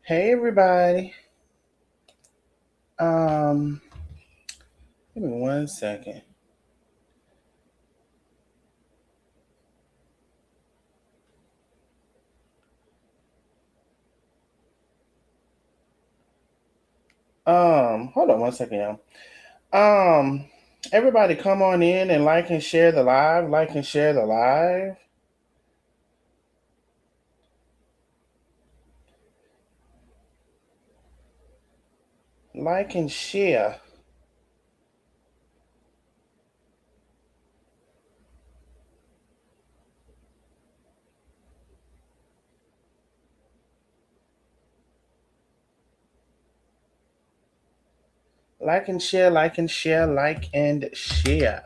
Hey everybody. Um, Give me 1 second. Hold on 1 second, y'all. Everybody come on in and like and share the live. Like and share the live. Like and share. Like and share, like and share, like and share.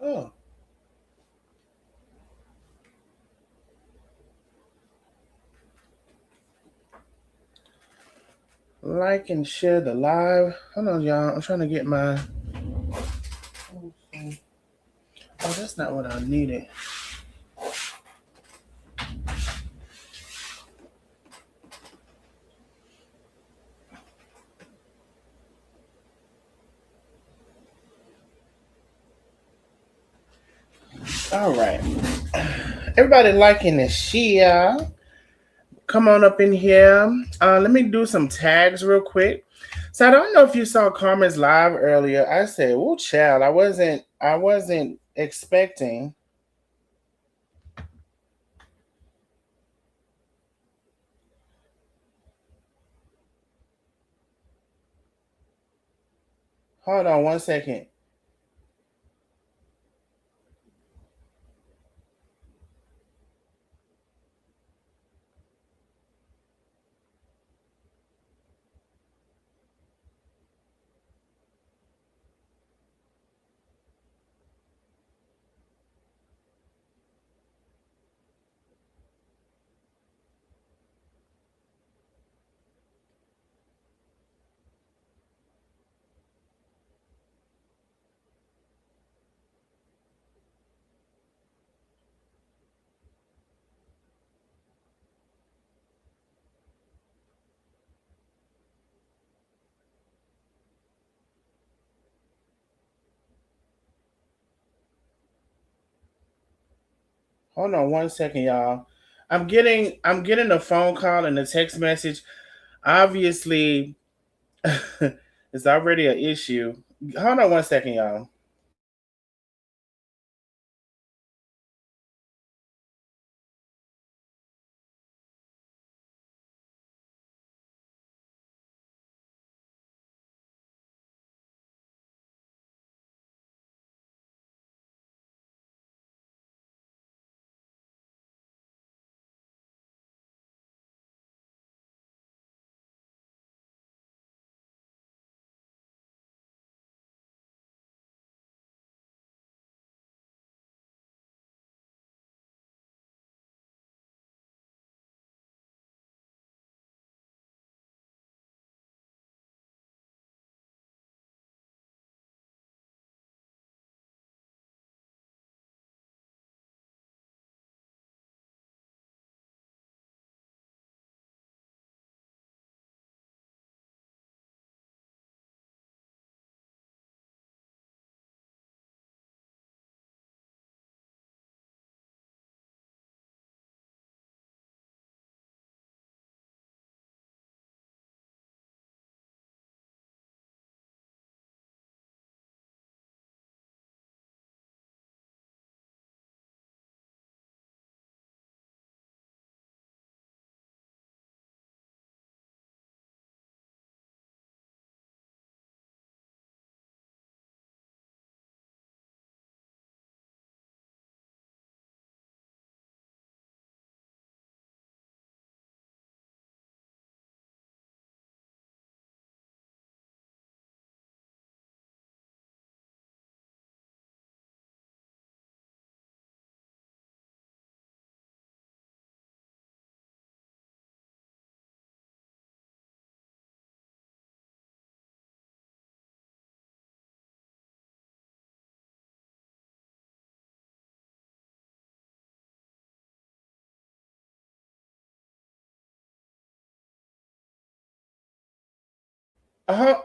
Oh, like and share the live. Hold on, y'all. I'm trying to get my. Oh, that's not what I needed. All right. Everybody liking and share. Come on up in here. Let me do some tags real quick. So I don't know if you saw Carmen's live earlier. I said, "Oh, child, I wasn't expecting." Hold on 1 second. Hold on 1 second, y'all. I'm getting a phone call and a text message. Obviously, it's already an issue. Hold on 1 second, y'all.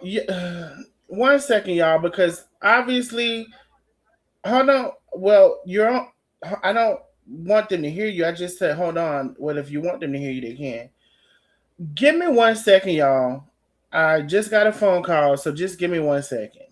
Yeah, one second, y'all, because obviously, hold on. Well, you're on. I don't want them to hear you. I just said, hold on. Well, if you want them to hear you, they can. Give me one second, y'all. I just got a phone call, so just give me one second.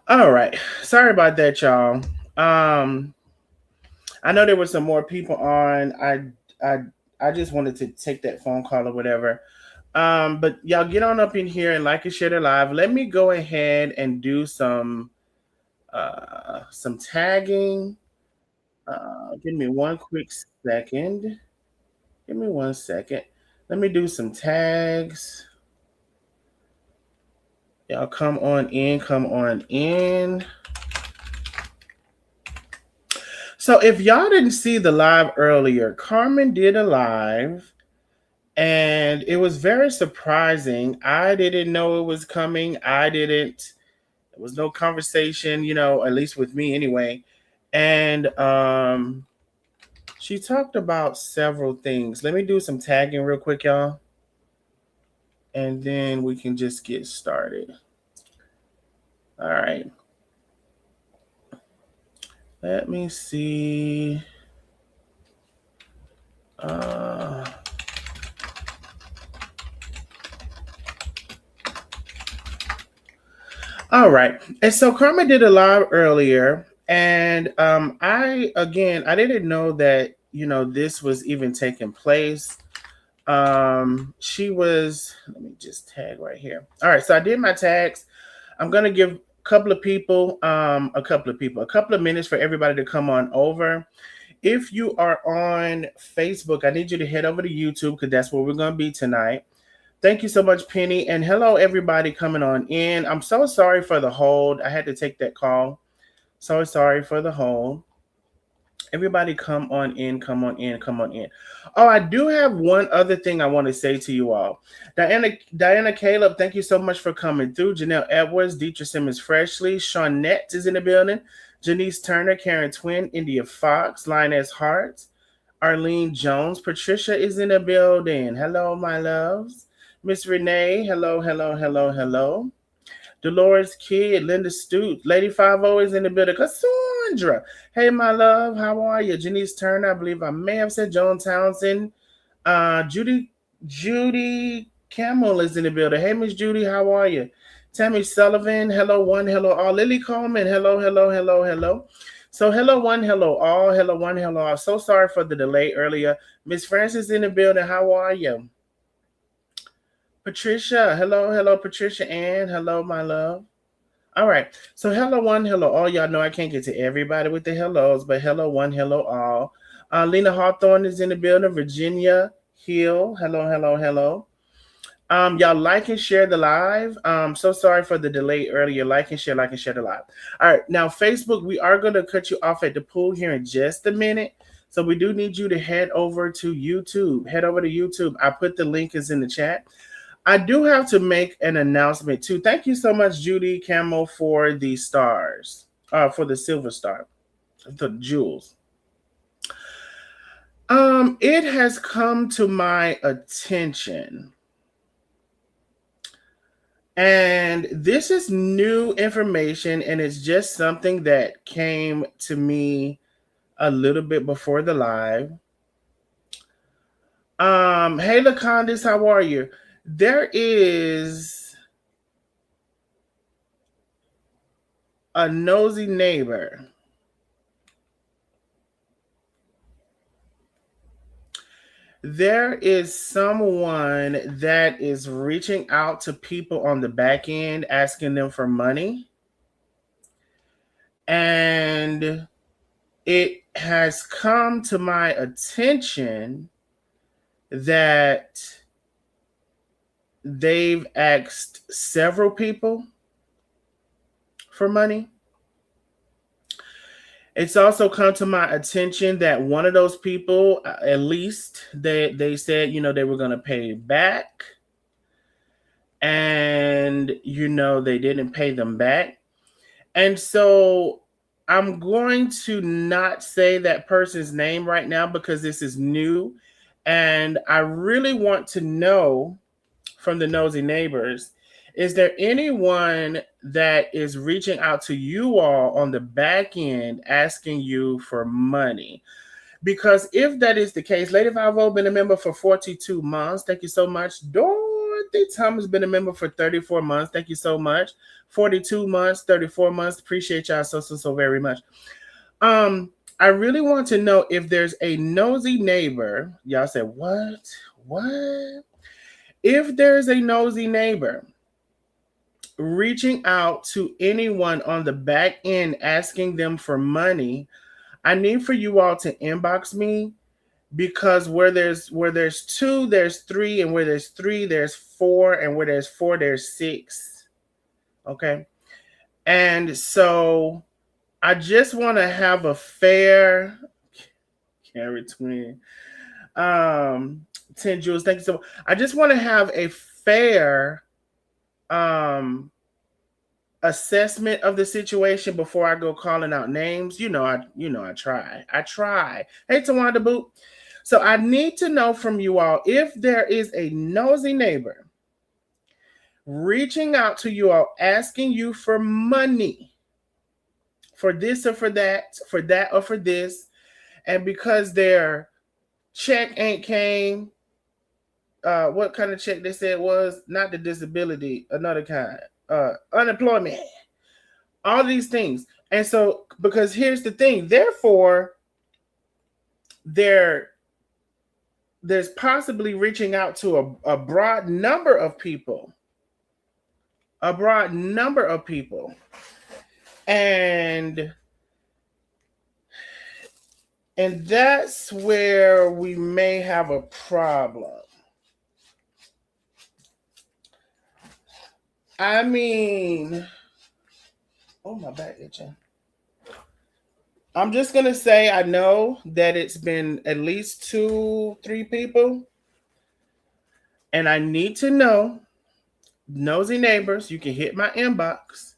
All right. Sorry about that, y'all. Um, I know there were some more people on. I I just wanted to take that phone call or whatever. But y'all get on up in here and like and share the live. Let me go ahead and do some tagging. Give me one quick second. Give me one second. Let me do some tags. Y'all come on in, come on in. So if y'all didn't see the live earlier, Carmen did a live and it was very surprising. I didn't know it was coming. There was no conversation, at least with me anyway. And she talked about several things. Let me do some tagging real quick, y'all. And then we can just get started. All right. Let me see. All right. And so Carmen did a live earlier. And I didn't know that, this was even taking place. Let me just tag right here. All right. So I did my tags. I'm going to give a couple of minutes for everybody to come on over. If you are on Facebook, I need you to head over to YouTube because that's where we're going to be tonight. Thank you so much, Penny. And hello, everybody coming on in. I'm so sorry for the hold. I had to take that call. So sorry for the hold. Everybody come on in, come on in, come on in. Oh, I do have one other thing I want to say to you all. Diana Caleb, thank you so much for coming through. Janelle Edwards, Dietrich Simmons Freshly, Shawnette is in the building. Janice Turner, Karen Twin, India Fox, Lioness Hearts, Arlene Jones, Patricia is in the building. Hello, my loves. Miss Renee, hello, hello, hello, hello. Dolores Kidd, Linda Stute, Lady 50 is in the building. Cassandra, hey, my love, how are you? Janice Turner, I believe I may have said Joan Townsend. Judy Camel is in the building. Hey, Miss Judy, how are you? Tammy Sullivan, hello, one, hello, all. Lily Coleman, hello, hello, hello, hello. So hello, one, hello, all. Hello, one, hello, all. So sorry for the delay earlier. Miss Francis in the building, how are you? Patricia, hello, Patricia Ann, hello, my love. All right, so hello, one, hello, all. Y'all know I can't get to everybody with the hellos, but hello, one, hello, all. Lena Hawthorne is in the building. Virginia Hill, hello, hello, hello. Y'all like and share the live. So sorry for the delay earlier. Like and share the live. All right, now Facebook, we are going to cut you off at the pool here in just a minute. So we do need you to head over to YouTube. Head over to YouTube. I put the link is in the chat. I do have to make an announcement too. Thank you so much, Judy Camo, for the stars, for the silver star, the jewels. It has come to my attention, and this is new information, and it's just something that came to me a little bit before the live. Hey, LaCondis, how are you? There is a nosy neighbor. There is someone that is reaching out to people on the back end, asking them for money. And it has come to my attention that they've asked several people for money. It's also come to my attention that one of those people, at least they said, they were going to pay back, and, they didn't pay them back. And so I'm going to not say that person's name right now because this is new. And I really want to know from the nosy neighbors, is there anyone that is reaching out to you all on the back end asking you for money? Because if that is the case, Lady 50 been a member for 42 months. Thank you so much. Dorothy Thomas been a member for 34 months. Thank you so much. 42 months, 34 months. Appreciate y'all so very much. I really want to know if there's a nosy neighbor. Y'all said, what? If there's a nosy neighbor reaching out to anyone on the back end asking them for money, I need for you all to inbox me because where there's two, there's three, and where there's three, there's four, and where there's four, there's six. Okay. And so I just want to have a fair carry twin. Um 10 Jules, thank you so much. I just want to have a fair um assessment of the situation before I go calling out names. I try. I try. Hey, Tawanda Boot. So I need to know from you all if there is a nosy neighbor reaching out to you all asking you for money for this or for that or for this, and because their check ain't came, what kind of check they said was not the disability, another kind, unemployment, all these things. And so, because here's the thing, therefore, there's possibly reaching out to a broad number of people, and that's where we may have a problem. I mean, oh, my back itching. I'm just gonna say I know that it's been at least 2, 3 people, and I need to know, nosy neighbors, you can hit my inbox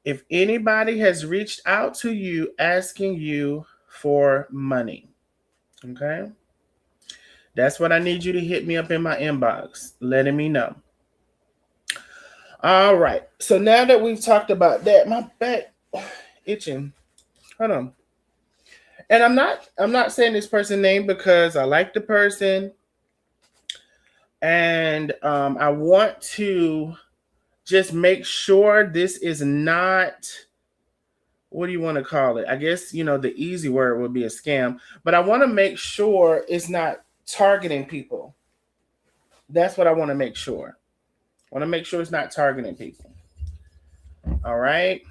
if anybody has reached out to you asking you for money. Okay? That's what I need you to hit me up in my inbox, letting me know. All right. So now that we've talked about that, my back itching. Hold on. And I'm not saying this person's name because I like the person, and I want to just make sure this is not, what do you want to call it? I guess the easy word would be a scam, but I want to make sure it's not targeting people. That's what I want to make sure. I want to make sure it's not targeting people. All right.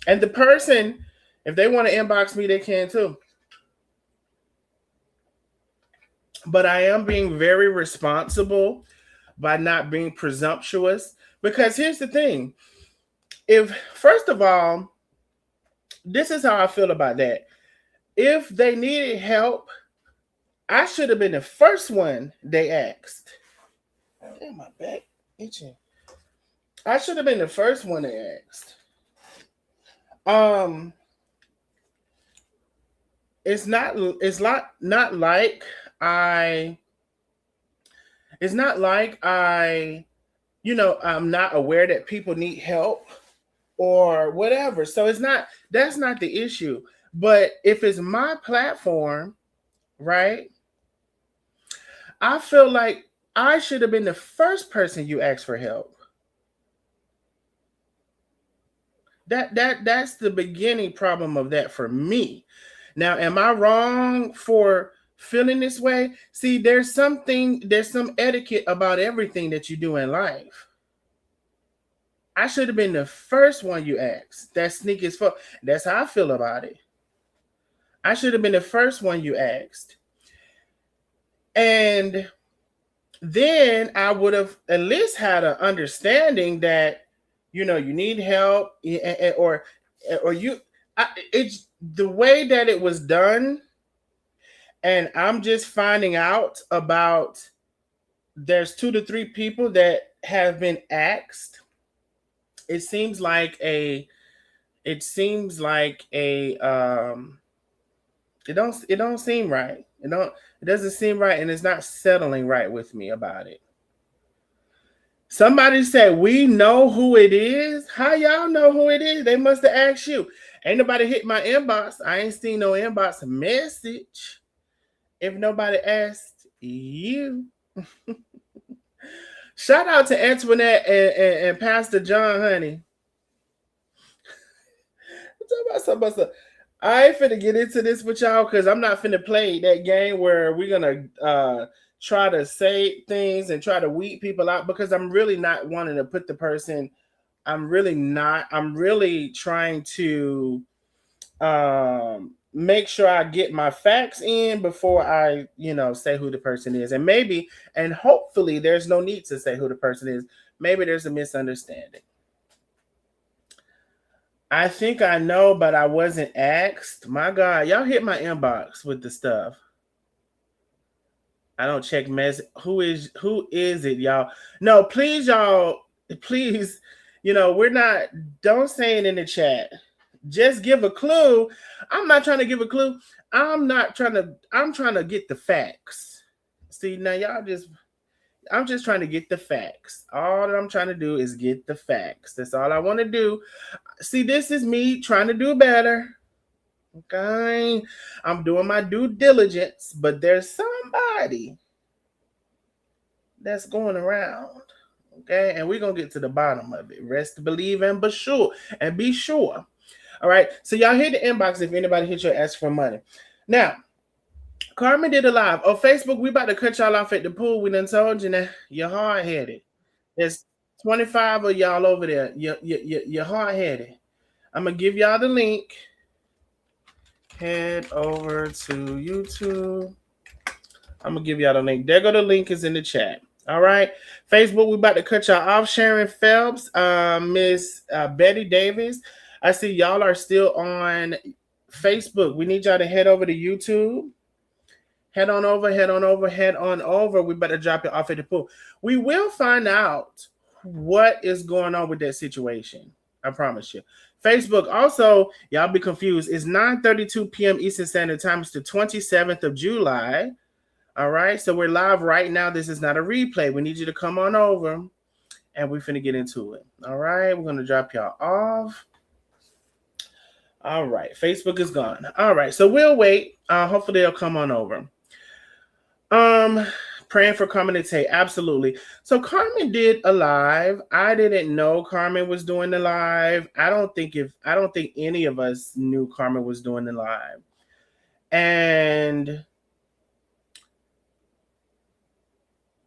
And the person, if they want to inbox me, they can too. But I am being very responsible by not being presumptuous. Because here's the thing. If, first of all, this is how I feel about that. If they needed help, I should have been the first one they asked. Damn, my back itching. I should have been the first one they asked. It's not like I it's not like I'm not aware that people need help or whatever. So that's not the issue. But if it's my platform, right? I feel like I should have been the first person you asked for help. That's the beginning problem of that for me. Now, am I wrong for feeling this way? See, there's some etiquette about everything that you do in life. I should have been the first one you asked. That's sneaky as fuck. That's how I feel about it. I should have been the first one you asked. And then I would have at least had an understanding that you need help, or it's the way that it was done, and I'm just finding out about there's 2 to 3 people that have been asked. It seems like a it don't seem right. It doesn't seem right, and it's not settling right with me about it. Somebody said, we know who it is. How y'all know who it is? They must have asked you. Ain't nobody hit my inbox. I ain't seen no inbox message. If nobody asked you. Shout out to Antoinette and Pastor John, honey. I ain't finna get into this with y'all because I'm not finna play that game where we're gonna try to say things and try to weed people out, because I'm really not wanting to put the person. I'm really not. I'm really trying to make sure I get my facts in before I, say who the person is. And maybe, and hopefully, there's no need to say who the person is. Maybe there's a misunderstanding. I think I know, but I wasn't asked. My God, y'all hit my inbox with the stuff. I don't check mess. Who is it, y'all? No, please, y'all, please, we're not, don't say it in the chat. Just give a clue. I'm not trying to give a clue. I'm trying to get the facts. See, now I'm just trying to get the facts. All that I'm trying to do is get the facts. That's all I want to do. See, this is me trying to do better. Okay. I'm doing my due diligence, but there's somebody that's going around. Okay. And we're going to get to the bottom of it. Rest, believe, and be sure. And be sure. All right. So y'all hit the inbox if anybody hit your ask for money. Now, Carmen did a live. On Facebook, we about to cut y'all off at the pool. We done told you that you're hard-headed. There's 25 of y'all over there. You're hard-headed. I'm going to give y'all the link. Head over to YouTube. I'm going to give y'all the link. There go the link is in the chat. All right. Facebook, we about to cut y'all off. Sharon Phelps, Miss Betty Davis. I see y'all are still on Facebook. We need y'all to head over to YouTube. Head on over. We better drop it off at the pool. We will find out what is going on with that situation. I promise you. Facebook, also, y'all be confused. It's 9:32 p.m. Eastern Standard Time. It's the 27th of July. All right. So we're live right now. This is not a replay. We need you to come on over and we're finna get into it. All right. We're going to drop y'all off. All right. Facebook is gone. All right. So we'll wait. Hopefully they'll come on over. Praying for Carmen today. Absolutely. So Carmen did a live. I didn't know Carmen was doing the live. I don't think any of us knew Carmen was doing the live. And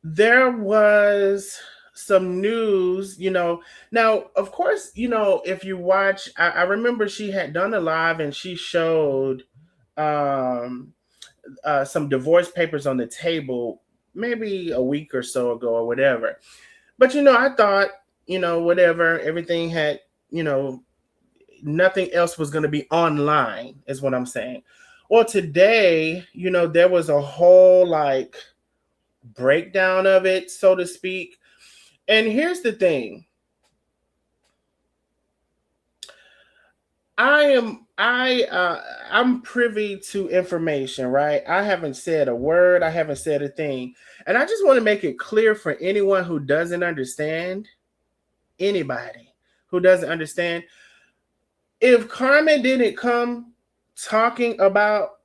there was some news, Now, of course, if you watch, I remember she had done a live and she showed some divorce papers on the table maybe a week or so ago or whatever. But, I thought, whatever, everything had, nothing else was going to be online is what I'm saying. Well, today, there was a whole breakdown of it, so to speak. And here's the thing. I'm privy to information, right? I haven't said a word. I haven't said a thing. And I just want to make it clear for anyone who doesn't understand, anybody who doesn't understand, if Carmen didn't come talking about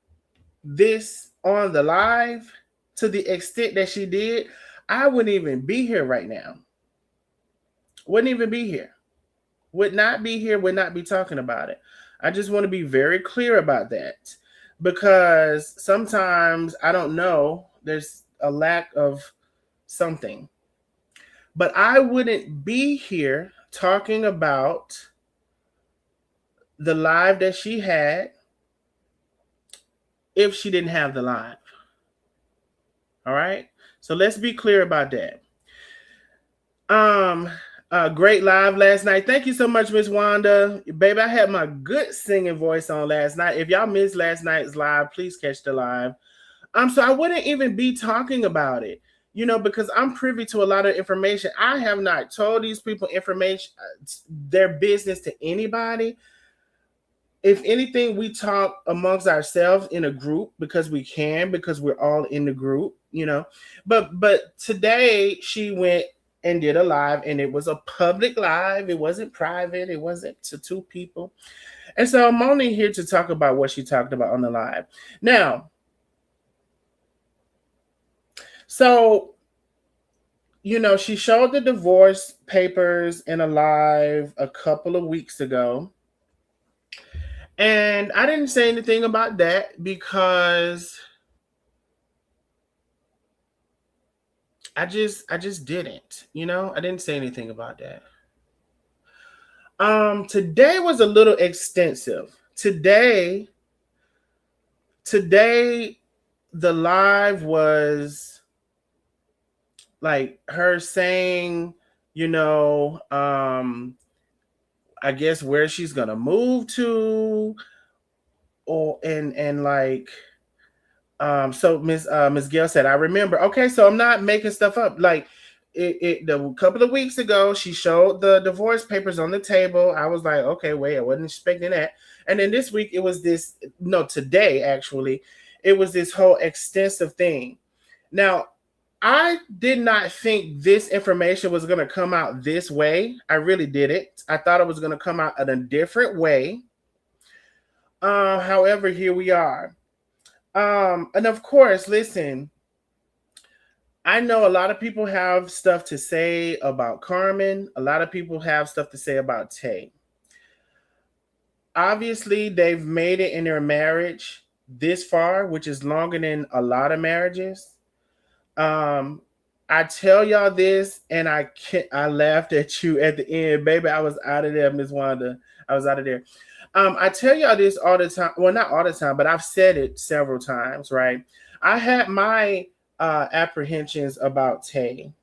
this on the live to the extent that she did, I wouldn't even be here right now. Wouldn't even be here. Would not be here, would not be talking about it. I just want to be very clear about that because sometimes, I don't know, there's a lack of something. But I wouldn't be here talking about the live that she had if she didn't have the live. All right? So let's be clear about that. Great live last night. Thank you so much, Miss Wanda. Baby, I had my good singing voice on last night. If y'all missed last night's live, please catch the live. So I wouldn't even be talking about it, because I'm privy to a lot of information. I have not told these people information, their business to anybody. If anything, we talk amongst ourselves in a group because we're all in the group, But today she went and did a live, and it was a public live. It wasn't private. It wasn't to two people. And so I'm only here to talk about what she talked about on the live. Now, so, she showed the divorce papers in a live a couple of weeks ago. And I didn't say anything about that because I just didn't, I didn't say anything about that. Today was a little extensive. Today Today, the live was like her saying, you know, I guess where she's gonna move to, or and like so Miss Gail said, I remember. Okay, so I'm not making stuff up. Like a couple of weeks ago, she showed the divorce papers on the table. I was like, okay, wait, I wasn't expecting that. And then this week it was this, no, today actually, it was this whole extensive thing. Now, I did not think this information was going to come out this way. I really didn't. I thought it was going to come out in a different way. However, here we are. And of course, listen, I know a lot of people have stuff to say about Carmen. A lot of people have stuff to say about Tay. Obviously, they've made it in their marriage this far, which is longer than a lot of marriages. Um, I tell y'all this, and I laughed at you at the end, baby. I was out of there, Miss Wanda. I was out of there. I tell y'all this all the time. Well, not all the time, but I've said it several times, right? I had my apprehensions about Tay.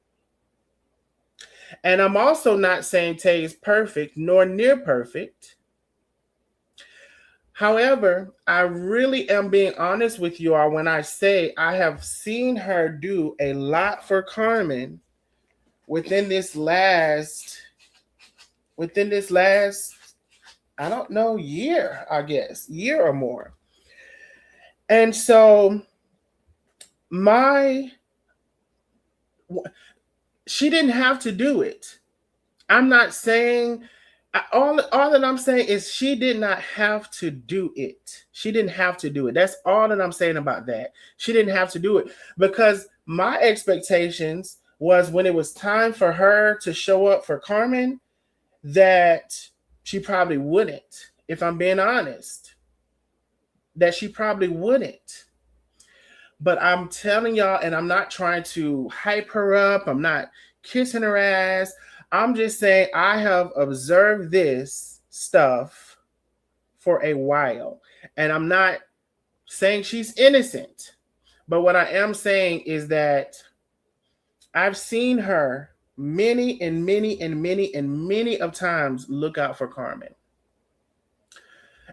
And I'm also not saying Tay is perfect, nor near perfect. However, I really am being honest with you all when I say I have seen her do a lot for Carmen within this last, I don't know, year, I guess, year or more. And so she didn't have to do it. I'm not saying all that I'm saying is she did not have to do it. She didn't have to do it. That's all that I'm saying about that. She didn't have to do it because my expectations was when it was time for her to show up for Carmen that she probably wouldn't. If I'm being honest, that she probably wouldn't. But I'm telling y'all, and I'm not trying to hype her up. I'm not kissing her ass. I'm just saying I have observed this stuff for a while. And I'm not saying she's innocent. But what I am saying is that I've seen her many and many and many and many of times look out for Carmen.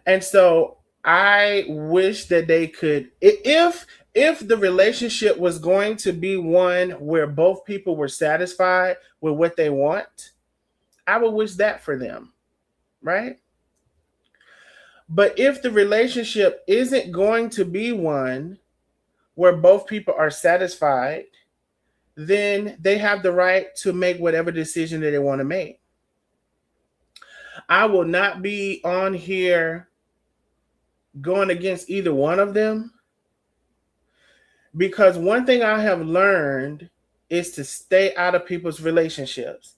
And so I wish that they could, if the relationship was going to be one where both people were satisfied with what they want, I would wish that for them, right? But if the relationship isn't going to be one where both people are satisfied, then they have the right to make whatever decision that they want to make. I will not be on here going against either one of them, because one thing I have learned is to stay out of people's relationships.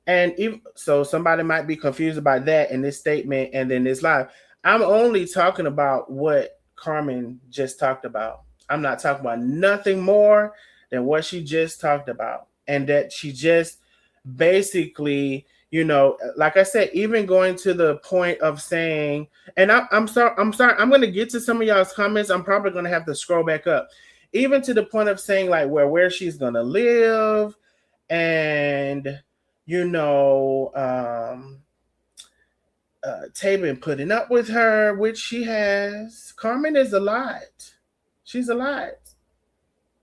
And so somebody might be confused about that in this statement and then this live. I'm only talking about what Carmen just talked about. I'm not talking about nothing more than what she just talked about. And that she just basically, like I said, even going to the point of saying, and I'm sorry, I'm going to get to some of y'all's comments. I'm probably going to have to scroll back up. Even to the point of saying like where she's going to live and, Tay been putting up with her, which she has. Carmen is a lot. She's a lot.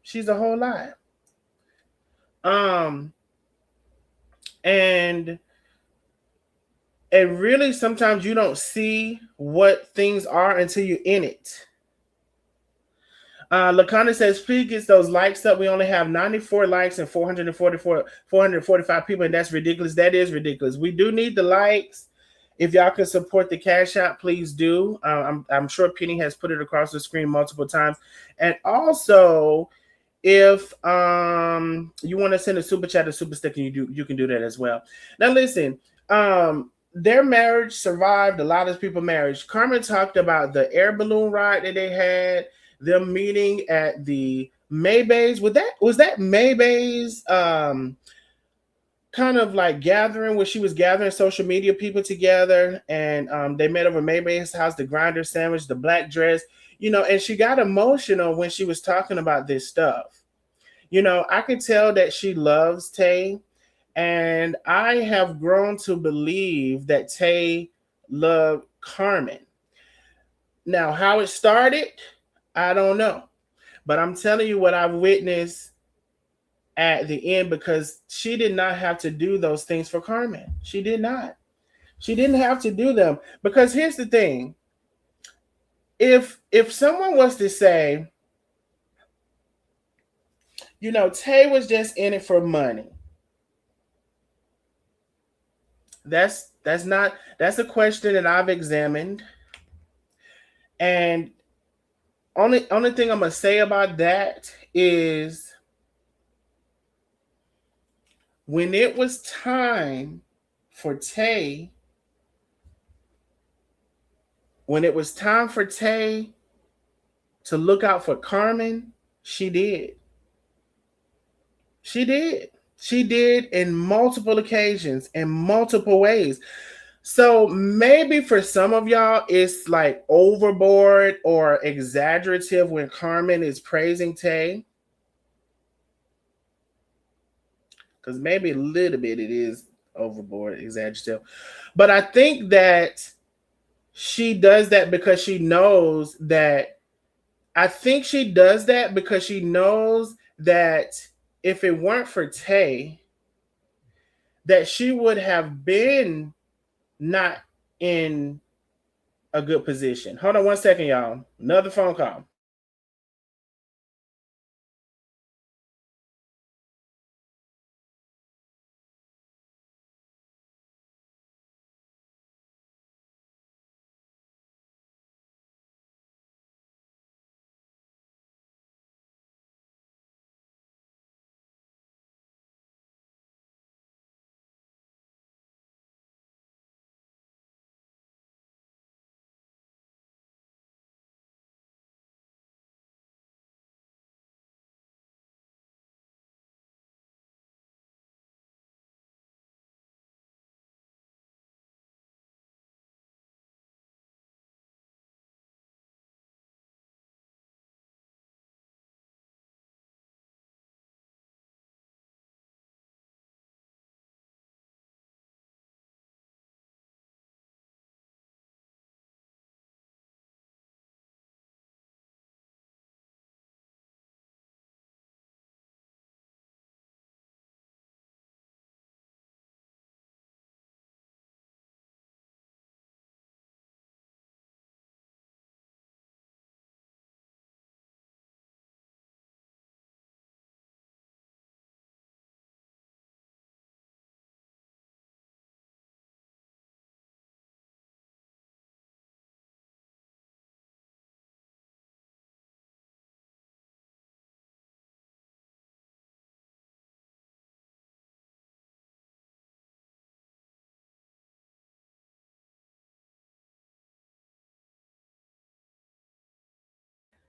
She's a whole lot. And really sometimes you don't see what things are until you're in it. Lakana says, please get those likes up. We only have 94 likes and 445 people, and that's ridiculous. That is ridiculous. We do need the likes. If y'all can support the Cash App, please do. I'm sure Penny has put it across the screen multiple times. And also, if you want to send a super chat or super sticker, you can do that as well. Now listen, their marriage survived a lot of people's marriage. Carmen talked about the air balloon ride that they had, them meeting at the Maybays. Was that Maybays kind of like gathering where she was gathering social media people together, and they met over Maymay's house, the grinder sandwich, the black dress, and she got emotional when she was talking about this stuff. I could tell that she loves Tay, and I have grown to believe that Tay loved Carmen. Now, how it started, I don't know. But I'm telling you what I've witnessed at the end, because she did not have to do those things for Carmen. She did not. She didn't have to do them, because here's the thing. If someone was to say, Tay was just in it for money. That's a question that I've examined. And only thing I'm gonna say about that is, when it was time for Tay, to look out for Carmen, she did. She did. She did in multiple occasions, in multiple ways. So maybe for some of y'all, it's like overboard or exaggerative when Carmen is praising Tay. Because maybe a little bit it is overboard, exaggerative. But I think that she does that because she knows that if it weren't for Tay, that she would have been not in a good position. Hold on one second, y'all. Another phone call.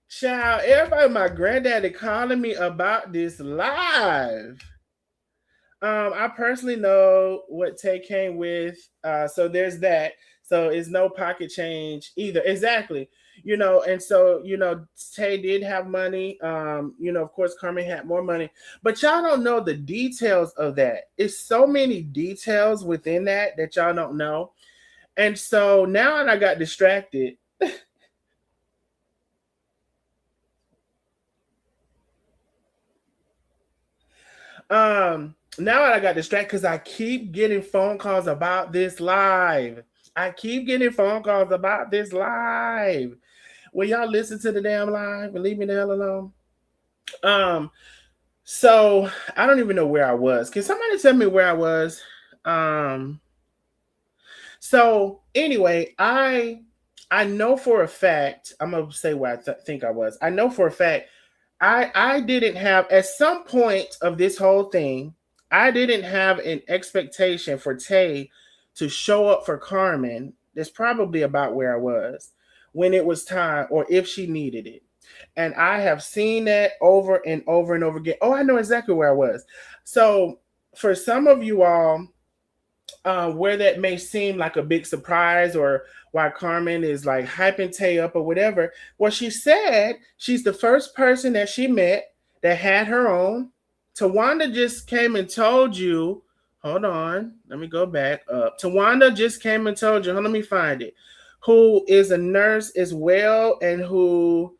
Child, everybody, my granddaddy calling me about this live. I personally know what Tay came with. So there's that. So it's no pocket change either. Exactly. And so, Tay did have money. Of course, Carmen had more money. But y'all don't know the details of that. It's so many details within that y'all don't know. And so now I got distracted. Now I got distracted because I keep getting phone calls about this live. I keep getting phone calls about this live. Will y'all listen to the damn live and leave me the hell alone? Um, so I don't even know where I was. Can somebody tell me where I was? Um, so anyway, I know for a fact, I'm gonna say where I think I was. I know for a fact I didn't have, at some point of this whole thing, I didn't have an expectation for Tay to show up for Carmen. That's probably about where I was when it was time, or if she needed it. And I have seen that over and over and over again. Oh, I know exactly where I was. So for some of you all, where that may seem like a big surprise, or why Carmen is like hyping Tay up or whatever. Well, she said she's the first person that she met that had her own. Tawanda just came and told you, hold on, let me go back up. Tawanda just came and told you, let me find it, who is a nurse as well and who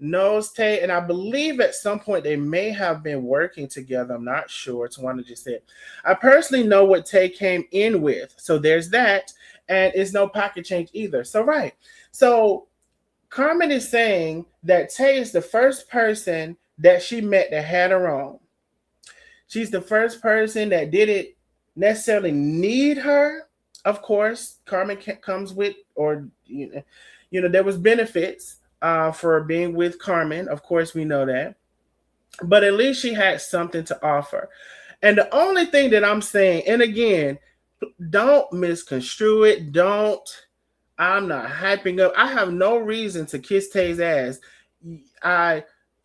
knows Tay, and I believe at some point they may have been working together. I'm not sure. It's one that just said. I personally know what Tay came in with, so there's that, and it's no pocket change either. So right, so Carmen is saying that Tay is the first person that she met that had her own. She's the first person that didn't necessarily need her. Of course, Carmen comes with, or there was benefits for being with Carmen. Of course, we know that. But at least she had something to offer. And the only thing that I'm saying, and again, don't misconstrue it. I'm not hyping up. I have no reason to kiss Tay's ass.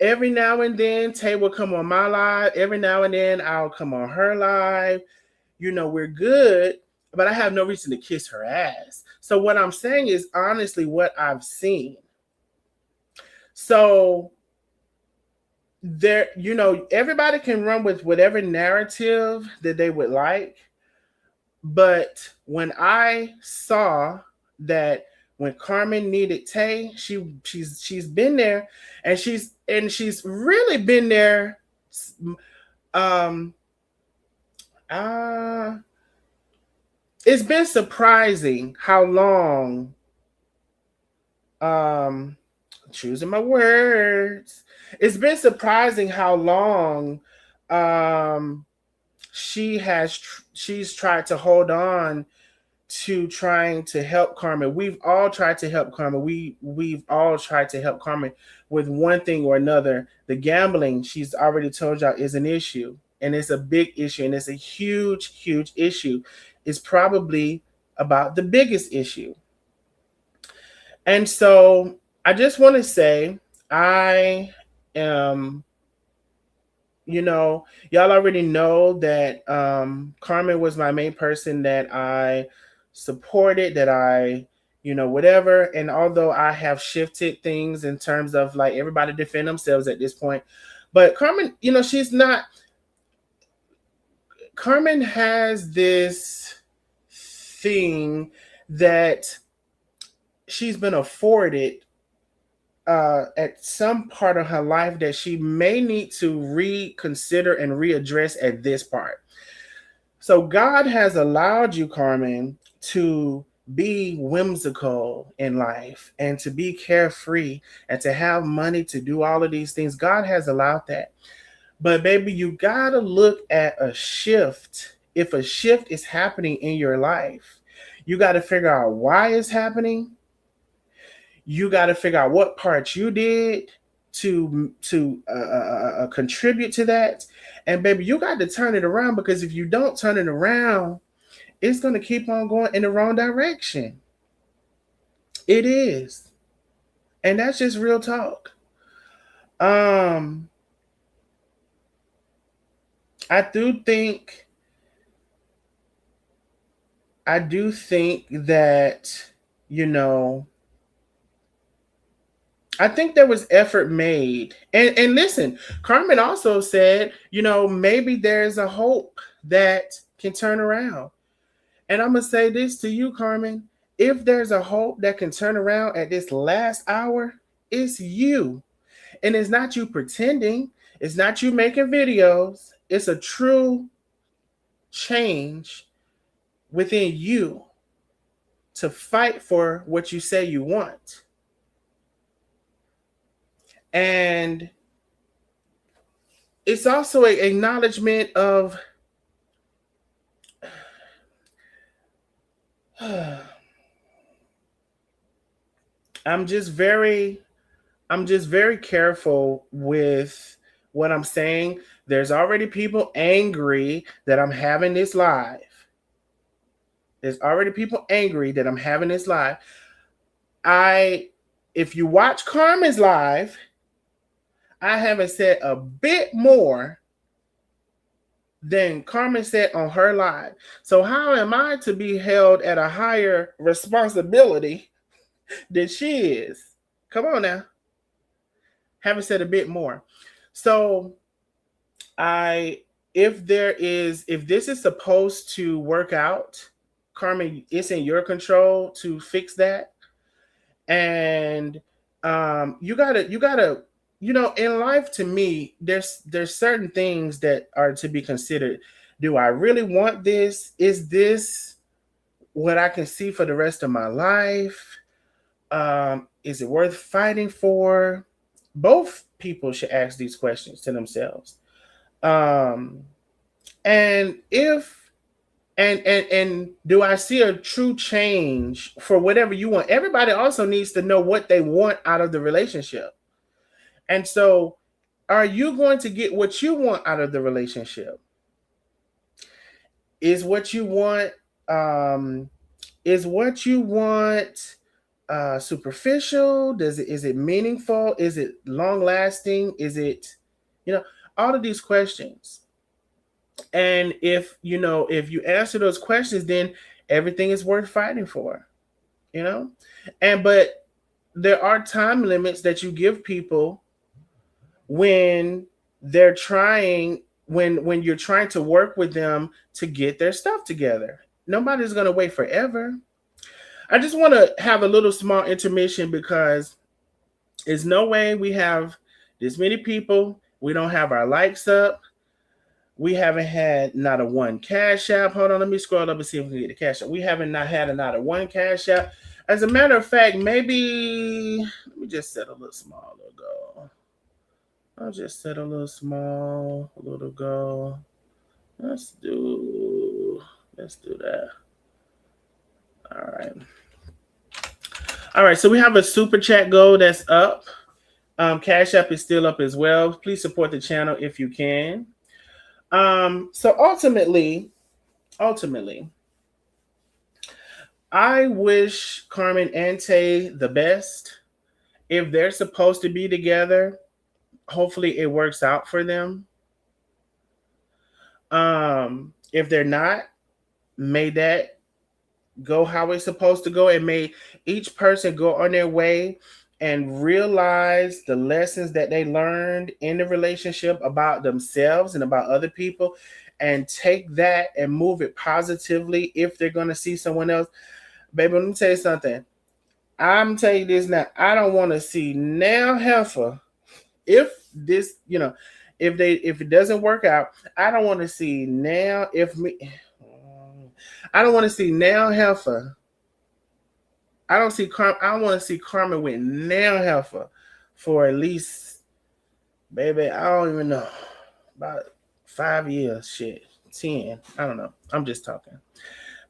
Every now and then, Tay will come on my live. Every now and then, I'll come on her live. We're good, but I have no reason to kiss her ass. So what I'm saying is honestly what I've seen. So there, everybody can run with whatever narrative that they would like. But when I saw that when Carmen needed Tay, she's been there, and she's really been there. It's been surprising how long. Choosing my words. It's been surprising how long she's tried to hold on to trying to help Carmen. We've all tried to help Carmen. We've all tried to help Carmen with one thing or another. The gambling, she's already told y'all, is an issue, and it's a big issue, and it's a huge, huge issue. It's probably about the biggest issue. And so I just want to say, I am, y'all already know that Carmen was my main person that I supported, that I, whatever. And although I have shifted things in terms of like everybody defend themselves at this point, but Carmen, Carmen has this thing that she's been afforded at some part of her life that she may need to reconsider and readdress at this part. So God has allowed you, Carmen, to be whimsical in life and to be carefree and to have money to do all of these things. God has allowed that. But baby, you gotta look at a shift. If a shift is happening in your life, you got to figure out why it's happening. You got to figure out what parts you did to contribute to that. And baby, you got to turn it around, because if you don't turn it around, it's going to keep on going in the wrong direction. It is. And that's just real talk. I do think that, I think there was effort made. And listen, Carmen also said, maybe there's a hope that can turn around. And I'm going to say this to you, Carmen. If there's a hope that can turn around at this last hour, it's you. And it's not you pretending. It's not you making videos. It's a true change within you to fight for what you say you want. And it's also an acknowledgement of I'm just very careful with what I'm saying. There's already people angry that I'm having this live. There's already people angry that I'm having this live. If you watch Carmen's live, I haven't said a bit more than Carmen said on her live. So how am I to be held at a higher responsibility than she is? Come on now. Haven't said a bit more. So I if this is supposed to work out, Carmen, it's in your control to fix that. And you gotta in life, to me, there's certain things that are to be considered. Do I really want this? Is this what I can see for the rest of my life? Is it worth fighting for? Both people should ask these questions to themselves. um and if and do I see a true change for whatever you want? Everybody also needs to know what they want out of the relationship. And so, are you going to get what you want out of the relationship? Is what you want um is what you want superficial? Is it meaningful? Is it long lasting? Is it, you know, all of these questions. And if you answer those questions, then everything is worth fighting for, you know? And but there are time limits that you give people when they're trying when you're trying to work with them to get their stuff together. Nobody's going to wait forever. I just want to have a little small intermission because there's no way we have this many people. We don't have our likes up. We haven't had not a one cash app. Hold on, let me scroll up and see if we can get the cash app. We haven't not had a not a one cash app. As a matter of fact, maybe let me just set a little small little goal. I'll just set a little small little goal. Let's do that. All right. All right, so we have a super chat goal that's up. Cash App is still up as well. Please support the channel if you can. So ultimately, I wish Carmen and Tay the best. If they're supposed to be together, hopefully it works out for them. If they're not, may that go how it's supposed to go, and may each person go on their way and realize the lessons that they learned in the relationship about themselves and about other people, and take that and move it positively if they're going to see someone else. Baby, let me tell you something. I'm telling you this now. I don't want to see now heifer if this, if it doesn't work out. I don't want to see now if me. I don't want to see now heifer. I don't see Carmen. I want to see Carmen with nail heifer for at least, baby, I don't even know, about 5 years, shit, 10. I don't know. I'm just talking.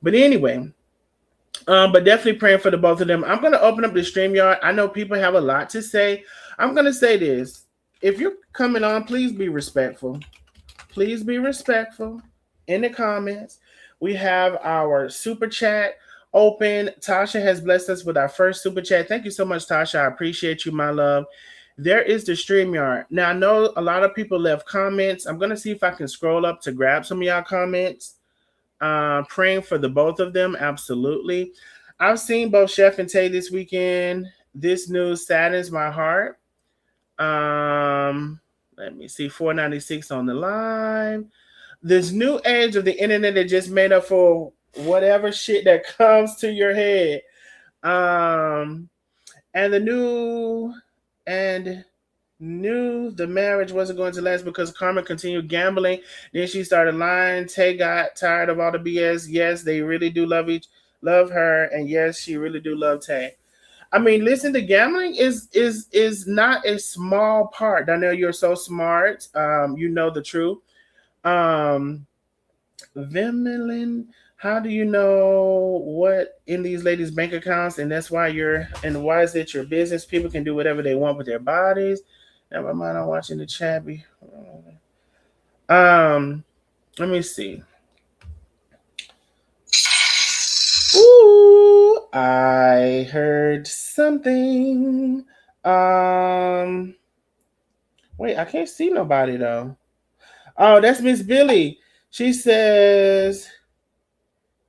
But anyway, but definitely praying for the both of them. I'm gonna open up the StreamYard. I know people have a lot to say. I'm gonna say this: if you're coming on, please be respectful. Please be respectful in the comments. We have our super chat open. Tasha has blessed us with our first super chat. Thank you so much, Tasha. I appreciate you, my love. There is the StreamYard. Now, I know a lot of people left comments. I'm going to see if I can scroll up to grab some of y'all comments. Praying for the both of them. Absolutely. I've seen both Chef and Tay this weekend. This news saddens my heart. Let me see. 496 on the line. This new age of the internet that just made up for whatever shit that comes to your head. And knew the marriage wasn't going to last because Carmen continued gambling. Then she started lying. Tay got tired of all the BS. Yes, they really do love her, and yes, she really do love Tay. I mean, listen, the gambling is not a small part. Donnell, you're so smart. You know the truth. Vimelin, how do you know what in these ladies' bank accounts? And that's why why is it your business? People can do whatever they want with their bodies. Never mind, I'm watching the chat. Let me see. Ooh, I heard something. Wait, I can't see nobody though. Oh, that's Miss Billy. She says,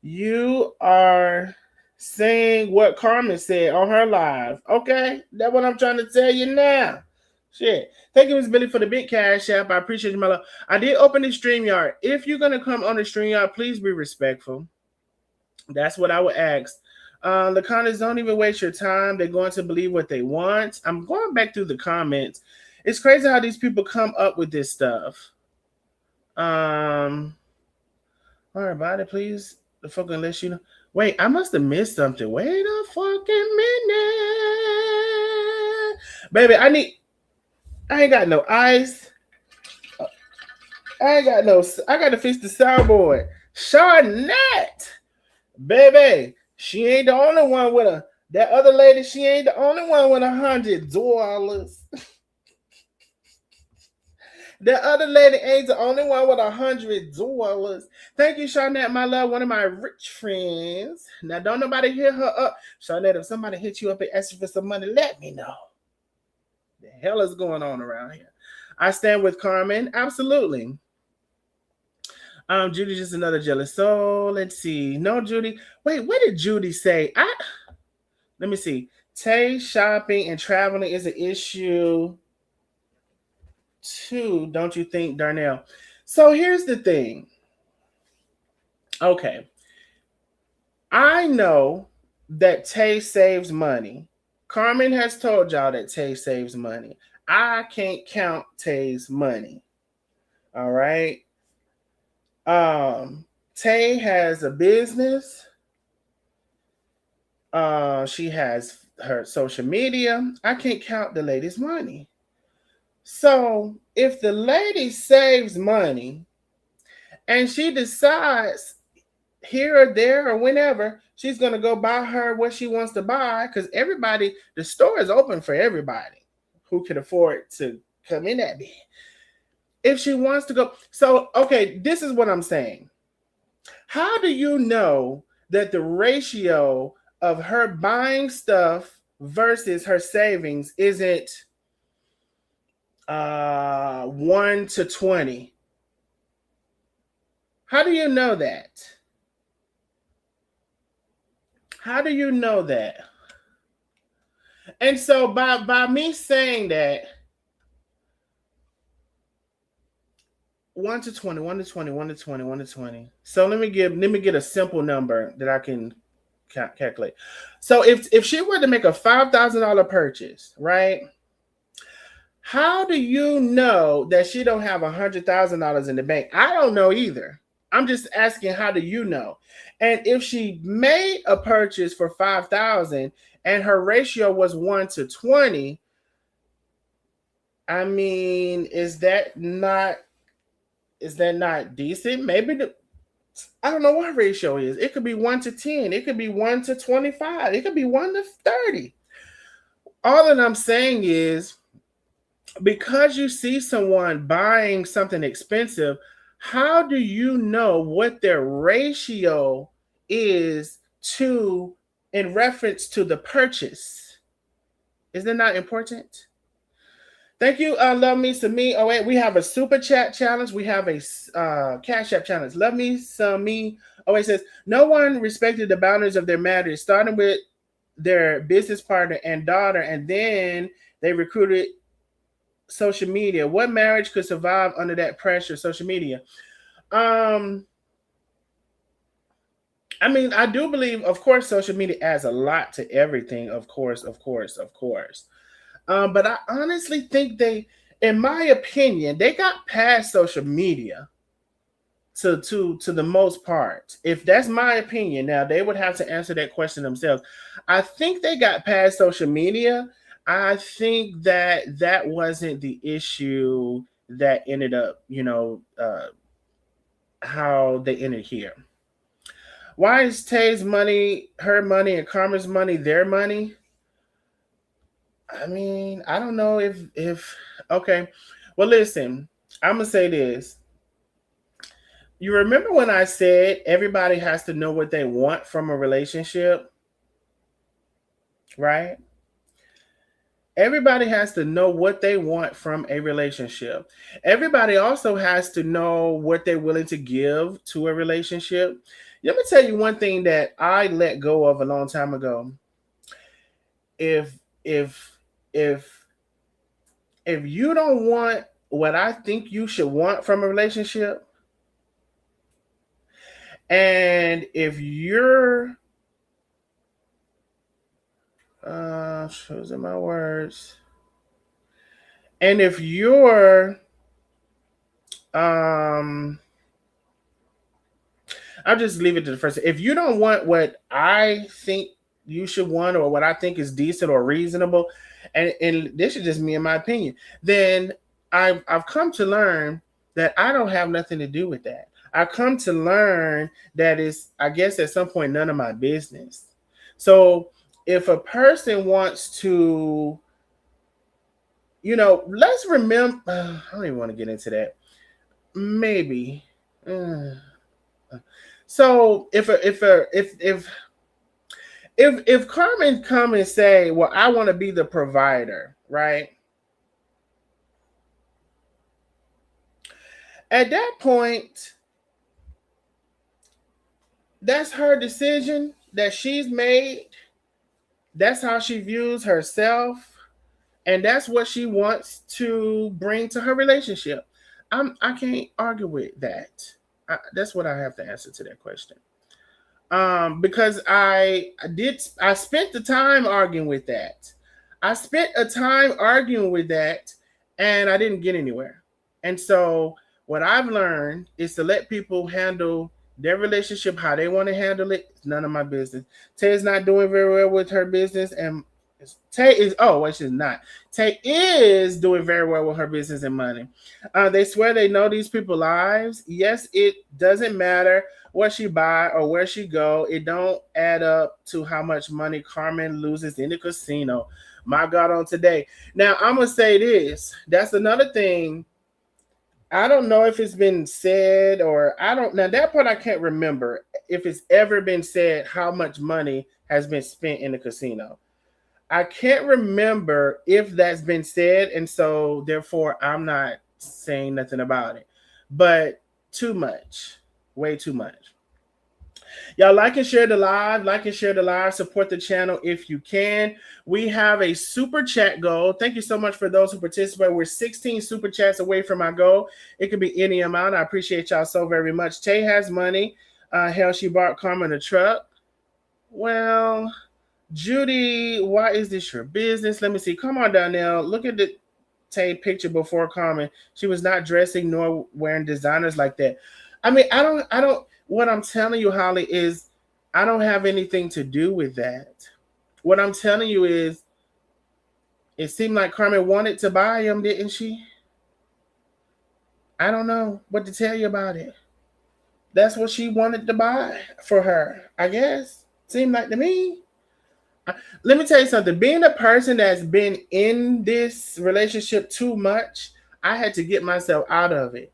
you are saying what Carmen said on her live. Okay, that's what I'm trying to tell you now. Shit. Thank you, Miss Billy, for the big cash app. I appreciate you, my love. I did open the StreamYard. If you're gonna come on the StreamYard, please be respectful. That's what I would ask. The comments, don't even waste your time. They're going to believe what they want. I'm going back through the comments. It's crazy how these people come up with this stuff. All right, body, please. The fucking let you know. Wait, I must have missed something. Wait a fucking minute. Baby, I ain't got no ice. I got to fix the soundboard. Charnette, baby, she ain't the only one with that other lady, she ain't the only one with $100. The other lady ain't the only one with $100. Thank you, Charnette, my love, one of my rich friends. Now, don't nobody hit her up. Charnette, if somebody hit you up and asks you for some money, let me know. The hell is going on around here? I stand with Carmen. Absolutely. Judy, just another jealous soul. Let's see. No, Judy. Wait, what did Judy say? Let me see. Tay, shopping and traveling is an issue too, don't you think, Darnell? So here's the thing. Okay. I know that Tay saves money. Carmen has told y'all that Tay saves money. I can't count Tay's money. All right. Tay has a business. She has her social media. I can't count the lady's money. So if the lady saves money and she decides here or there or whenever she's going to go buy her what she wants to buy, because the store is open for everybody who can afford to come in that bed. If she wants to go, so okay, this is what I'm saying. How do you know that the ratio of her buying stuff versus her savings isn't 1 to 20? How do you know that? How do you know that? And so by me saying that 1 to 20, 1 to 20, 1 to 20, 1 to 20. So let me get a simple number that I can calculate. So if she were to make a $5,000 purchase, right? How do you know that she don't have $100,000 in the bank? I don't know either. I'm just asking, how do you know? And if she made a purchase for $5,000 and her ratio was 1 to 20, I mean, is that not decent? Maybe I don't know what ratio is. It could be 1 to 10. It could be 1 to 25. It could be 1 to 30. All that I'm saying is, because you see someone buying something expensive, how do you know what their ratio is in reference to the purchase? Is that not important? Thank you, Love Me Some Me. Oh, wait, we have a super chat challenge. We have a cash app challenge. Love Me Some Me. Oh, it says, no one respected the boundaries of their marriage, starting with their business partner and daughter, and then they recruited social media. What marriage could survive under that pressure? Social media. I mean, I do believe, of course, social media adds a lot to everything. Of course. But I honestly think in my opinion, they got past social media to the most part. If that's my opinion, now they would have to answer that question themselves. I think they got past social media. I think that wasn't the issue that ended up, how they ended here. Why is Tay's money her money and Carmen's money their money? I mean, I don't know if okay. Well, listen, I'm gonna say this. You remember when I said everybody has to know what they want from a relationship, right? Everybody has to know what they want from a relationship. Everybody also has to know what they're willing to give to a relationship. Let me tell you one thing that I let go of a long time ago. If if if if you don't want what I think you should want from a relationship, and if you're choosing my words, and if you're um I'll just leave it to the first. If you don't want what I think you should want or what I think is decent or reasonable, and this is just me in my opinion, then I've come to learn that I don't have nothing to do with that. I come to learn that it's, I guess at some point, none of my business. So if a person wants to, let's remember, I don't even want to get into that. Maybe. uh, so if Carmen come and say, "Well, I want to be the provider," right? At that point, that's her decision that she's made. That's how she views herself, and that's what she wants to bring to her relationship. I can't argue with that. That's what I have to answer to that question. Because I spent the time arguing with that. I spent a time arguing with that, and I didn't get anywhere. And so what I've learned is to let people handle their relationship how they want to handle it. It's none of my business. Tay's not doing very well with her business, and Tay is, oh, well, she's not. Tay is doing very well with her business and money. They swear they know these people's lives. Yes, it doesn't matter what she buy or where she go. It don't add up to how much money Carmen loses in the casino. My God, on today. Now I'm gonna say this. That's another thing. I don't know if it's been said, or I don't, now that part I can't remember if it's ever been said how much money has been spent in the casino. I can't remember if that's been said, and so therefore I'm not saying nothing about it. But too much, way too much. Y'all like and share the live, support the channel if you can. We have a super chat goal. Thank you so much for those who participate. We're 16 super chats away from our goal. It could be any amount. I appreciate y'all so very much. Tay has money. Hell, she bought Carmen a truck. Well, Judy, why is this your business? Let me see. Come on, Donnell. Look at the Tay picture before Carmen. She was not dressing nor wearing designers like that. I mean, I don't, what I'm telling you, Holly, is I don't have anything to do with that. What I'm telling you is it seemed like Carmen wanted to buy them, didn't she? I don't know what to tell you about it. That's what she wanted to buy for her, I guess. Seemed like to me. Let me tell you something. Being a person that's been in this relationship too much, I had to get myself out of it.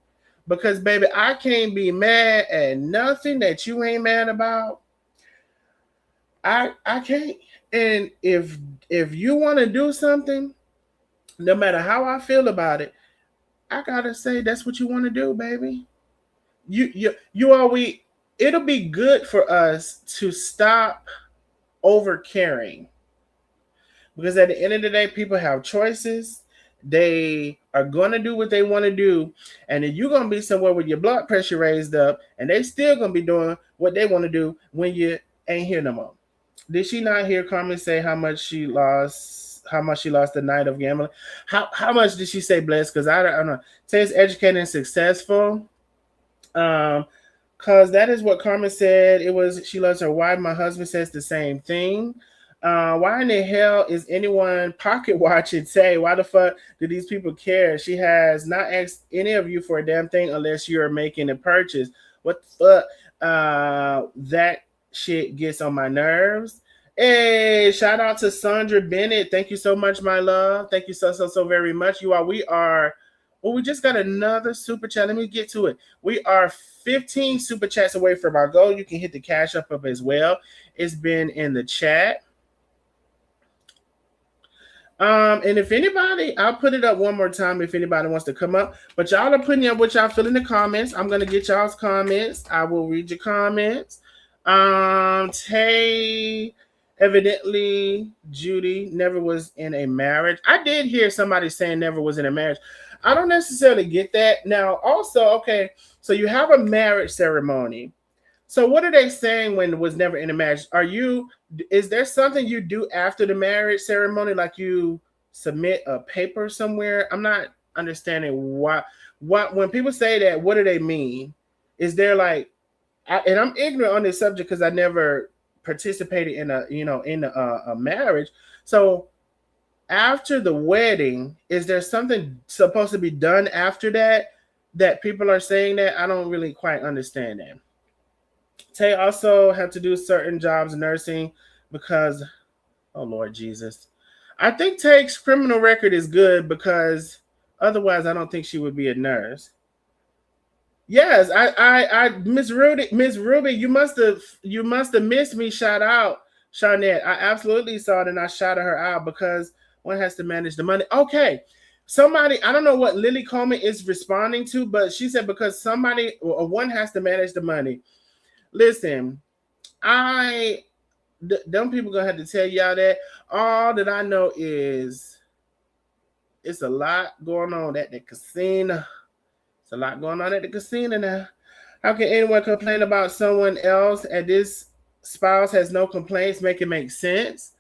Because baby, I can't be mad at nothing that you ain't mad about. I can't. And if you want to do something, no matter how I feel about it, I gotta say that's what you want to do, baby. You always, it'll be good for us to stop over caring, because at the end of the day, people have choices. They are going to do what they want to do, and then you're going to be somewhere with your blood pressure raised up, and they still going to be doing what they want to do when you ain't here no more. Did she not hear Carmen say how much she lost? How much she lost the night of gambling? How much did she say, Bless? Because I don't know. Say it's educated and successful. Because that is what Carmen said. It was, she loves her wife. My husband says the same thing. Why in the hell is anyone pocket watching? Say, why the fuck do these people care? She has not asked any of you for a damn thing unless you're making a purchase. What the fuck? That shit gets on my nerves. Hey, shout out to Sandra Bennett. Thank you so much, my love. Thank you so very much. You all, we are, well, we just got another super chat. Let me get to it. We are 15 super chats away from our goal. You can hit the cash up as well. It's been in the chat. And if anybody, I'll put it up one more time if anybody wants to come up. But y'all are putting up what y'all feel in the comments. I'm gonna get y'all's comments. I will read your comments. Tay, evidently Judy never was in a marriage. I did hear somebody saying never was in a marriage. I don't necessarily get that. Now, also, okay, so you have a marriage ceremony. So what are they saying when it was never in a marriage? Is there something you do after the marriage ceremony, like you submit a paper somewhere? I'm not understanding what when people say that, what do they mean? Is there like and I'm ignorant on this subject because I never participated in a marriage. So after the wedding, is there something supposed to be done after that people are saying that? I don't really quite understand that. Tay also had to do certain jobs nursing because, oh Lord Jesus. I think Tay's criminal record is good because otherwise I don't think she would be a nurse. Yes, Miss Ruby, you must have missed me shout out, Charnette. I absolutely saw it and I shouted her out because one has to manage the money. Okay. Somebody, I don't know what Lily Coleman is responding to, but she said because somebody or one has to manage the money. Listen, I them people gonna have to tell y'all that. All that I know is it's a lot going on at the casino. It's a lot going on at the casino now. How can anyone complain about someone else and this spouse has no complaints? Make it make sense.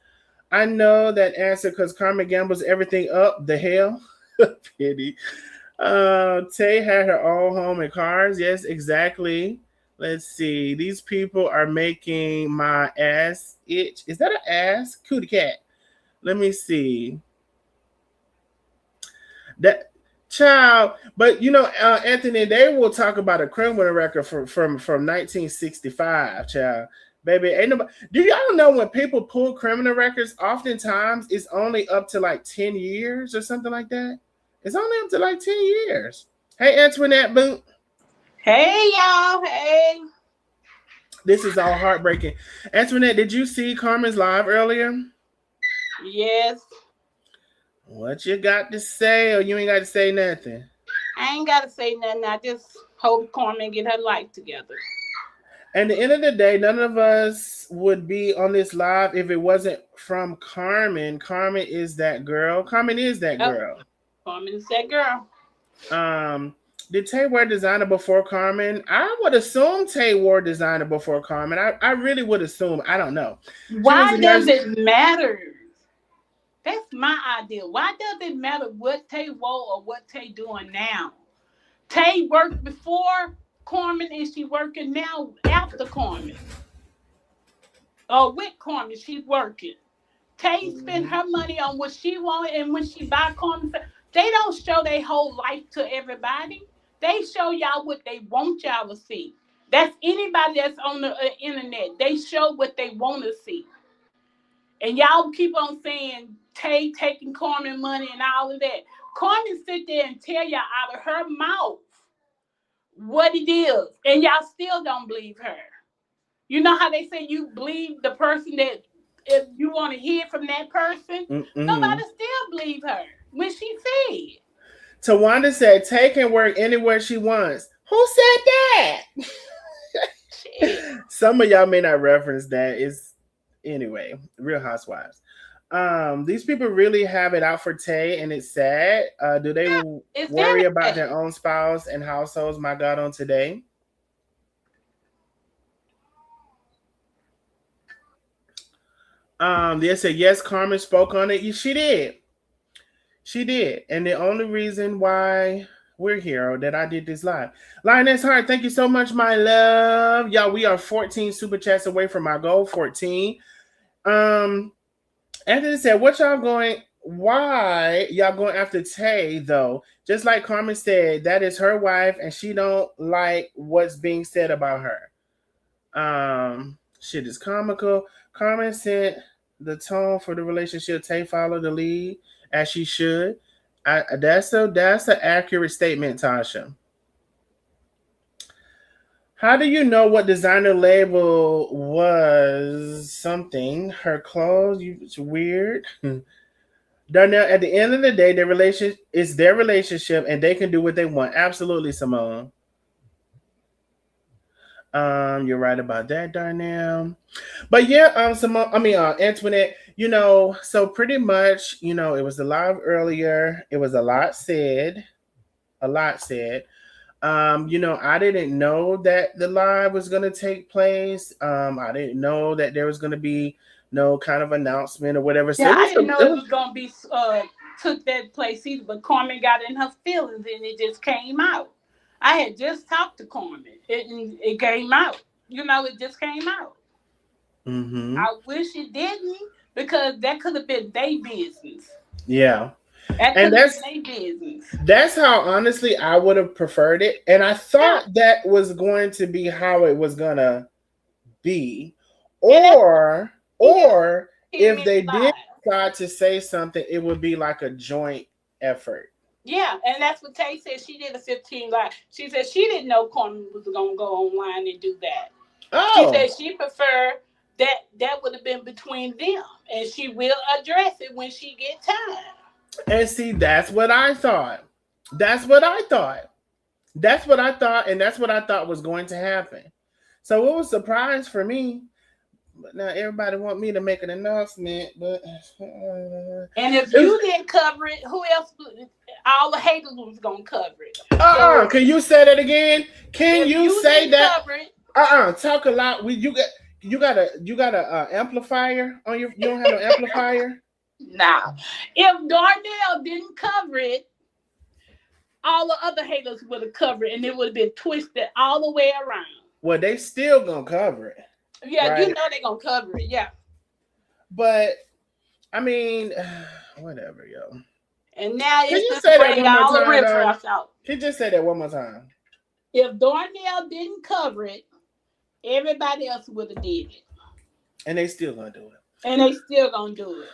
I know that answer because Carmen gambles everything up. The hell, pity. Tay had her own home and cars. Yes, exactly. Let's see. These people are making my ass itch. Is that an ass? Cootie cat. Let me see. That child, but Anthony, they will talk about a criminal record from 1965, child. Baby, ain't nobody. Do y'all know when people pull criminal records? Oftentimes, it's only up to like 10 years or something like that. It's only up to like 10 years. Hey, Antoinette Boot. Hey y'all, hey. This is all heartbreaking. Antoinette, did you see Carmen's live earlier? Yes. What you got to say, or you ain't got to say nothing? I ain't gotta say nothing. I just hope Carmen get her life together. At the end of the day, none of us would be on this live if it wasn't from Carmen. Carmen is that girl. Carmen is that Yep. girl. Carmen is that girl. Um, did Tay wear designer before Carmen? I would assume Tay wore designer before Carmen. I really would assume. I don't know. She was Why a does nurse. it matter? That's my idea. Why does it matter what Tay wore or what Tay doing now? Tay worked before Carmen and she working now after Carmen. Or with Carmen, she's working. Tay spend Mhm. her money on what she want, and when she buy Carmen, they don't show their whole life to everybody. They show y'all what they want y'all to see. That's anybody that's on the internet. They show what they want to see. And y'all keep on saying Tay taking Carmen money and all of that. Carmen sit there and tell y'all out of her mouth what it is, and y'all still don't believe her. You know how they say you believe the person that if you want to hear from that person, nobody Mm-mm. still believe her when she said. Tawanda said Tay can work anywhere she wants. Who said that? Shit. Some of y'all may not reference that. It's anyway, Real Housewives. These people really have it out for Tay, and it's sad. Do they Yeah, it's worry very about sad. their own spouse and households? My God, on today. They said yes. Carmen spoke on it. Yeah, she did. She did, and the only reason why we're here or that I did this live, Lioness Heart. Thank you so much, my love. Y'all, we are 14 super chats away from our goal. 14. Um, Anthony said, "What y'all going? Why y'all going after Tay though? Just like Carmen said, that is her wife, and she don't like what's being said about her. Shit is comical. Carmen set the tone for the relationship. Tay followed the lead as she should. That's an accurate statement, Tasha. How do you know what designer label was something? Her clothes, it's weird. Darnell, at the end of the day, their relation is their relationship and they can do what they want. Absolutely, Simone. You're right about that, Darnell. But yeah, Simone, Antoinette, so pretty much, it was a live earlier. It was a lot said. A lot said. I didn't know that the live was gonna take place. I didn't know that there was gonna be no kind of announcement or whatever. So Yeah, it I was didn't know it it was was gonna be took that place either, but Carmen got in her feelings and it just came out. I had just talked to Carmen. It came out. It just came out. mm-hmm. I wish it didn't because that could have been their business. Yeah. That And could have been that's their business. that's how honestly I would have preferred it. And I Yeah, thought that was going to be how it was gonna be. and that's Or he did a or 15 if minute they did live. decide to say something, it would be like a joint effort. Yeah, and that's what Tay said. She did a 15 live. She said she didn't know Carmen was gonna go online and do that. She Oh, said she preferred that would have been between them, and she will address it when she get time. and see, that's what I thought. That's what I thought. That's what I thought, and that's what I thought was going to happen. So it was a surprise for me. But now everybody want me to make an announcement, but And if it's, you didn't cover it, who else? All the haters was gonna cover it. So Can you say that again? Can if you you say didn't that? cover it, Talk a lot. You got a amplifier on your. You don't have no amplifier. nah. If Darnell didn't cover it, all the other haters would have covered it, and it would have been twisted all the way around. Well, they still gonna cover it, Yeah, you right? know they're gonna cover it. Yeah. But I mean, whatever, yo. And now Can it's you just to say that bring one more all the time, darling? riffraff out. Can you just say that one more time? If Darnell didn't cover it, everybody else would have did it. And they still gonna do it. And they still gonna do it.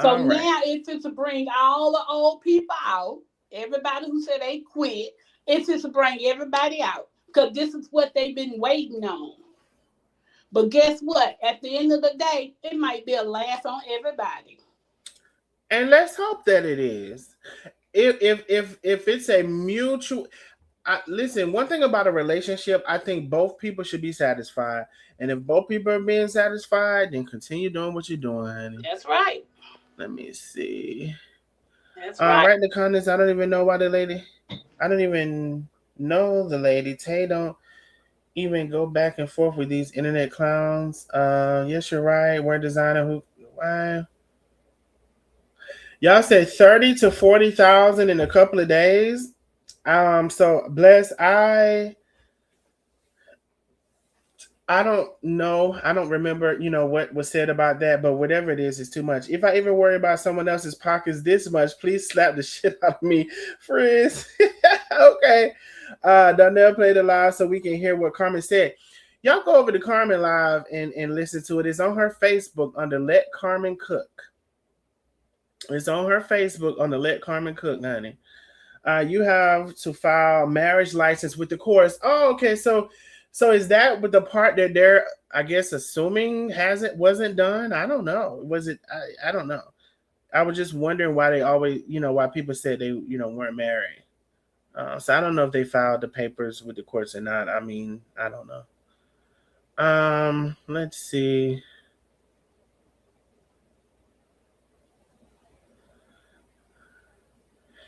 So All right. now it's just to bring all the old people out. Everybody who said they quit. It's just to bring everybody out. Because this is what they've been waiting on. But guess what? At the end of the day, it might be a laugh on everybody. And let's hope that it is. If it's a mutual, listen. One thing about a relationship, I think both people should be satisfied. And if both people are being satisfied, then continue doing what you're doing, honey. That's right. Let me see. That's right. Right in the comments. I don't even know why the lady. I don't even know the lady. Tay don't even go back and forth with these internet clowns. Yes, you're right. We're a designer who. Why? Y'all said 30 to 40,000 in a couple of days. So bless. I don't know. I don't remember, what was said about that, but whatever it is too much. If I even worry about someone else's pockets this much, please slap the shit out of me, Frizz. Okay. Donnell played it live so we can hear what Carmen said. Y'all go over to Carmen Live and listen to it. It's on her Facebook under Let Carmen Cook. It's on her Facebook under Let Carmen Cook, honey. You have to file marriage license with the course. Oh, okay. So is that with the part that they're, I guess, assuming wasn't done? I don't know. Was it? I don't know. I was just wondering why they always, why people said they, weren't married. So I don't know if they filed the papers with the courts or not. I mean, I don't know. Let's see.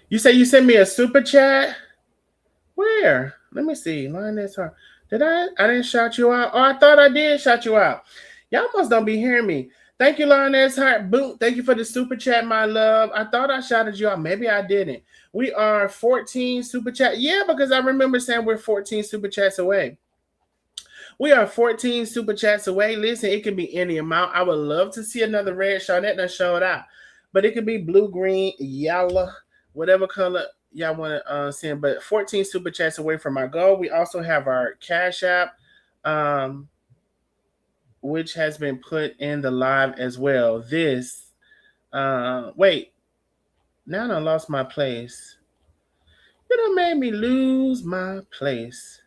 You say you sent me a super chat? Where? Let me see. Lioness Heart. Did I? I didn't shout you out. Oh, I thought I did shout you out. Y'all must don't be hearing me. Thank you, Lioness Heart. Boot. Thank you for the super chat, my love. I thought I shouted you out. Maybe I didn't. We are 14 super chat. Yeah, because I remember saying we're 14 super chats away. We are 14 super chats away. Listen, it can be any amount. I would love to see another red. Shawnette done showed out. But it could be blue, green, yellow, whatever color y'all want to send. But 14 super chats away from our goal. We also have our Cash App, which has been put in the live as well. Wait. Now I lost my place. You done made me lose my place.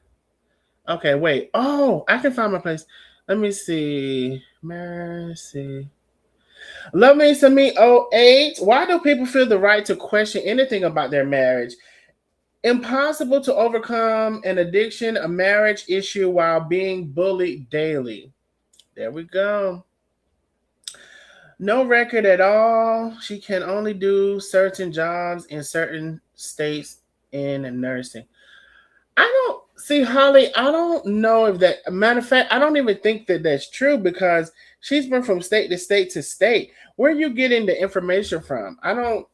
Okay, wait. Oh, I can find my place. Let me see. Mercy. Love me some me oh 08. Why do people feel the right to question anything about their marriage? Impossible to overcome an addiction, a marriage issue while being bullied daily. There we go. No record at all. She can only do certain jobs in certain states in nursing. I don't see Holly. I don't know if that. Matter of fact, I don't even think that that's true because she's been from state to state to state. Where are you getting the information from? I don't.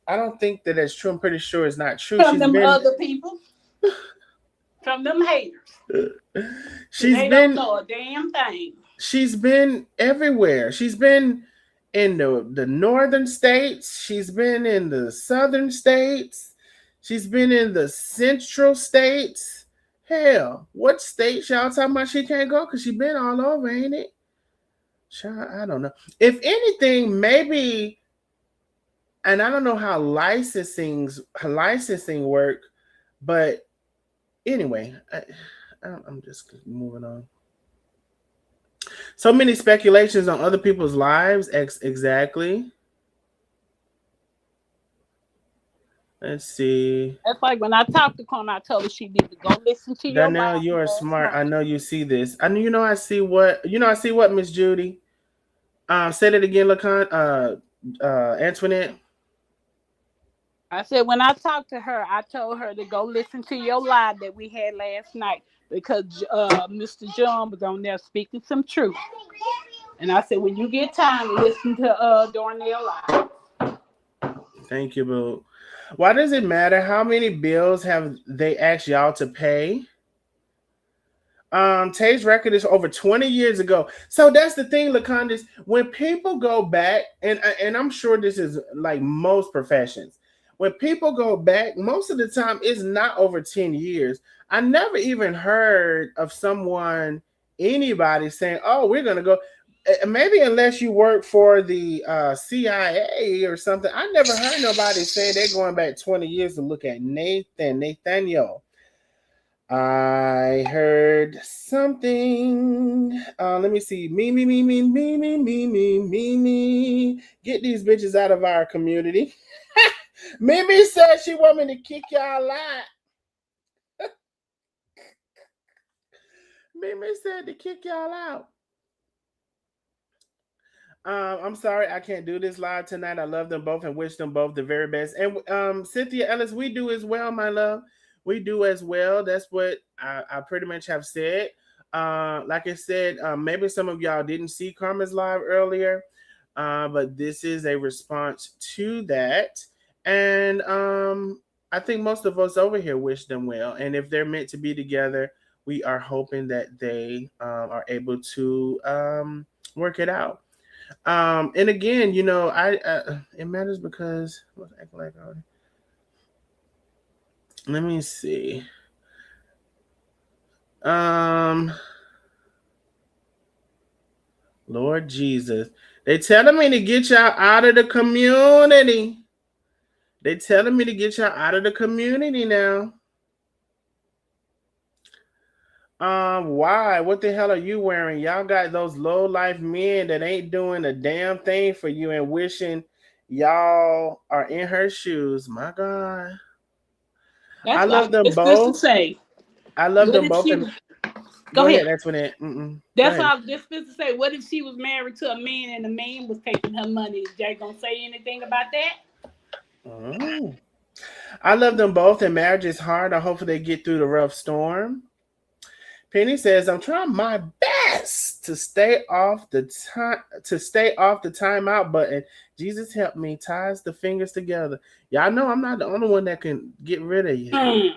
I don't think that that's true. I'm pretty sure it's not true. From She's them been. other people, from them haters. She's They don't been. know a damn thing. She's been everywhere. She's been in the northern states. She's been in the southern states. She's been in the central states. Hell, what states y'all talking about she can't go? Because she been all over, ain't it? Child, I don't know. If anything, maybe, and I don't know how licensing work, but anyway, I'm just moving on. So many speculations on other people's lives. Exactly. Let's see. That's like when I talked to Carmen, I told her she need to go listen to your Donnell, you Bible are last smart. I night. know you see this. I know I see what I see what, Miss Judy. Said it again, Lacan. Antoinette. I said when I talked to her, I told her to go listen to your live that we had last night because Mr. John was on there speaking some truth. And I said when you get time, listen to Darnell live. Thank you, boo. Why does it matter how many bills have they asked y'all to pay? Tay's record is over 20 years ago. So that's the thing, Lacondas. When people go back, and I'm sure this is like most professions, when people go back, most of the time it's not over 10 years. I never even heard of anybody saying, "Oh, we're gonna go." Maybe unless you work for the CIA or something. I never heard nobody say they're going back 20 years to look at Nathaniel. I heard something. Let me see. Me. Get these bitches out of our community. Mimi said she want me to kick y'all out. Mimi said to kick y'all out. I'm sorry I can't do this live tonight. I love them both and wish them both the very best. And Cynthia Ellis, we do as well, my love. We do as well. That's what I pretty much have said. Like I said, maybe some of y'all didn't see Carmen's live earlier, but this is a response to that. And I think most of us over here wish them well. And if they're meant to be together, we are hoping that they are able to work it out. And again, I it matters because what's acting like already. Let me see. Um, Lord Jesus, they telling me to get y'all out of the community. They telling me to get y'all out of the community now. Why? What the hell are you wearing? Y'all got those low life men that ain't doing a damn thing for you and wishing y'all are in her shoes. My God. I That's love like them it's just to both. say. I love What them if both. she And was? go Go ahead. ahead, Antoinette. Mm-mm. Go That's what ahead. I was just supposed to say. What if she was married to a man and the man was taking her money? Is Jay gonna say anything about that? Oh. I love them both, and marriage is hard. I hope they get through the rough storm. Penny says, "I'm trying my best to stay off the timeout button. Jesus help me, ties the fingers together. Y'all know I'm not the only one that can get rid of you." Mm.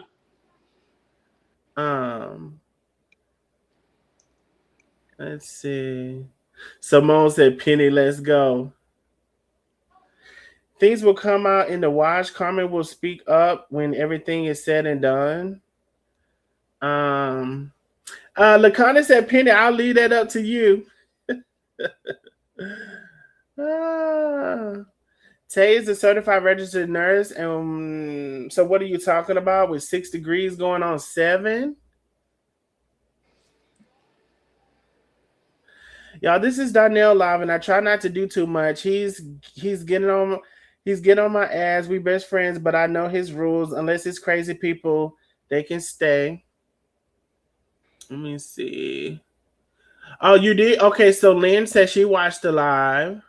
Um, let's see. Simone said, "Penny, let's go." Things will come out in the wash. Carmen will speak up when everything is said and done. Um, Lakana said, "Penny, I'll leave that up to you." Ah. Tay is a certified registered nurse. And so what are you talking about with 6 degrees going on 7? Y'all, this is Darnell live, and I try not to do too much. He's getting on he's getting on my ass. We best friends, but I know his rules. Unless it's crazy people, they can stay. Let me see. Oh, you did? Okay, so Lynn said she watched the live.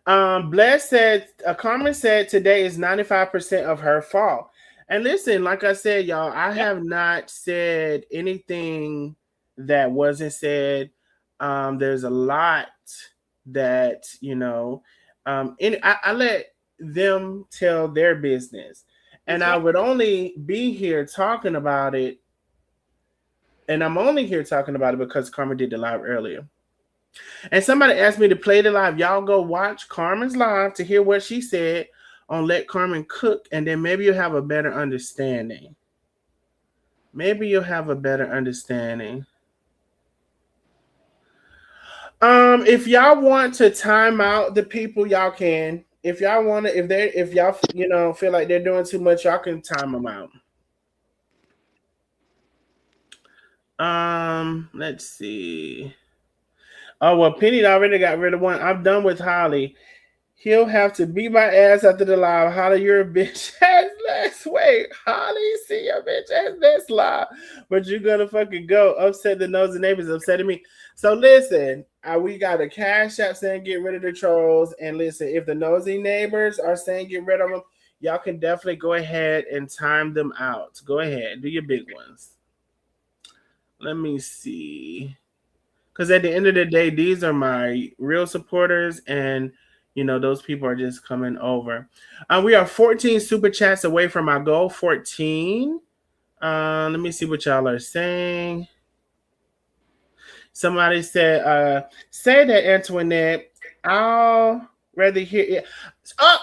Bless said, Carmen said today is 95% of her fault. And listen, like I said, y'all, I Yep. have not said anything that wasn't said. There's a lot that, I let them tell their business. And That's I right. would only be here talking about it. And I'm only here talking about it because Carmen did the live earlier. And somebody asked me to play the live. Y'all go watch Carmen's live to hear what she said on Let Carmen Cook, and then maybe you'll have a better understanding. Maybe you'll have a better understanding. If y'all want to time out the people, y'all can. If y'all want to, if y'all feel like they're doing too much, y'all can time them out. Let's see. Oh well, Penny already got rid of one. I'm done with Holly. He'll have to beat my ass after the live. Holly, you're a bitch ass. Let's wait. Holly, see your bitch ass next live. But you're gonna fucking go upset the nosy neighbors, upsetting me. So listen, we got a cash app saying get rid of the trolls. And listen, if the nosy neighbors are saying get rid of them, y'all can definitely go ahead and time them out. Go ahead, do your big ones. Let me see. Because at the end of the day, these are my real supporters, and those people are just coming over. We are 14 super chats away from our goal. 14. Let me see what y'all are saying. Somebody said, say that, Antoinette. I'll rather hear it. Oh,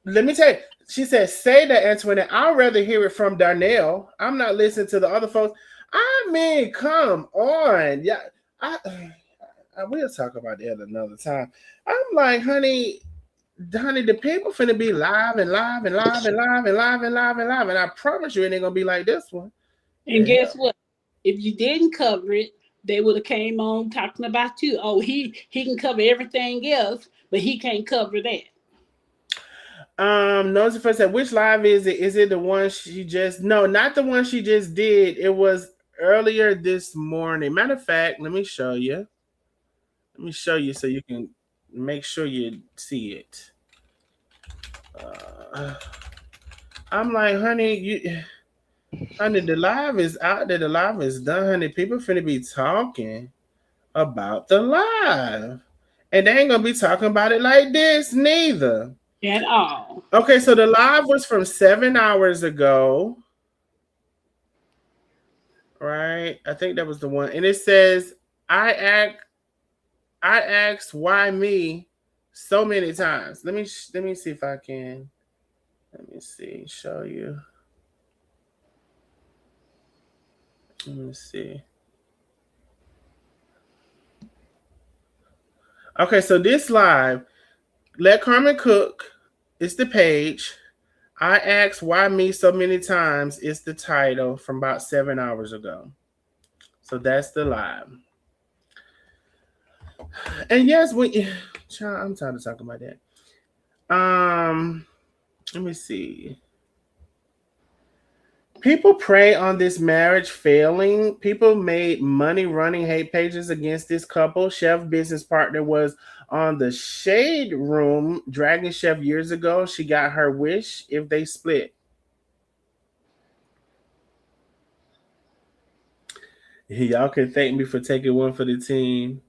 let me tell you. She said, say that, Antoinette. I'd rather hear it from Darnell. I'm not listening to the other folks. I mean, come on. Yeah. I will talk about that another time. I'm like, honey, the people finna be live and live and live and live and live and live and live. And I promise you it ain't gonna be like this one. And The guess hell? what? If you didn't cover it, they would have came on talking about you. Oh, he can cover everything else, but he can't cover that. Nosy first said, which live is it? Is it the one she just no, not the one she just did. It was earlier this morning. Matter of fact, let me show you. Let me show you so you can make sure you see it. Uh, I'm like, honey, honey, the live is out there. The live is done, honey. People finna be talking about the live. And they ain't gonna be talking about it like this neither. At all. Okay, so the live was from 7 hours ago. Right? I think that was the one. And it says, I act I asked why me so many times. Let me see if I can. Let me see, show you. Let me see. Okay, so this live, Let Carmen Cook is the page. I asked why me so many times is the title from about 7 hours ago. So that's the live. And yes, child, I'm tired of talking about that. Let me see. People prey on this marriage failing. People made money running hate pages against this couple. Chef business partner was on the Shade Room Dragon Chef years ago. She got her wish if they split. Y'all can thank me for taking one for the team.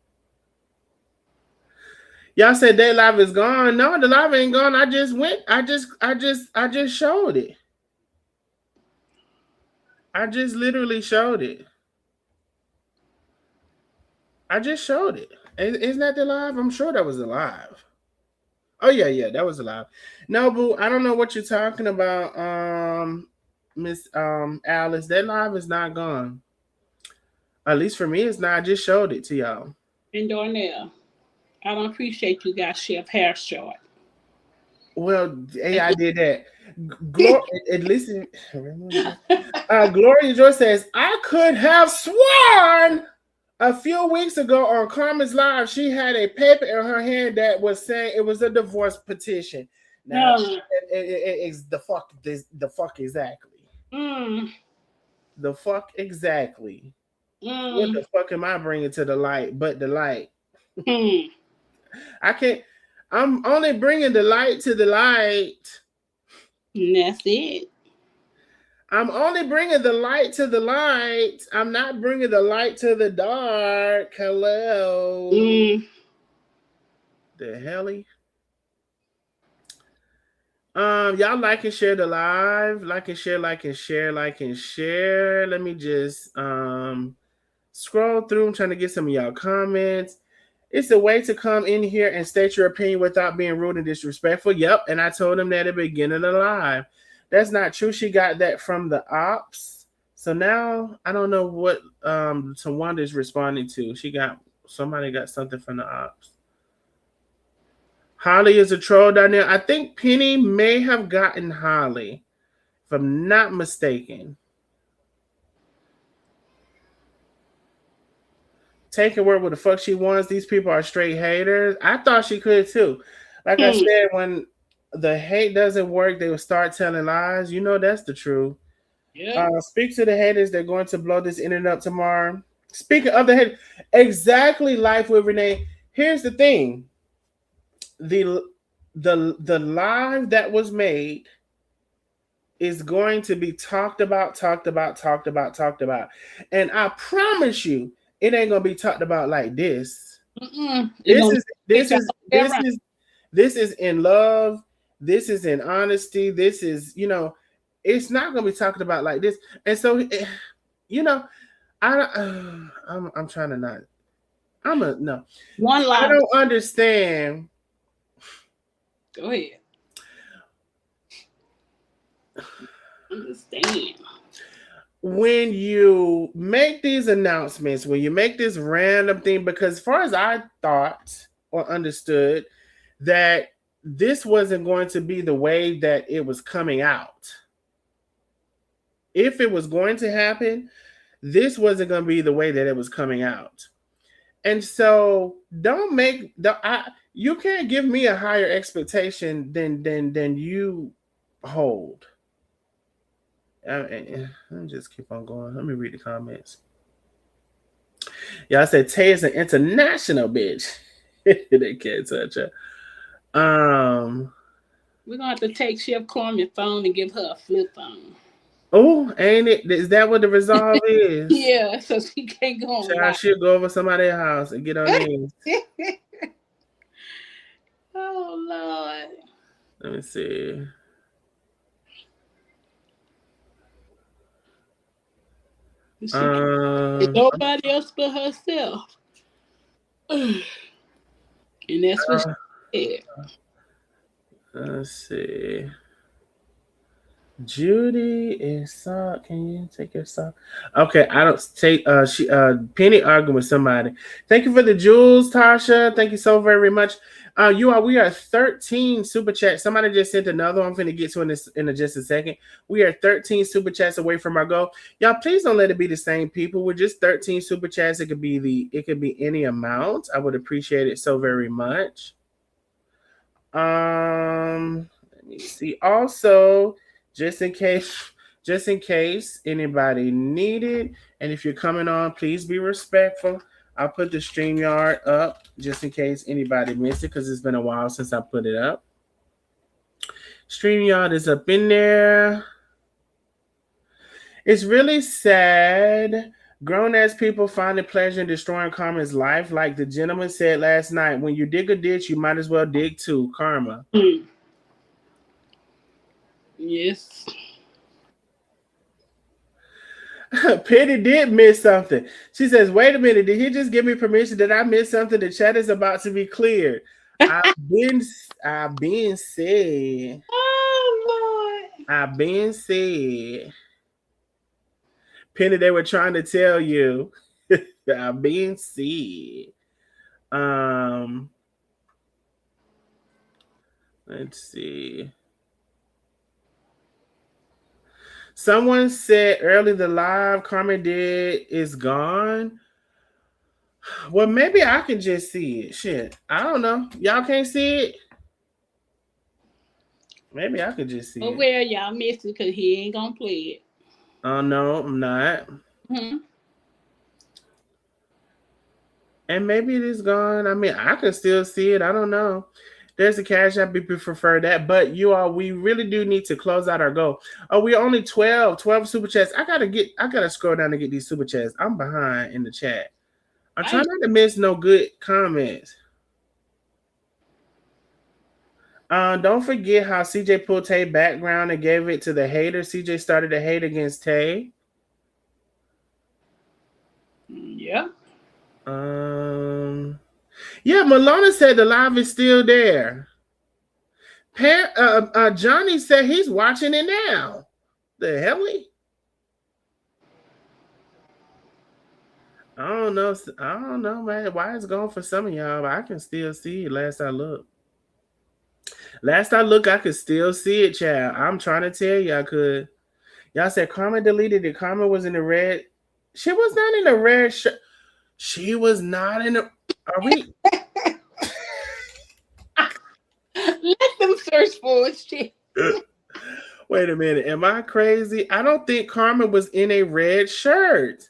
Y'all said that live is gone. No, the live ain't gone. I just went. I just showed it. I just literally showed it. I just showed it. Isn't that the live? I'm sure that was the live. Oh yeah, that was alive. No, boo, I don't know what you're talking about, Miss Alice. That live is not gone. At least for me, it's not. I just showed it to y'all. And Darnell, I don't appreciate you got Chef hair short. Well, AI did that. Gloria, at least, Gloria Joy says, I could have sworn A few weeks ago on Carmen's live, she had a paper in her hand that was saying it was a divorce petition. Now, No. it's the fuck exactly. Mm. The fuck exactly. What Mm. the fuck am I bringing to the light? But the light, Mm. I can't. I'm only bringing the light to the light. And that's it. I'm only bringing the light to the light. I'm not bringing the light to the dark. Hello. Mm. The helly. Y'all like and share the live. Like and share, like and share, like and share. Let me just scroll through. I'm trying to get some of y'all comments. It's a way to come in here and state your opinion without being rude and disrespectful. Yep, and I told him that at the beginning of the live. That's not true. She got that from the ops. So now I don't know what Tawanda is responding to. Somebody got something from the ops. Holly is a troll down there. I think Penny may have gotten Holly, if I'm not mistaken. Taking word what the fuck she wants. These people are straight haters. I thought she could too. Like I Mm. said, when the hate doesn't work, they will start telling lies. You know that's the truth. Yeah. Speak to the haters. They're going to blow this internet up tomorrow. Speaking of the haters, exactly, Life with Renee. Here's the thing: the the live that was made is going to be talked about, talked about, talked about, talked about, and I promise you, it ain't gonna be talked about like this. Mm-mm. It's This gonna is take this y'all is way this around. is this is in love. This is in honesty. This is it's not gonna be talked about like this. And so, you know, I'm trying to not. I'm a no. One I live. don't understand. Go ahead. Understand. When you make these announcements, when you make this random thing, because as far as I thought or understood, that this wasn't going to be the way that it was coming out. If it was going to happen, this wasn't going to be the way that it was coming out. And so don't make you can't give me a higher expectation than you hold. Let me just keep on going. Let me read the comments. Y'all said Tay is an international bitch. They can't touch her. We're gonna have to take Chef Carmen's phone and give her a flip phone. Oh, ain't it? Is that what the resolve is? Yeah, so she can't go Child, online. she'll go over somebody's house and get on in. Oh Lord. Let me see. She can't get Um, nobody else but herself. And that's what uh, she said. let's see. Judy is sock. Can you take your sock? Okay, I don't take she Penny arguing with somebody. Thank you for the jewels, Tasha. Thank you so very much. We are 13 super chats. Somebody just sent another one. I'm gonna get to in just a second. We are 13 super chats away from our goal. Y'all, please don't let it be the same people. We're just 13 super chats. It could be any amount. I would appreciate it so very much. Let me see. Also, just in case anybody needed, and if you're coming on, please be respectful. I'll put the StreamYard up just in case anybody missed it because it's been a while since I put it up. StreamYard is up in there. It's really sad. Grown ass people finding pleasure in destroying Karma's life. Like the gentleman said last night, when you dig a ditch, you might as well dig two. Karma. Yes. Penny did miss something. She says, wait a minute, did he just give me permission? Did I miss something? The chat is about to be cleared. I've been said. Oh Lord. I've been said. Penny, they were trying to tell you. I've been said. Um, let's see. Someone said early the live Carmen did is gone. Well, maybe I can just see it. Shit. I don't know. Y'all can't see it? Maybe I could just see Oh it. well, y'all missed it because he ain't gonna play it. Oh no, I'm not. Hmm. And maybe it is gone. I mean, I can still see it. I don't know. There's a cash app if you prefer that. But you all, we really do need to close out our goal. Oh, we're only 12 super chats. I gotta scroll down to get these super chats. I'm behind in the chat. I'm I trying not to miss no good comments. Don't forget how CJ pulled Tay background and gave it to the hater. CJ started to hate against Tay. yeah. Yeah, Malona said the live is still there. Johnny said he's watching it now. The hell? I don't know. I don't know, man. Why it's gone for some of y'all? But I can still see it. Last I look. I could still see it, child. I'm trying to tell you, I could. Y'all said Carmen deleted it. Carmen was in the red. She was not in the red shirt. She was not in the. Are we? Let them search for it. Shit. Wait a minute. Am I crazy? I don't think Carmen was in a red shirt.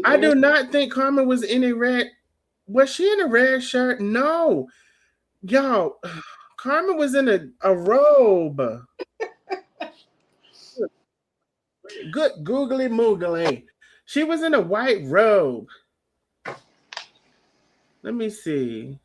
I do not think Carmen was in a red. Was she in a red shirt? No. Y'all, Carmen was in a robe. Good googly moogly. She was in a white robe. Let me see.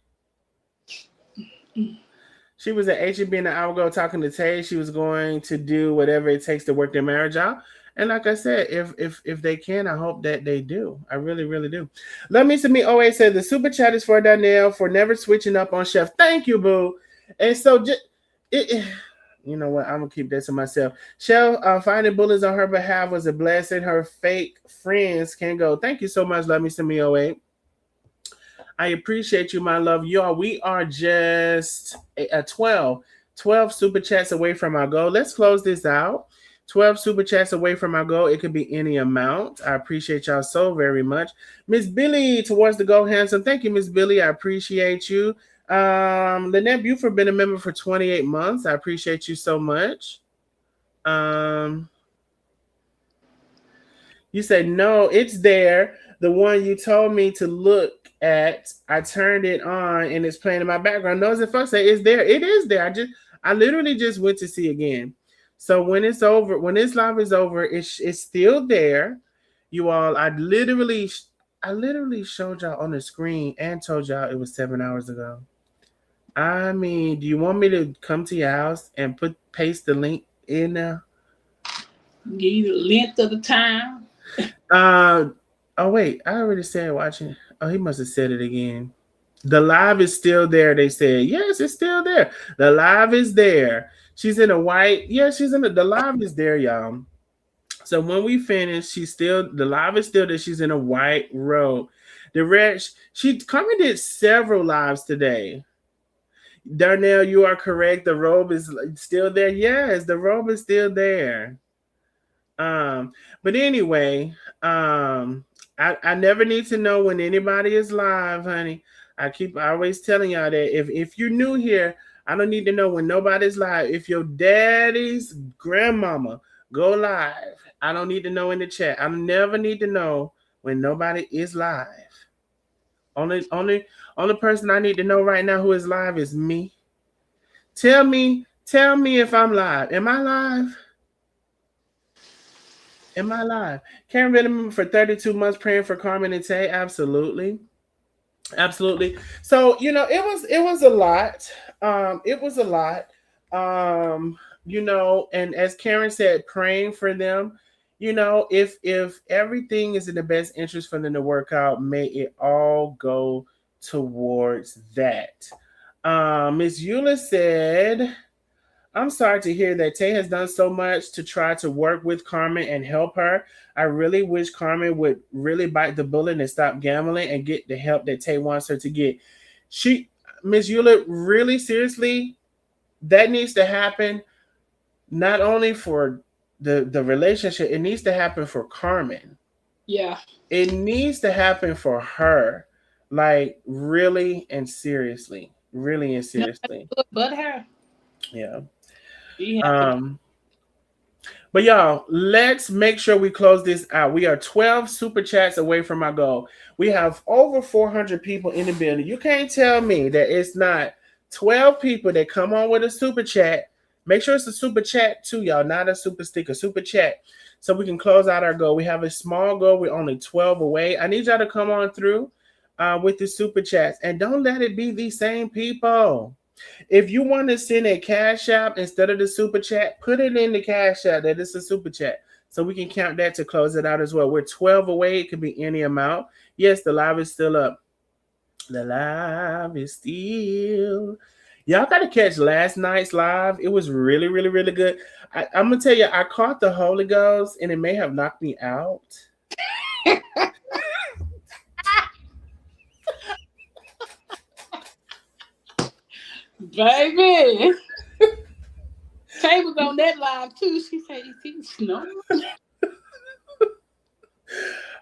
She was at HEB an hour ago talking to Tay. She was going to do whatever it takes to work their marriage out. And like I said, if they can, I hope that they do. I really, really do. Let me submit. Oh, said the super chat is for Danielle for never switching up on Chef. Thank you, boo. And so you know what? I'm gonna keep that to myself. Chef, finding bullets on her behalf was a blessing. Her fake friends can go. Thank you so much. Let me send me 08. I appreciate you, my love. Y'all, we are just 12 super chats away from our goal. Let's close this out. 12 super chats away from our goal. It could be any amount. I appreciate y'all so very much. Miss Billy towards the goal, handsome. Thank you, Miss Billy. I appreciate you. Lynette Buford been a member for 28 months. I appreciate you so much. You said no, it's there. The one you told me to look at, I turned it on and it's playing in my background. Nosy Fuck say it's there. It is there. I literally just went to see again. So when it's over, when this live is over, it's still there. You all, I literally showed y'all on the screen and told y'all it was 7 hours ago. I mean, do you want me to come to your house and paste the link in there? Give you the length of the time. Oh wait, I already said watching. Oh, he must have said it again. The live is still there. They said yes, it's still there. The live is there. She's in a white. Yeah, she's in the live is there, y'all. So when we finish, the live is still there. She's in a white robe. The red. She Carmen did several lives today. Darnell, you are correct. The robe is still there. Yes, the robe is still there. But anyway, I never need to know when anybody is live, honey. I always telling y'all that if you're new here, I don't need to know when nobody's live. If your daddy's grandmama go live, I don't need to know in the chat. I never need to know when nobody is live. Only person I need to know right now who is live is me. Tell me if I'm live. Am I live? Am I live? Karen Redmond for 32 months praying for Carmen and Tay. Absolutely. Absolutely. So, it was a lot. It was a lot. And as Karen said, praying for them. If everything is in the best interest for them to work out, may it all go towards that. Miss Eula said, I'm sorry to hear that Tay has done so much to try to work with Carmen and help her. I really wish Carmen would really bite the bullet and stop gambling and get the help that Tay wants her to get. Miss Eula, really seriously, that needs to happen not only for the relationship, it needs to happen for Carmen. Yeah. It needs to happen for her. Like really and seriously. Really and No, seriously. but her. Yeah. She have to. Um, but y'all, let's make sure we close this out. We are 12 super chats away from our goal. We have over 400 people in the building. You can't tell me that it's not 12 people that come on with a super chat. Make sure it's a super chat too, y'all, not a super sticker, super chat. So we can close out our goal. We have a small goal. We're only 12 away. I need y'all to come on through with the super chats. And don't let it be these same people. If you want to send a cash app instead of the super chat, put it in the cash app that it's a super chat. So we can count that to close it out as well. We're 12 away. It could be any amount. Yes, the live is still up. The live is still. Y'all got to catch last night's live. It was really, really, really good. I'm going to tell you, I caught the Holy Ghost and it may have knocked me out. Baby. Tay was on that live too. She said, "Is he snoring?"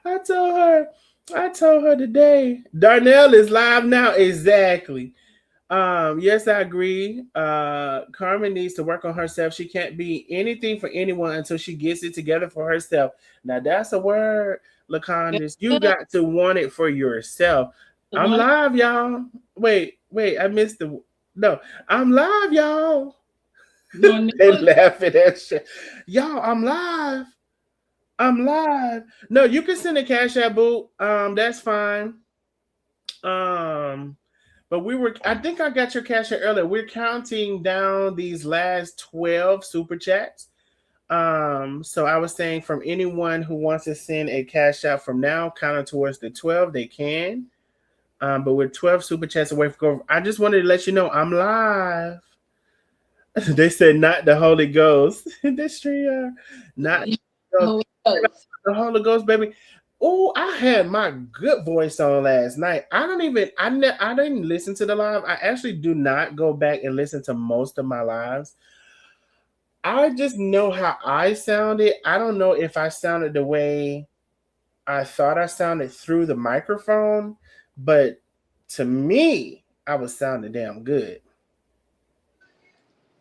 I told her today. Darnell is live now. Exactly. Yes, I agree. Carmen needs to work on herself. She can't be anything for anyone until she gets it together for herself. Now that's a word, Lacondas. You The got to want it for yourself. I'm one live, y'all. Wait, I missed the no. I'm live, y'all. doing They that. laughing at shit. Y'all, I'm live. I'm live. No, you can send a cash app, boo. That's fine. Um, but I think I got your cash app earlier. We're counting down these last 12 super chats. So I was saying from anyone who wants to send a cash out from now, counting towards the 12, they can. But we're 12 super chats away from go. I just wanted to let you know I'm live. They said not the Holy Ghost. This tree, not Holy Ghost. the Holy Ghost, baby. Oh, I had my good voice on last night. I don't even I didn't listen to the live. I actually do not go back and listen to most of my lives. I just know how I sounded. I don't know if I sounded the way I thought I sounded through the microphone, but to me, I was sounding damn good.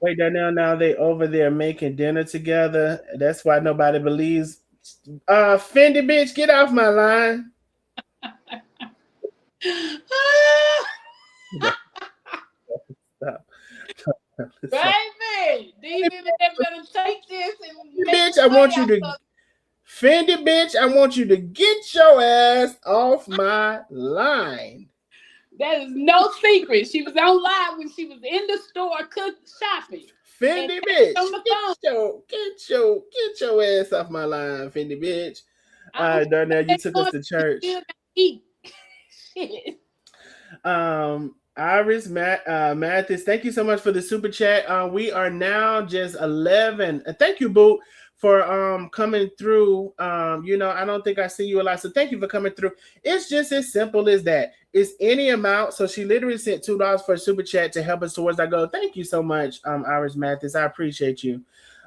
Wait, now they over there making dinner together. That's why nobody believes. Fendi bitch, get off my line. Stop. Baby, these internet better take this and Fendi make bitch, it play out. Fendi bitch, I want you to get your ass off my line. That is no secret. She was on live when she was in the store shopping. And Fendi Tay bitch, was on the phone. get your ass off my line, Fendi bitch. I All don't right, care Darnell, what you they took us want to to church. still not eat. Shit. Iris Mathis, thank you so much for the super chat. We are now just 11. Thank you, Boo, for coming through. I don't think I see you a lot, so thank you for coming through. It's just as simple as that. It's any amount. So she literally sent $2 for a super chat to help us towards our goal. Thank you so much, Iris Mathis. I appreciate you.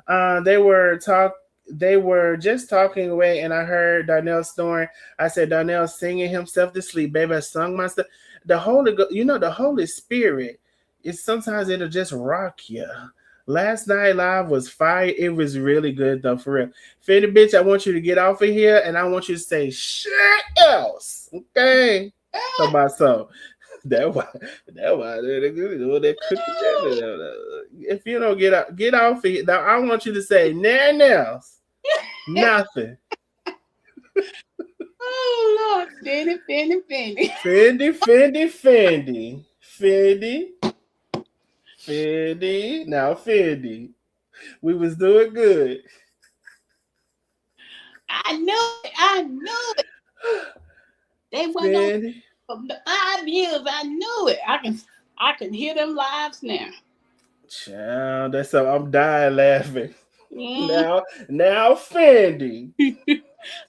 They were just talking away, and I heard Darnell snoring. I said, Darnell singing himself to sleep. Baby, I sung myself. The Holy Spirit is sometimes it'll just rock you. Last night live was fire. It was really good though, for real. Fitty bitch, I want you to get off of here and I want you to say shit else. Okay. So my soul. That why they're good. They're cooking. If you don't get off of here. Now I want you to say nothing else. Nothing. Oh Lord, Fendi, Fendi, Fendi. Fendi. Fendi. Now Fendi. We was doing good. I knew it. I knew it. They went on Fendi. for 5 years. I knew it. I can hear them lives now. Child, that's so I'm dying laughing. Mm. Now Fendi.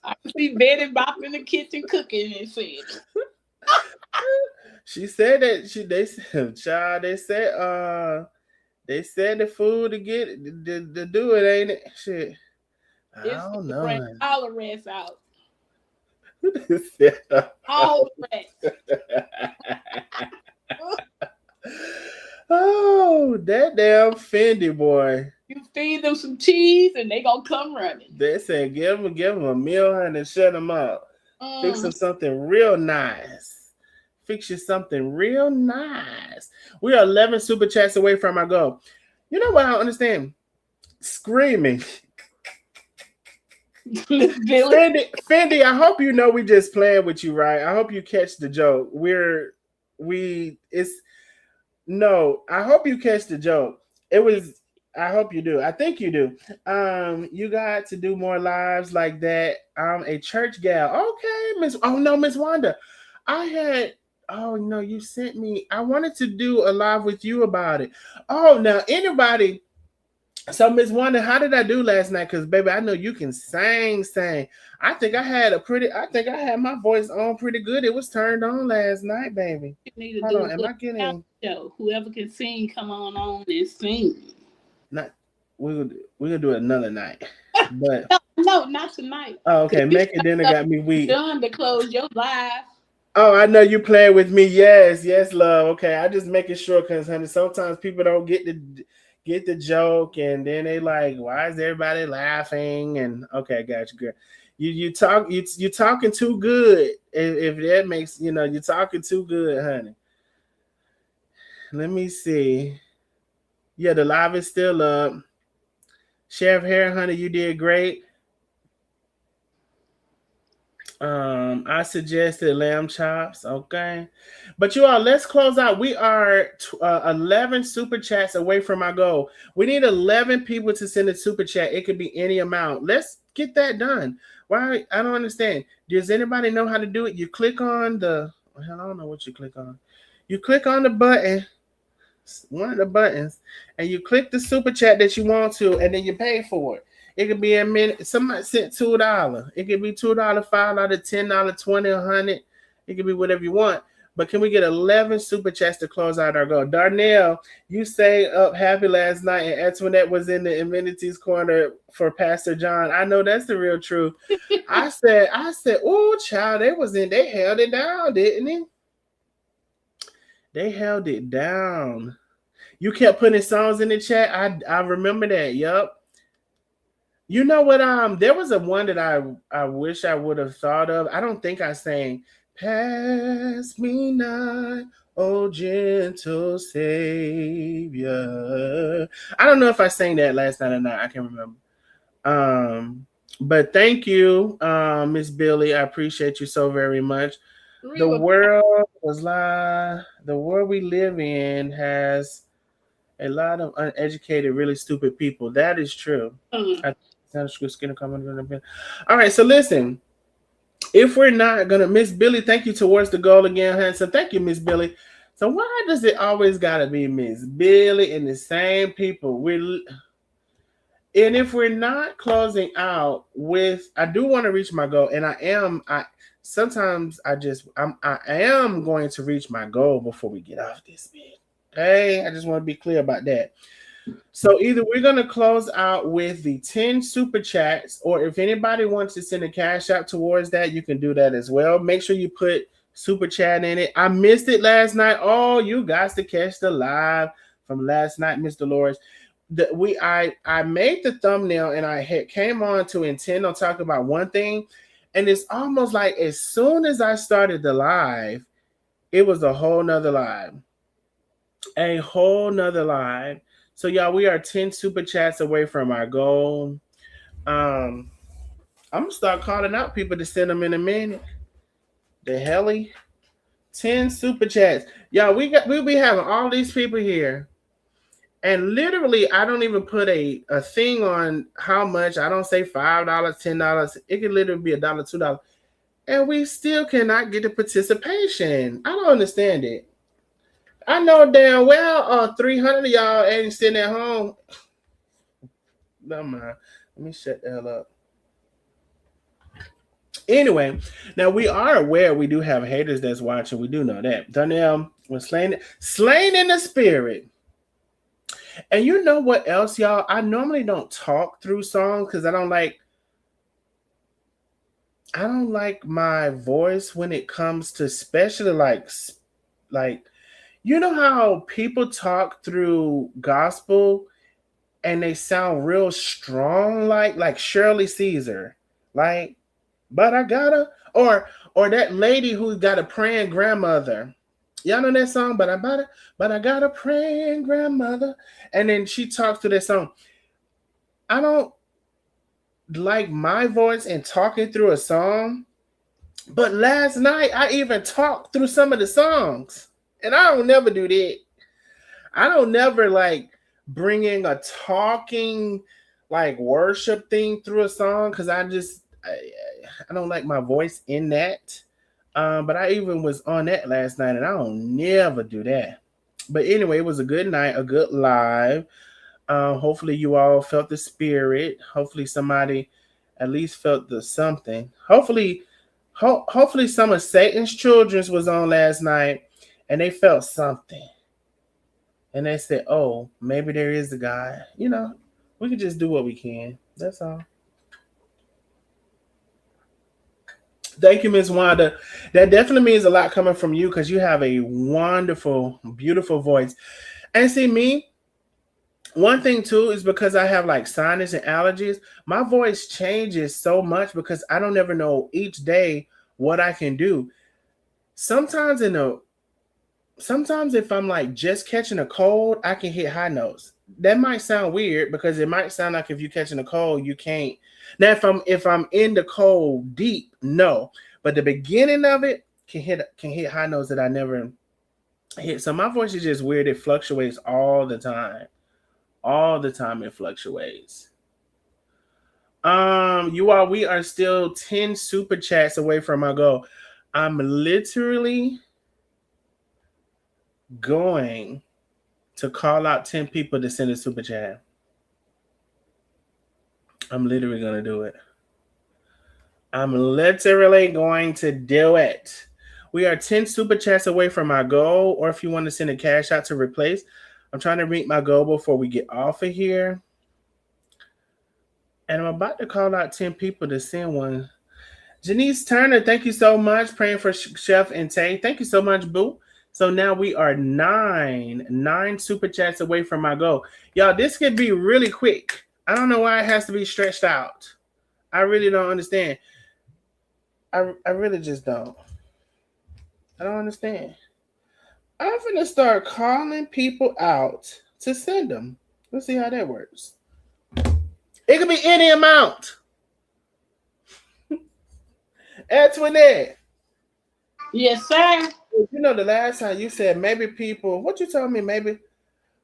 I can see Betty Bop in the kitchen cooking and said, She said that they said child, they said the food to get to do it, ain't it? Shit. I it's don't to bring know. all the rest out. Honey. All the rest. That damn Fendi boy. You feed them some cheese and they gonna come running. They said give him a meal, honey, and shut him up. Fix Mm. him something real nice. Fix you something real nice. We are 11 super chats away from our goal. You know what I don't understand? Screaming. Billy. Fendi, I hope you know we just playing with you, right? I hope you catch the joke. It's no, I hope you catch the joke. It was I hope you do. I think you do. You got to do more lives like that. I'm a church gal. Okay, Miss. Oh no, Miss Wanda. I had. Oh no, you sent me. I wanted to do a live with you about it. Oh, now anybody. So Miss Wanda, how did I do last night? Because baby, I know you can sing. I think I had my voice on pretty good. It was turned on last night, baby. You need to Hold do on, a am little I talent getting show. Whoever can sing, come on and sing. not we're gonna do it another night. But No, not tonight. oh, Cause okay, you making dinner got me weak. done to close your live. Oh, I know you playing with me. Yes, love. Okay, I just making sure because honey, sometimes people don't get the joke, and then they like, why is everybody laughing? And okay, got you, girl. You talking too good. If that makes you're talking too good, honey. Let me see. Yeah, the live is still up. Sheriff Hair, honey, you did great. I suggested lamb chops. Okay, but you all, let's close out. We are 11 super chats away from our goal. We need 11 people to send a super chat. It could be any amount. Let's get that done. Why? I don't understand. Does anybody know how to do it? You click on the. Hell, I don't know what you click on. You click on the button, one of the buttons, and you click the super chat that you want to, and then you pay for it. It could be a minute. Somebody sent $2. It could be $2, $5, $10, 20, 100. It could be whatever you want. But can we get 11 super chats to close out our goal? Darnell, you stayed up happy last night, and Antoinette was in the amenities corner for Pastor John. I know that's the real truth. I said, oh, child, they held it down, didn't they? They held it down. You kept putting songs in the chat. I remember that. Yup. You know what? There was a one that I wish I would have thought of. I don't think I sang "Pass Me Not, Oh Gentle Savior." I don't know if I sang that last night or not. I can't remember. But thank you, Miss Billy. I appreciate you so very much. The world was like the world we live in has a lot of uneducated, really stupid people. That is true. I all right, so listen. If we're not gonna Miss Billy, thank you towards the goal again, Hanson. Thank you, Miss Billy. So why does it always gotta be Miss Billy and the same people? And if we're not closing out with, I do want to reach my goal, and I sometimes I am going to reach my goal before we get off this bit. Okay, I just want to be clear about that. So either we're gonna close out with the 10 super chats, or if anybody wants to send a cash out towards that, you can do that as well. Make sure you put super chat in it. I missed it last night. Oh, you guys to catch the live from last night, Miss Dolores. I made the thumbnail and I came on to intend on talking about one thing, and it's almost like as soon as I started the live, it was a whole nother live. A whole nother live. So y'all, we are 10 super chats away from our goal. I'm gonna start calling out people to send them in a minute. The helly 10 super chats. Y'all, we'll be having all these people here. And literally, I don't even put a thing on how much. I don't say $5, $10. It could literally be $1, $2. And we still cannot get the participation. I don't understand it. I know damn well 300 of y'all ain't sitting at home. Never mind. Let me shut the hell up. Anyway, now we are aware we do have haters that's watching. We do know that. Donnell was slain in the spirit. And you know what else, y'all? I normally don't talk through songs because I don't like my voice when it comes to especially like You know how people talk through gospel and they sound real strong, like Shirley Caesar, like, but I gotta, or that lady who got a praying grandmother. Y'all know that song, but I got a praying grandmother, and then she talks to that song. I don't like my voice and talking through a song, but last night I even talked through some of the songs, and I don't never do that. I don't never like bringing a talking like worship thing through a song because I don't like my voice in that. But I even was on that last night, and I don't never do that. But anyway, it was a good night, a good live. Hopefully, you all felt the spirit. Hopefully, somebody at least felt the something. Hopefully, some of Satan's childrens was on last night, and they felt something. And they said, "Oh, maybe there is a God." We can just do what we can. That's all. Thank you, Miss Wanda. That definitely means a lot coming from you because you have a wonderful, beautiful voice. And see, me, one thing too is because I have like sinus and allergies, my voice changes so much because I don't ever know each day what I can do. Sometimes in a Sometimes if I'm like just catching a cold, I can hit high notes. That might sound weird because it might sound like if you're catching a cold, you can't. Now if I'm in the cold deep, no. But the beginning of it can hit high notes that I never hit. So my voice is just weird. It fluctuates all the time. All the time it fluctuates. You all, we are still 10 super chats away from our goal. I'm literally going to call out 10 people to send a super chat. I'm literally going to do it. I'm literally going to do it. We are 10 super chats away from our goal, or if you want to send a cash out to replace, I'm trying to meet my goal before we get off of here. And I'm about to call out 10 people to send one. Janice Turner, thank you so much. Praying for Chef and Tay. Thank you so much, Boo. So now we are nine super chats away from my goal. Y'all, this could be really quick. I don't know why it has to be stretched out. I really don't understand. I really just don't. I don't understand. I'm gonna start calling people out to send them. Let's see how that works. It could be any amount. Antoinette. Yes, sir. The last time you said maybe people, what you told me, maybe.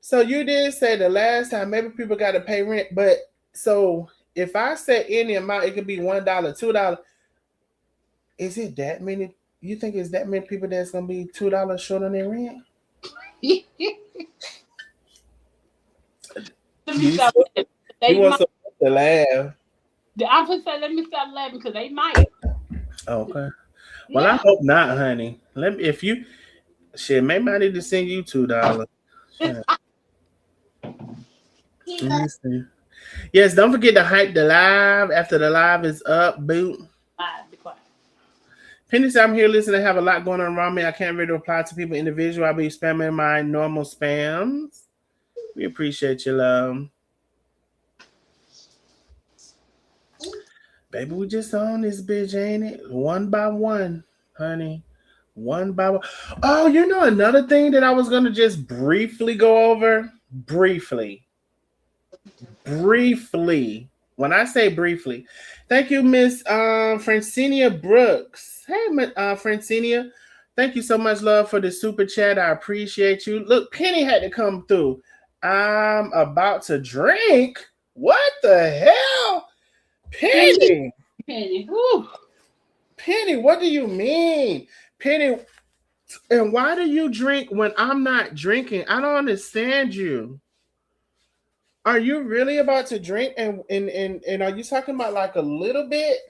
So you did say the last time maybe people got to pay rent, but so if I say any amount, it could be $1, $2. Is it that many? You think it's that many people that's gonna be $2 short on their rent? Let me stop. You They want might. some to laugh? I'm gonna say, let me stop laughing because they might. Okay. Well, I Yeah. hope not, honey. Let me. If you shit, maybe I need to send you $2. Shit. Let me see. Yes, don't forget to hype the live after the live is up. Boot. All right, be quiet. Penny said, I'm here listening. I have a lot going on around me. I can't really reply to people individual. I'll be spamming my normal spams. We appreciate you, love. Baby, we just on this bitch, ain't it? One by one, honey. One by one. Oh, another thing that I was going to just briefly go over? Briefly. Briefly. When I say briefly. Thank you, Miss Francinia Brooks. Hey, Francinia. Thank you so much, love, for the super chat. I appreciate you. Look, Penny had to come through. I'm about to drink. What the hell? Penny. Penny. Whew. Penny, what do you mean? Penny, and why do you drink when I'm not drinking? I don't understand you. Are you really about to drink and are you talking about like a little bit?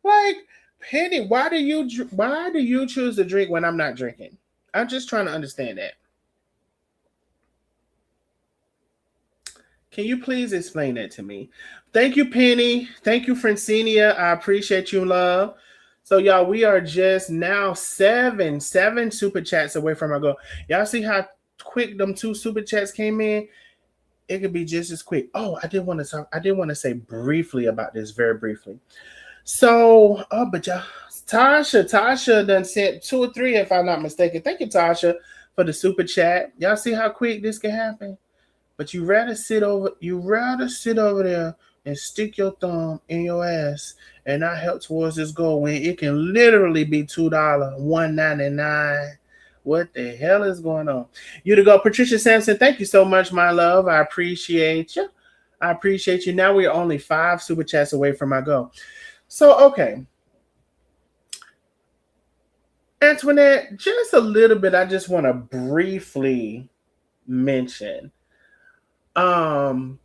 Like, Penny, why do you choose to drink when I'm not drinking? I'm just trying to understand that. Can you please explain that to me? Thank you, Penny. Thank you, Francinia. I appreciate you, love. So y'all, we are just now seven super chats away from our goal. Y'all see how quick them two super chats came in? It could be just as quick. Oh, I did want to talk. I did want to say briefly about this, very briefly. So, but y'all, Tasha done sent two or three, if I'm not mistaken. Thank you, Tasha, for the super chat. Y'all see how quick this can happen? But you rather sit over there and stick your thumb in your ass and not help towards this goal when it can literally be $2, 1.99. What the hell is going on? You to go, Patricia Sampson. Thank you so much, my love. I appreciate you. I appreciate you. Now we are only five super chats away from my goal. So okay, Antoinette, just a little bit. I just want to briefly mention um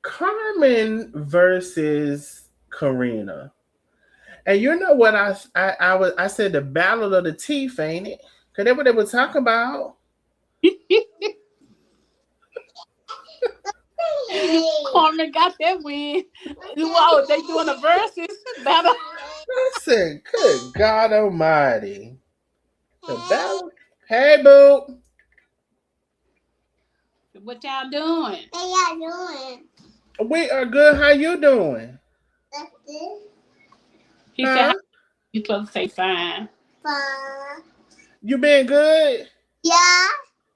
Carmen versus Karina. And you know what I said, the battle of the teeth, ain't it? Cause that's what they were talking about. Carmen got that win. Wow, they doing a versus battle. I said, good God Almighty, the battle. Hey, boo, What y'all doing? What y'all doing? we are good. How you doing? That's good. He said, Huh? "How you supposed to say fine?" Fine. You been good? Yeah.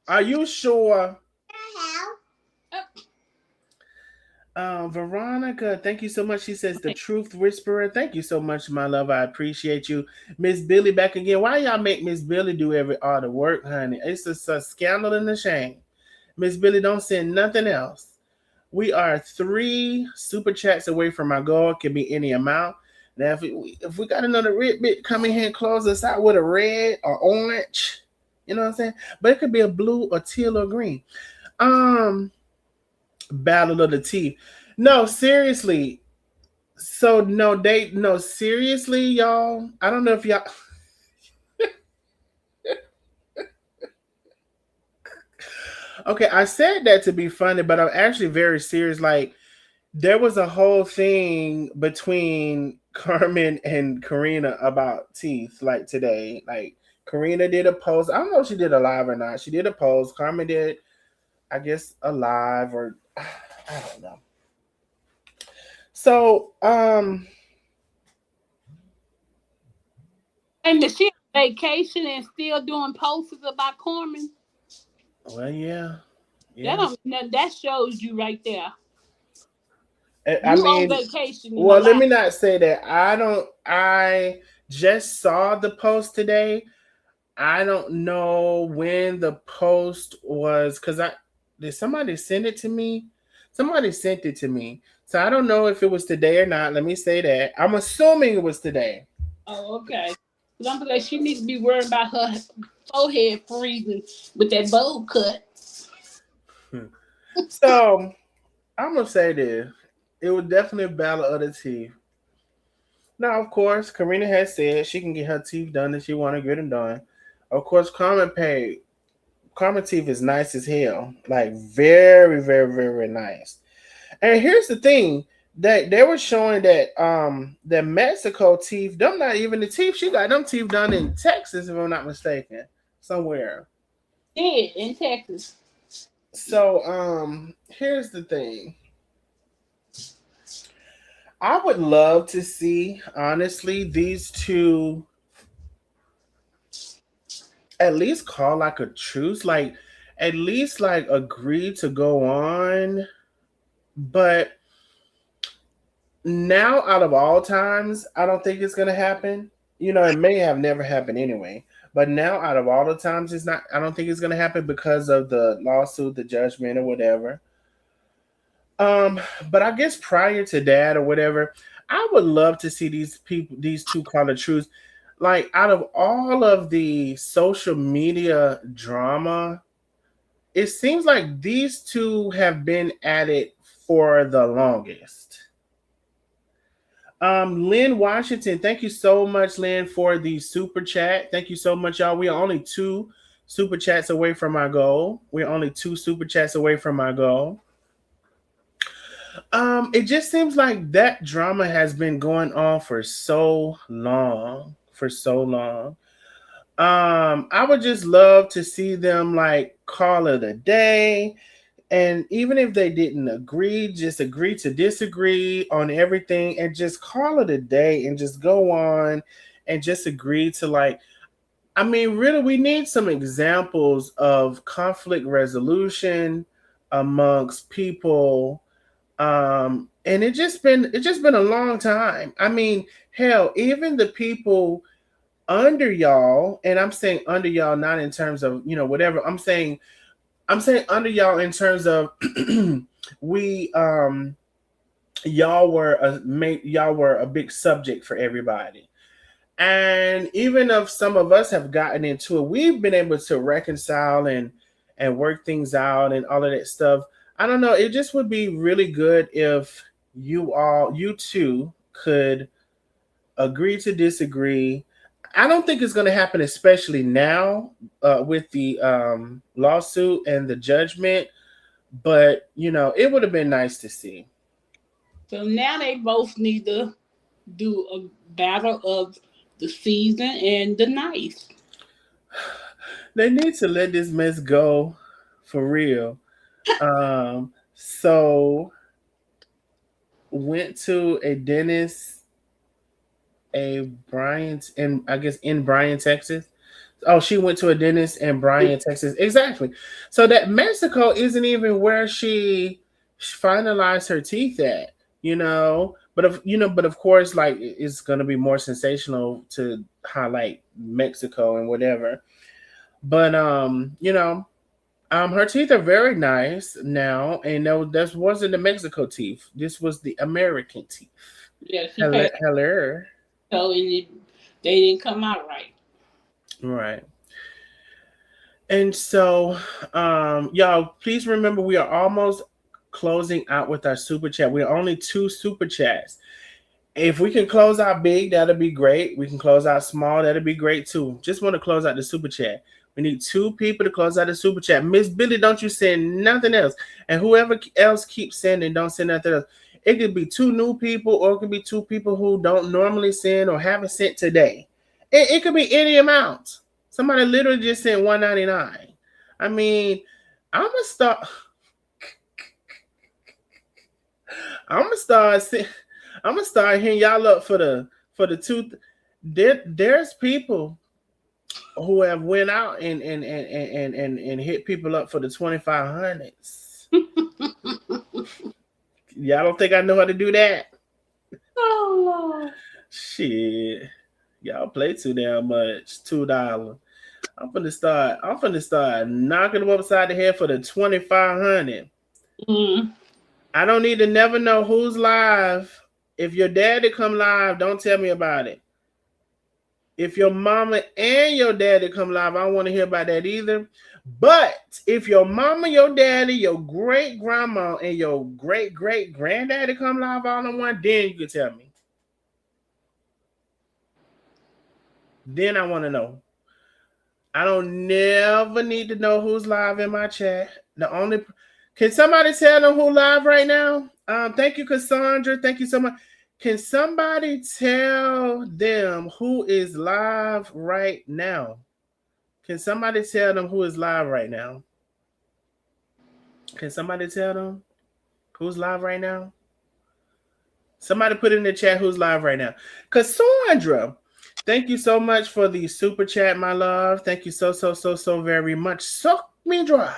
Are you sure? How? Veronica, thank you so much. She says the truth whisperer. Thank you so much, my love. I appreciate you. Miss Billy back again. Why y'all make Miss Billy do all the work, honey? It's just a scandal and a shame. Miss Billy, don't send nothing else. We are three super chats away from our goal. It can be any amount. Now, if we got another red bit, come in here and close us out with a red or orange. You know what I'm saying? But it could be a blue or teal or green. Um, Battle of the Teeth. No, seriously. So no, seriously, y'all. I don't know if y'all. Okay, I said that to be funny, but I'm actually very serious. Like there was a whole thing between Carmen and Karina about teeth, like today. Like Karina did a post. I don't know if she did a live or not. She did a post. Carmen did, I guess, a live or I don't know. So, And is she on vacation and still doing posts about Carmen? well, yeah, That yeah. don't that shows you right there. I You on mean, vacation in a well, let lot. me not say that. I don't. I just saw the post today. I don't know when the post was because I did somebody send it to me. Somebody sent it to me, so I don't know if it was today or not. Let me say that. I'm assuming it was today. Oh, okay. Because I'm like, she needs to be worried about her forehead freezing with that bowl cut. So I'm gonna say this. It was definitely a battle of the teeth. Now, of course, Karina has said she can get her teeth done if she want to get them done. Of course, Carmen teeth is nice as hell, like very, very, very nice. And here's the thing that they were showing that Mexico teeth, them not even the teeth. She got them teeth done in Texas, if I'm not mistaken, somewhere. Yeah, in Texas. So here's the thing. I would love to see, honestly, these two at least call like a truce, like at least like agree to go on. But now, out of all times, I don't think it's gonna happen. You know, it may have never happened anyway. But now, out of all the times, it's not. I don't think it's gonna happen because of the lawsuit, the judgment, or whatever. Um, but I guess prior to that or whatever, I would love to see these people, these two call it truths. Like out of all of the social media drama, it seems like these two have been at it for the longest. Lynn Washington, thank you so much, Lynn, for the super chat. Thank you so much, y'all. We are only two super chats away from our goal. We're only two super chats away from our goal. It just seems like that drama has been going on for so long. for so long. I would just love to see them like call it a day. And even if they didn't agree, just agree to disagree on everything and just call it a day and just go on and just agree to like, I mean, really, we need some examples of conflict resolution amongst people. And it just been a long time. I mean, hell, even the people under y'all, and I'm saying under y'all not in terms of, whatever. I'm saying under y'all in terms of we y'all were a big subject for everybody. And even if some of us have gotten into it, we've been able to reconcile and work things out and all of that stuff. I don't know, it just would be really good if you two could agree to disagree. I don't think it's going to happen, especially now with the lawsuit and the judgment. But it would have been nice to see. So now they both need to do a battle of the season and the night. They need to let this mess go for real. So went to a dentist, a Bryant, in I guess in Bryan, Texas. Oh, she went to a dentist in Bryan, Texas. Exactly. So that Mexico isn't even where she finalized her teeth at, you know. But of course, like it's gonna be more sensational to highlight Mexico and whatever. But her teeth are very nice now, and that wasn't the Mexico teeth. This was the American teeth. Yeah, she Hello, paid hello. so they didn't come out right. Right. And so, y'all, please remember we are almost closing out with our super chat. We're only two super chats. If we can close out big, that'll be great. We can close out small, that'll be great too. Just want to close out the super chat. We need two people to close out the super chat. Miss Billy, don't you send nothing else. And whoever else keeps sending, don't send nothing else. It could be two new people, or it could be two people who don't normally send or haven't sent today. It could be any amount. Somebody literally just sent 199. I mean, I'm gonna start. I'm gonna start. I'm gonna start hitting y'all up for the two. There's people who have went out and hit people up for the 2500s. Y'all don't think I know how to do that? Oh Lord. Shit, y'all play too damn much. $2. I'm finna start knocking them upside the head for the 2500. Mm. I don't need to never know who's live. If your daddy come live, don't tell me about it. If your mama and your daddy come live, I don't want to hear about that either. But if your mama, your daddy, your great grandma, and your great great granddaddy come live all in one, then you can tell me. Then I want to know. I don't never need to know who's live in my chat. Can somebody tell them who live right now? Thank you, Cassandra. Thank you so much. Can somebody tell them who is live right now? Can somebody tell them who is live right now? Can somebody tell them who's live right now? Somebody put in the chat who's live right now. Cassandra, thank you so much for the super chat, my love. Thank you so very much. Suck me dry.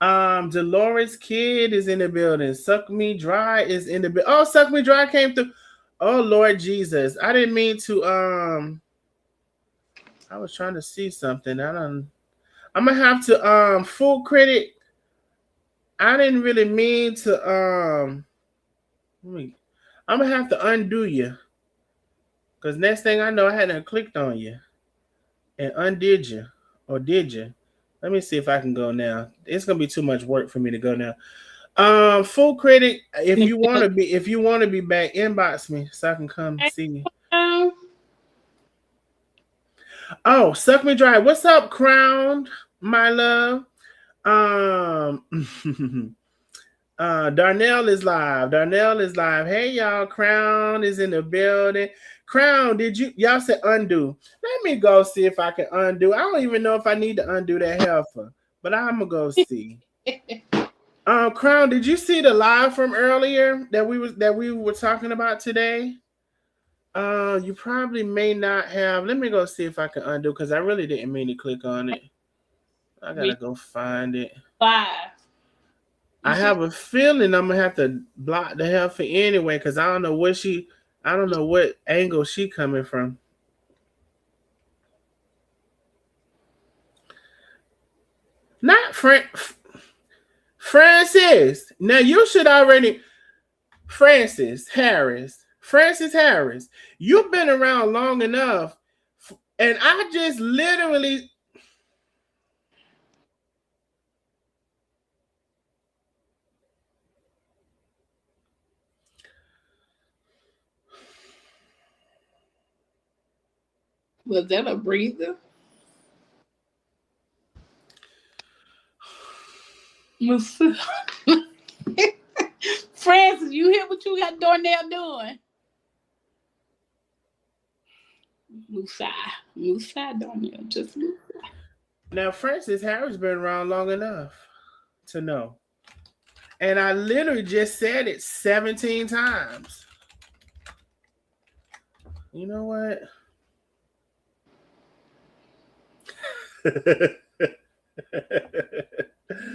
Dolores Kid is in the building. Suck Me Dry is in the building. Oh, Suck Me Dry came through. Oh, Lord Jesus. I didn't mean to I was trying to see something. I'm gonna have to full credit. I didn't really mean to I'm gonna have to undo you. Cause next thing I know I hadn't clicked on you and undid you. Or did you? Let me see if I can go now. It's gonna be too much work for me to go now. Full credit. If you want to be back, inbox me so I can come see you. Oh, Suck Me Dry. What's up, Crown, my love? Um, Darnell is live. Darnell is live. Hey, y'all. Crown is in the building. Crown, did y'all said undo? Let me go see if I can undo. I don't even know if I need to undo that heifer, but I'm gonna go see. Crown, did you see the live from earlier that we were talking about today? You probably may not have. Let me go see if I can undo because I really didn't mean to click on it. I gotta We go find it. five. You I should. have a feeling I'm gonna have to block the heifer anyway because I don't know what angle she coming from. Not Francis. Now you should already Francis Harris. You've been around long enough, and I just literally. Was that a breather? Musa. Francis, you hear what you got Darnell doing? Musa. Musa Darnell. Just Musa. Now Francis Harris been around long enough to know, and I literally just said it 17 times. You know what?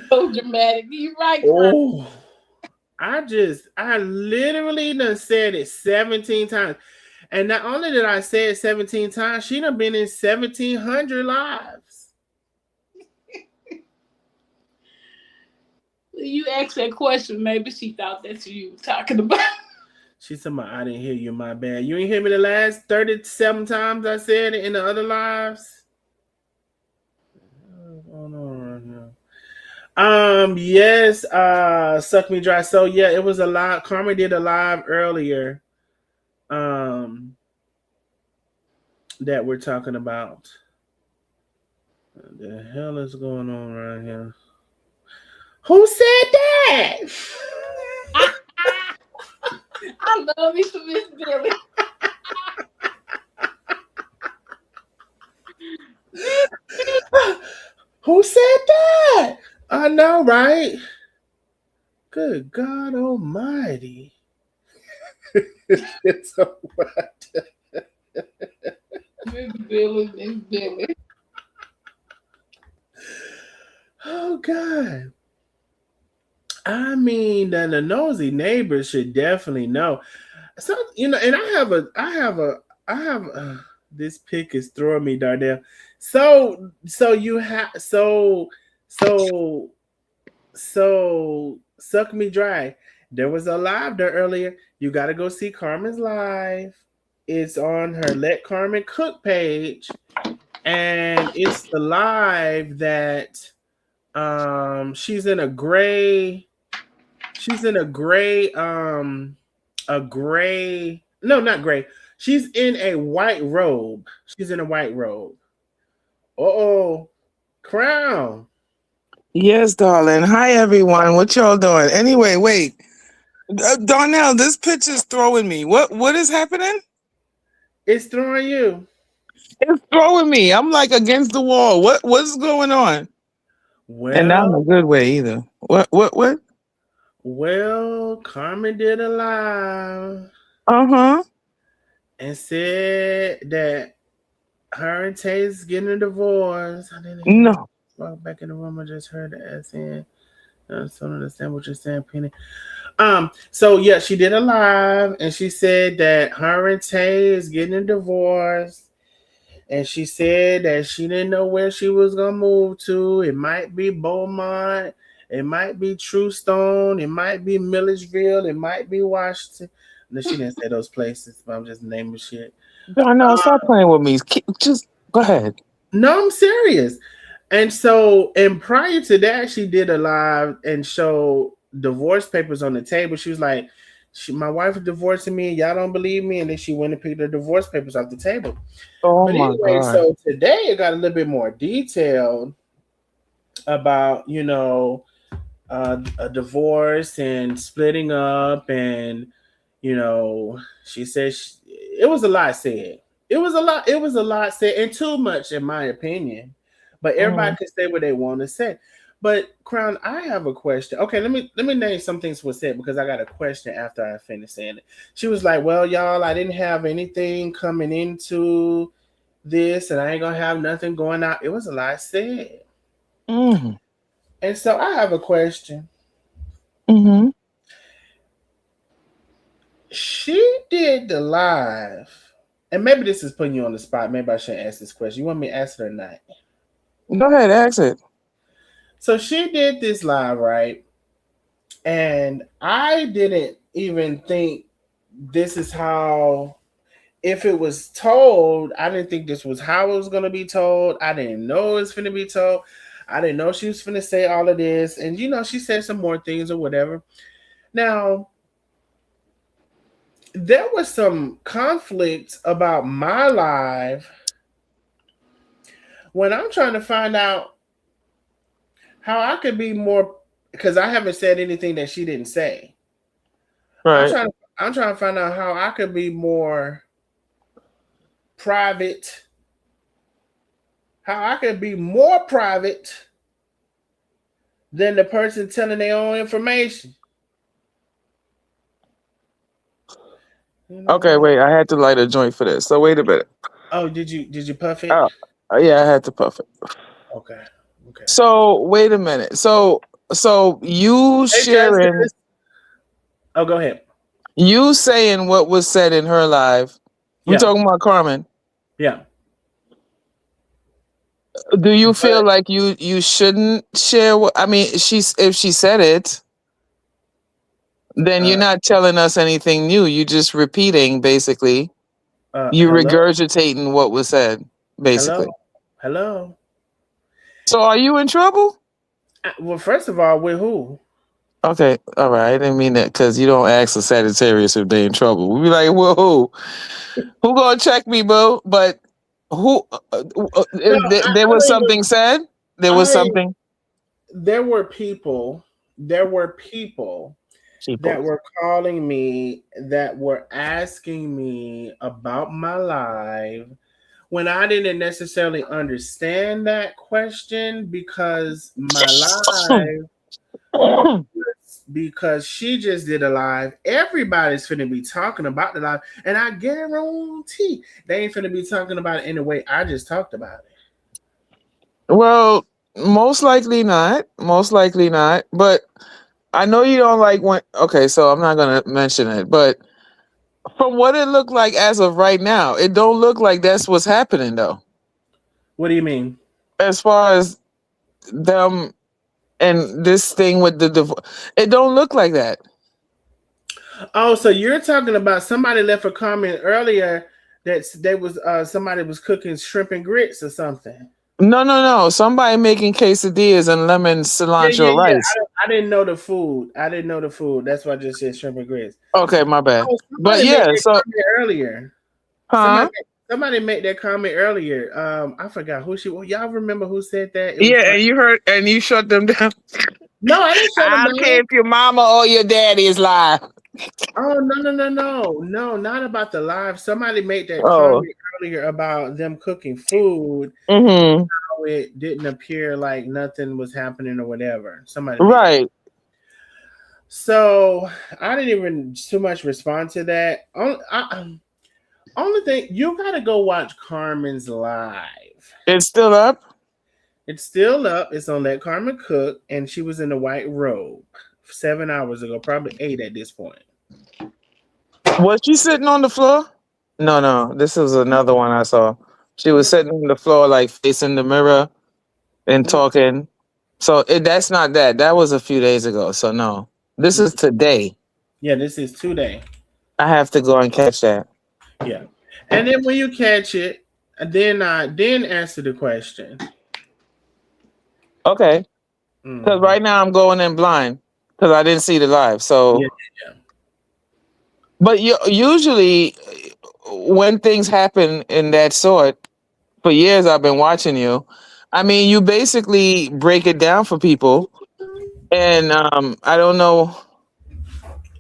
So dramatic. You right, Crown. Oh, I literally done said it 17 times. And not only did I say it 17 times, she done been in 1,700 lives. You asked that question, maybe she thought that's who you were talking about. She said, I didn't hear you, my bad. You ain't hear me the last 37 times I said it in the other lives? What's going on right now? Yes, Suck Me Dry. So yeah, it was a live. Carmen did a live earlier. Um, that we're talking about. What the hell is going on right here? Who said that? I love me some Miss Billy. Who said that? I know, right? Good God Almighty! It's so what? Miss Billy, Miss Billy. Oh God! I mean, the nosy neighbors should definitely know. So and I have. This pick is throwing me, Dardell. So you have so suck me dry. There was a live there earlier. You got to go see Carmen's live. It's on her Let Carmen Cook page, and it's the live that she's in a gray. She's in a gray. No, not gray. She's in a white robe. She's in a white robe. Oh, crown. Yes, darling. Hi, everyone. What y'all doing? Anyway, wait. Darnell, this picture's throwing me. What is happening? It's throwing you. It's throwing me. I'm like against the wall. What's going on? And not in a Well, good way either. What? Carmen did a live Uh-huh. and said that her and Tate's getting a divorce. I didn't hear No. walk back in the room. I just heard the ass in. I don't understand what you're saying, Penny. So yeah, she did a live and she said that her and Tay is getting a divorce. And she said that she didn't know where she was gonna move to. It might be Beaumont, it might be Truestone, it might be Milledgeville, it might be Washington. No, she didn't say those places, but I'm just naming shit. Darnell, stop playing with me. Just go ahead. No, I'm serious. And prior to that, she did a live and showed divorce papers on the table. She was like, my wife is divorcing me. Y'all don't believe me. And then she went and picked the divorce papers off the table. Oh But my anyway, God. so today it got a little bit more detailed about, a divorce and splitting up. And, she says it was a lot said. It was a lot said, and too much, in my opinion. But everybody Mhm. can say what they want to say. But Crown, I have a question. Okay, let me name some things was said because I got a question after I finished saying it. She was like, "Well, y'all, I didn't have anything coming into this, and I ain't gonna have nothing going out." It was a lot said, Mhm. and so I have a question. Mhm. She did the live, and maybe this is putting you on the spot. Maybe I shouldn't ask this question. You want me to ask it or not? Go ahead, ask it. So she did this live, right? And I didn't even think this is how, if it was told, I didn't think this was how it was going to be told. I didn't know it was going to be told. I didn't know she was going to say all of this. And, she said some more things or whatever. Now, there was some conflict about my live when I'm trying to find out how I could be more, because I haven't said anything that she didn't say. I'm Right. trying to I'm trying to find out how I could be more private, how I could be more private than the person telling their own information. You know Okay, what? wait. I had to light a joint for this. So wait a minute. Oh, did you puff it? Oh, yeah, I had to puff it. Okay. Okay. So wait a minute. So you Hey sharing, Justice. Oh, go ahead. you saying what was said in her live. We Yeah. talking about Carmen. Yeah. Do you feel But like you shouldn't share what I mean, she's if she said it, then you're uh not telling us anything new. You just repeating basically. You hello? regurgitating what was said, Hello? basically. Hello? So are you in trouble? Well, first of all, with who? Okay, all right. I didn't mean that because you don't ask the Sagittarius if they in trouble. We be like, well, who gonna check me, boo? But who? No, There I was don't even something said. There was I something. there were people that People. were calling me, that were asking me about my life when I didn't necessarily understand that question, because my live, because she just did a live. Everybody's finna be talking about the live, and I guarantee they ain't finna be talking about it in the way I just talked about it. Well, most likely not. Most likely not. But I know you don't like when. Okay, so I'm not gonna mention it. But from what it looked like as of right now, it don't look like that's what's happening though. What do you mean? As far as them and this thing with the it don't look like that. Oh, so you're talking about somebody left a comment earlier that they was somebody was cooking shrimp and grits or something. No, no, no. Somebody making quesadillas and lemon Yeah, cilantro yeah, yeah. rice. I didn't know the food. I didn't know the food. That's why I just said shrimp and grits. Okay, my bad. Oh, But somebody made yeah, that so comment earlier. Somebody huh? somebody made that comment earlier. I forgot who she. Well, y'all remember who said that? It was Yeah, funny. and you heard and you shut them down. No, I didn't shut them I don't care down. if your mama or your daddy is live. Oh, no, not about the live. Somebody made that Oh. comment earlier about them cooking food. Mm-hmm. How it didn't appear like nothing was happening or whatever. Somebody made that. Right. So I didn't even too much respond to that. Only thing, you gotta go watch Carmen's live. It's still up. It's still up. It's on Let Carmen Cook, and she was in the white robe 7 hours ago, probably 8 at this point. Was she sitting on the floor? No, no. This is another one I saw. She was sitting on the floor, like facing the mirror and Mm-mm. talking. So that's not that. That was a few days ago. So no, this is today. Yeah, this is today. I have to go and catch that. Yeah, and then when you catch it, then answer the question. Okay. Because Hmm. right now I'm going in blind because I didn't see the live. Yeah, So, yeah. but usually when things happen in that sort, for years I've been watching you. I mean, you basically break it down for people, and I don't know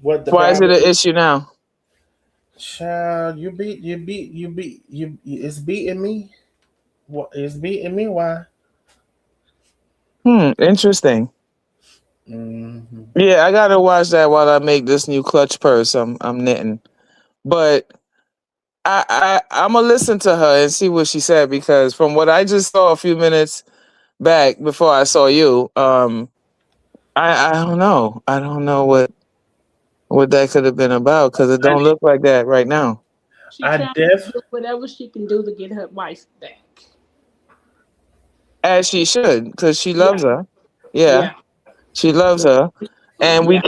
What the why is it problem an is? issue now. Child, it's beating me. What it's beating me? Why? Interesting. Hmm. Yeah, I gotta watch that while I make this new clutch purse I'm knitting. But I'm gonna listen to her and see what she said because from what I just saw a few minutes back before I saw you, I don't know. I don't know what that could have been about because it I, don't look like that right now. She I trying to def. do whatever she can do to get her wife back. As she should, because she Yeah, loves her. Yeah, yeah, she loves her, and yeah. we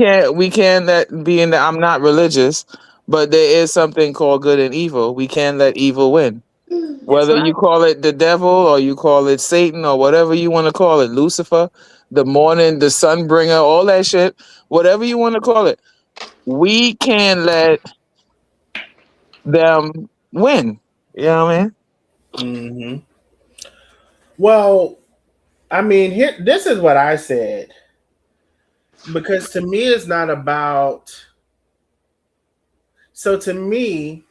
can't let being that I'm not religious, but there is something called good and evil. We can't let evil win. That's Whether you right. call it the devil or you call it Satan or whatever you want to call it, Lucifer, the sun bringer, all that shit, whatever you want to call it, we can't let them win. You know what I mean? Hmm. Well, I mean, here. This is what I said because to me, it's not about. So to me,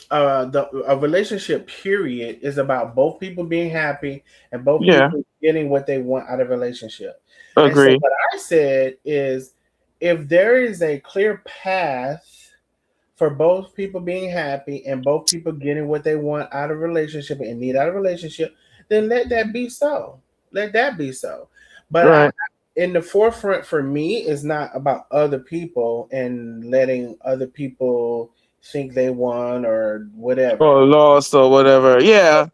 the a relationship period is about both people being happy and both Yeah, people getting what they want out of a relationship. And so agree. what I said is if there is a clear path for both people being happy and both people getting what they want out of a relationship and need out of a relationship, then let that be so. Let that be so. But I Right. in the forefront for me is not about other people and letting other people think they won or Or whatever. lost or whatever. Yeah.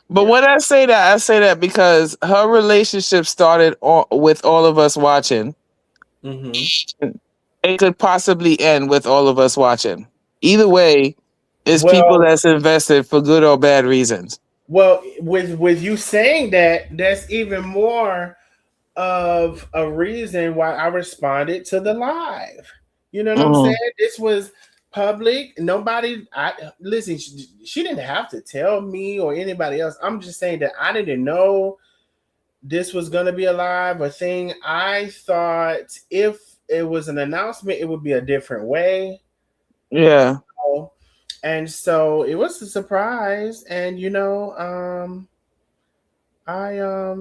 But Yeah. when I say that because her relationship started with all of us watching. Hmm. It could possibly end with all of us watching. Either way, it's people Well, that's invested for good or bad reasons. with you saying that, that's even more of a reason why I responded to the live. You know what I'm saying? Mm, This was public. Nobody, I listen. She didn't have to tell me or anybody else. I'm just saying that I didn't know this was gonna be a live a thing. I thought if it was an announcement, it would be a different way. yeah. And so it was a surprise. And I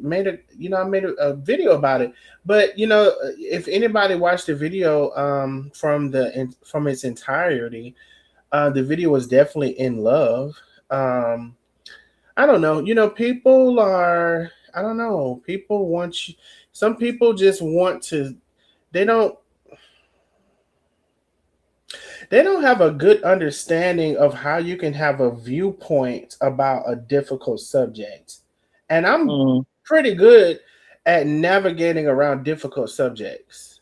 made a video about it. But if anybody watched the video from its entirety, the video was definitely in love. Um, I don't know. People are. I don't know. People want you. Some people just want to. They don't. They don't have a good understanding of how you can have a viewpoint about a difficult subject. And I'm Mm, pretty good at navigating around difficult subjects.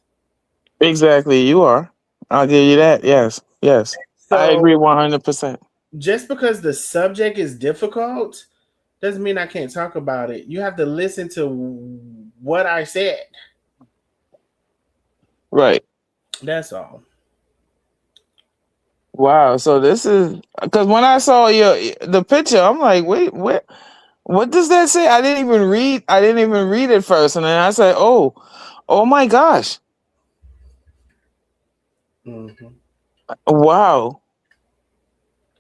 exactly. You are. I'll give you that. Yes. Yes. I agree So 100%. just because the subject is difficult doesn't mean I can't talk about it. You have to listen to what I said. Right. That's all. Wow. So this is because when I saw the picture, I'm like, wait, what does that say? I didn't even read. I didn't even read it first, and then I said, oh my gosh, Hmm. wow.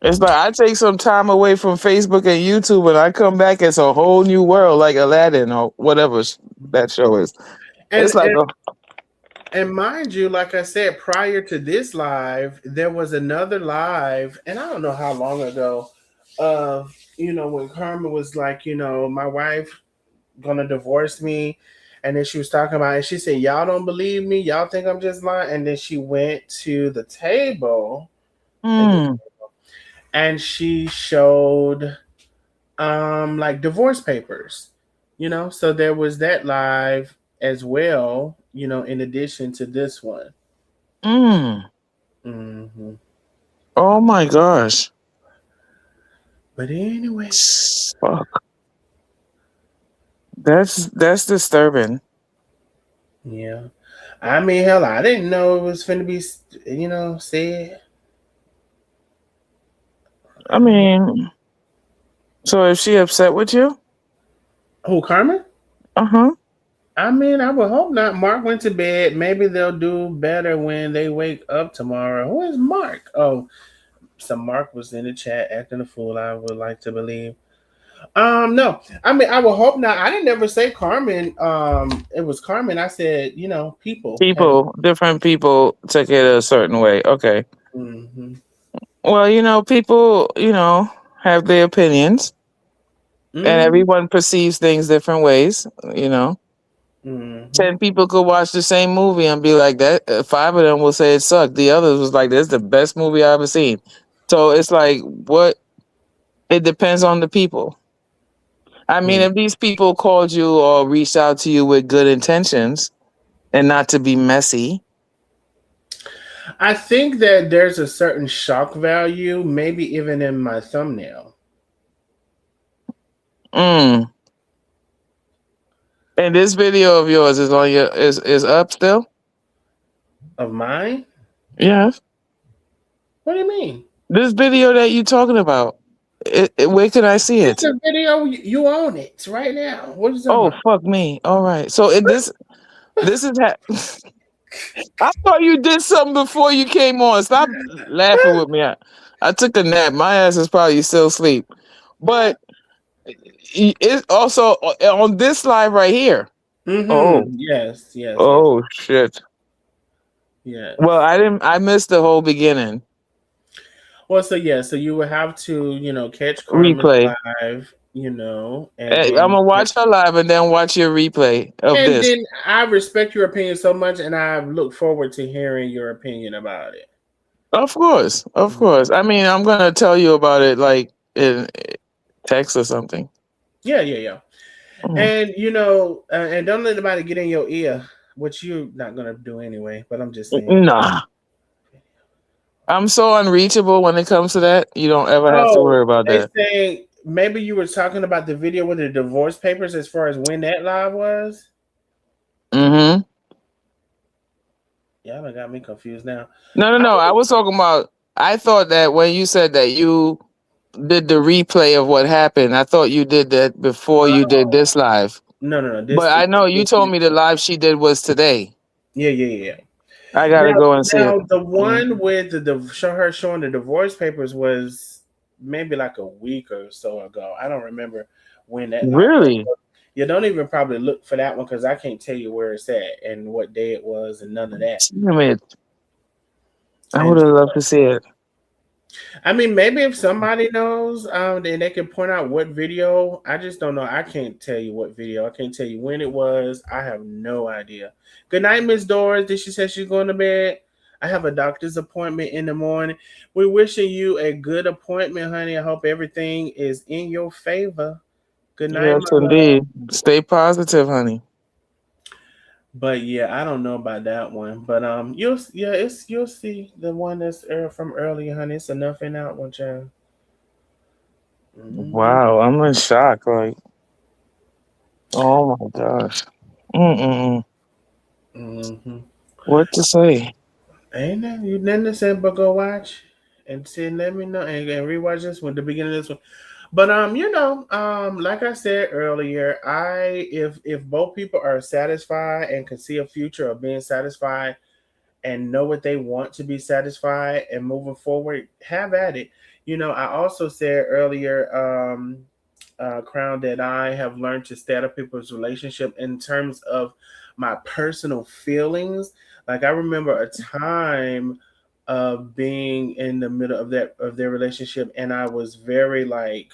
It's like I take some time away from Facebook and YouTube, and I come back. It's a whole new world, like Aladdin or whatever that show is. And, It's like, and and mind you, like I said, prior to this live, there was another live, and I don't know how long ago. When Carmen was like, my wife gonna divorce me, and then she was talking about it. She said, "Y'all don't believe me. Y'all think I'm just lying." And then she went to the table, mm, and she showed like divorce papers. So there was that live as well. In addition to this one. mm. Hmm. Oh my gosh, But anyway, fuck. That's disturbing. yeah. I mean, hell, I didn't know it was finna be, said. I mean, so is she upset with you? Who, Carmen? Uh huh. I mean, I would hope not. Mark went to bed. Maybe they'll do better when they wake up tomorrow. Who is Mark? Oh, some Mark was in the chat acting a fool. I would like to believe. No. I mean, I would hope not. I didn't ever say Carmen. It was Carmen. I said, people have. People, different people took it a certain way. Okay. Hmm. Well, people, have their opinions, and Hmm. everyone perceives things different ways. You know, Hmm. 10 people could watch the same movie and be like that. Five of them will say it sucked. The others was like, "This is the best movie I ever seen." So it's like, what? It depends on the people. I mean, if these people called you or reached out to you with good intentions and not to be messy. I think that there's a certain shock value, maybe even in my thumbnail Mm. And this video of yours is on your is up still? of mine. Yes. What do you mean? This video that you talking about. Where can I see It's it? a video. You own it right now. What are you talking Oh about? fuck me. All right. So this is I thought you did something before you came on. Stop laughing with me. I took a nap. My ass is probably still asleep. But it's also on this live right here. Oh. Mm-hmm. Yes. Yes. Yes. Oh shit. Well, Yes. I missed the whole beginning. Well, so yeah, so you would have to, catch Carmen Replay. live, and I'm then gonna watch her live and then watch your replay of and this. then I respect your opinion so much, and I look forward to hearing your opinion about it. Of course, of Mhm. course. I mean, I'm gonna tell you about it like in text or something. Yeah, yeah, yeah. Mhm. And and don't let anybody get in your ear, which you're not gonna do anyway. But I'm just saying. Nah, I'm so unreachable when it comes to that. You don't ever have to Oh, worry about they that. say maybe you were talking about the video with the divorce papers as far as when that live was. Hmm. Yeah, that got me confused now. No, no, I no. I was talking about. I thought that when you said that you did the replay of what happened, I thought you did that before you did oh this live. no, no, no. But I know you told me the live she did was today. Yeah, yeah, yeah, yeah. I gotta Now, go and see it. the Mm. one with the show her showing the divorce papers was maybe like a week or so ago. I don't remember when that live was. Really? But you don't even probably look for that one because I can't tell you where it's at and what day it was and none of that. Damn it. I would And have loved to see it. I mean, maybe if somebody knows, then they can point out what video. I just don't know. I can't tell you what video. I can't tell you when it was. I have no idea. Good night, Miss Doris. Did she say she's going to bed? I have a doctor's appointment in the morning. We're wishing you a good appointment, honey. I hope everything is in your favor. Good night, Yes, my love. indeed. Stay positive, honey. But yeah, I don't know about that one. But you'll see the one that's from earlier, honey. It's enough in that one, child. Hmm. Wow, I'm in shock. Like, oh my gosh. Mm-mm. Hmm. What to say? Ain't nothing, you nothing to say but go watch and see. Let me know and rewatch this one, the beginning of this one. But like I said earlier, I if both people are satisfied and can see a future of being satisfied and know what they want to be satisfied and moving forward, have at it. I also said earlier, Crown, that I have learned to stay out of people's relationship in terms of my personal feelings. Like I remember a time of being in the middle of their relationship, and I was very like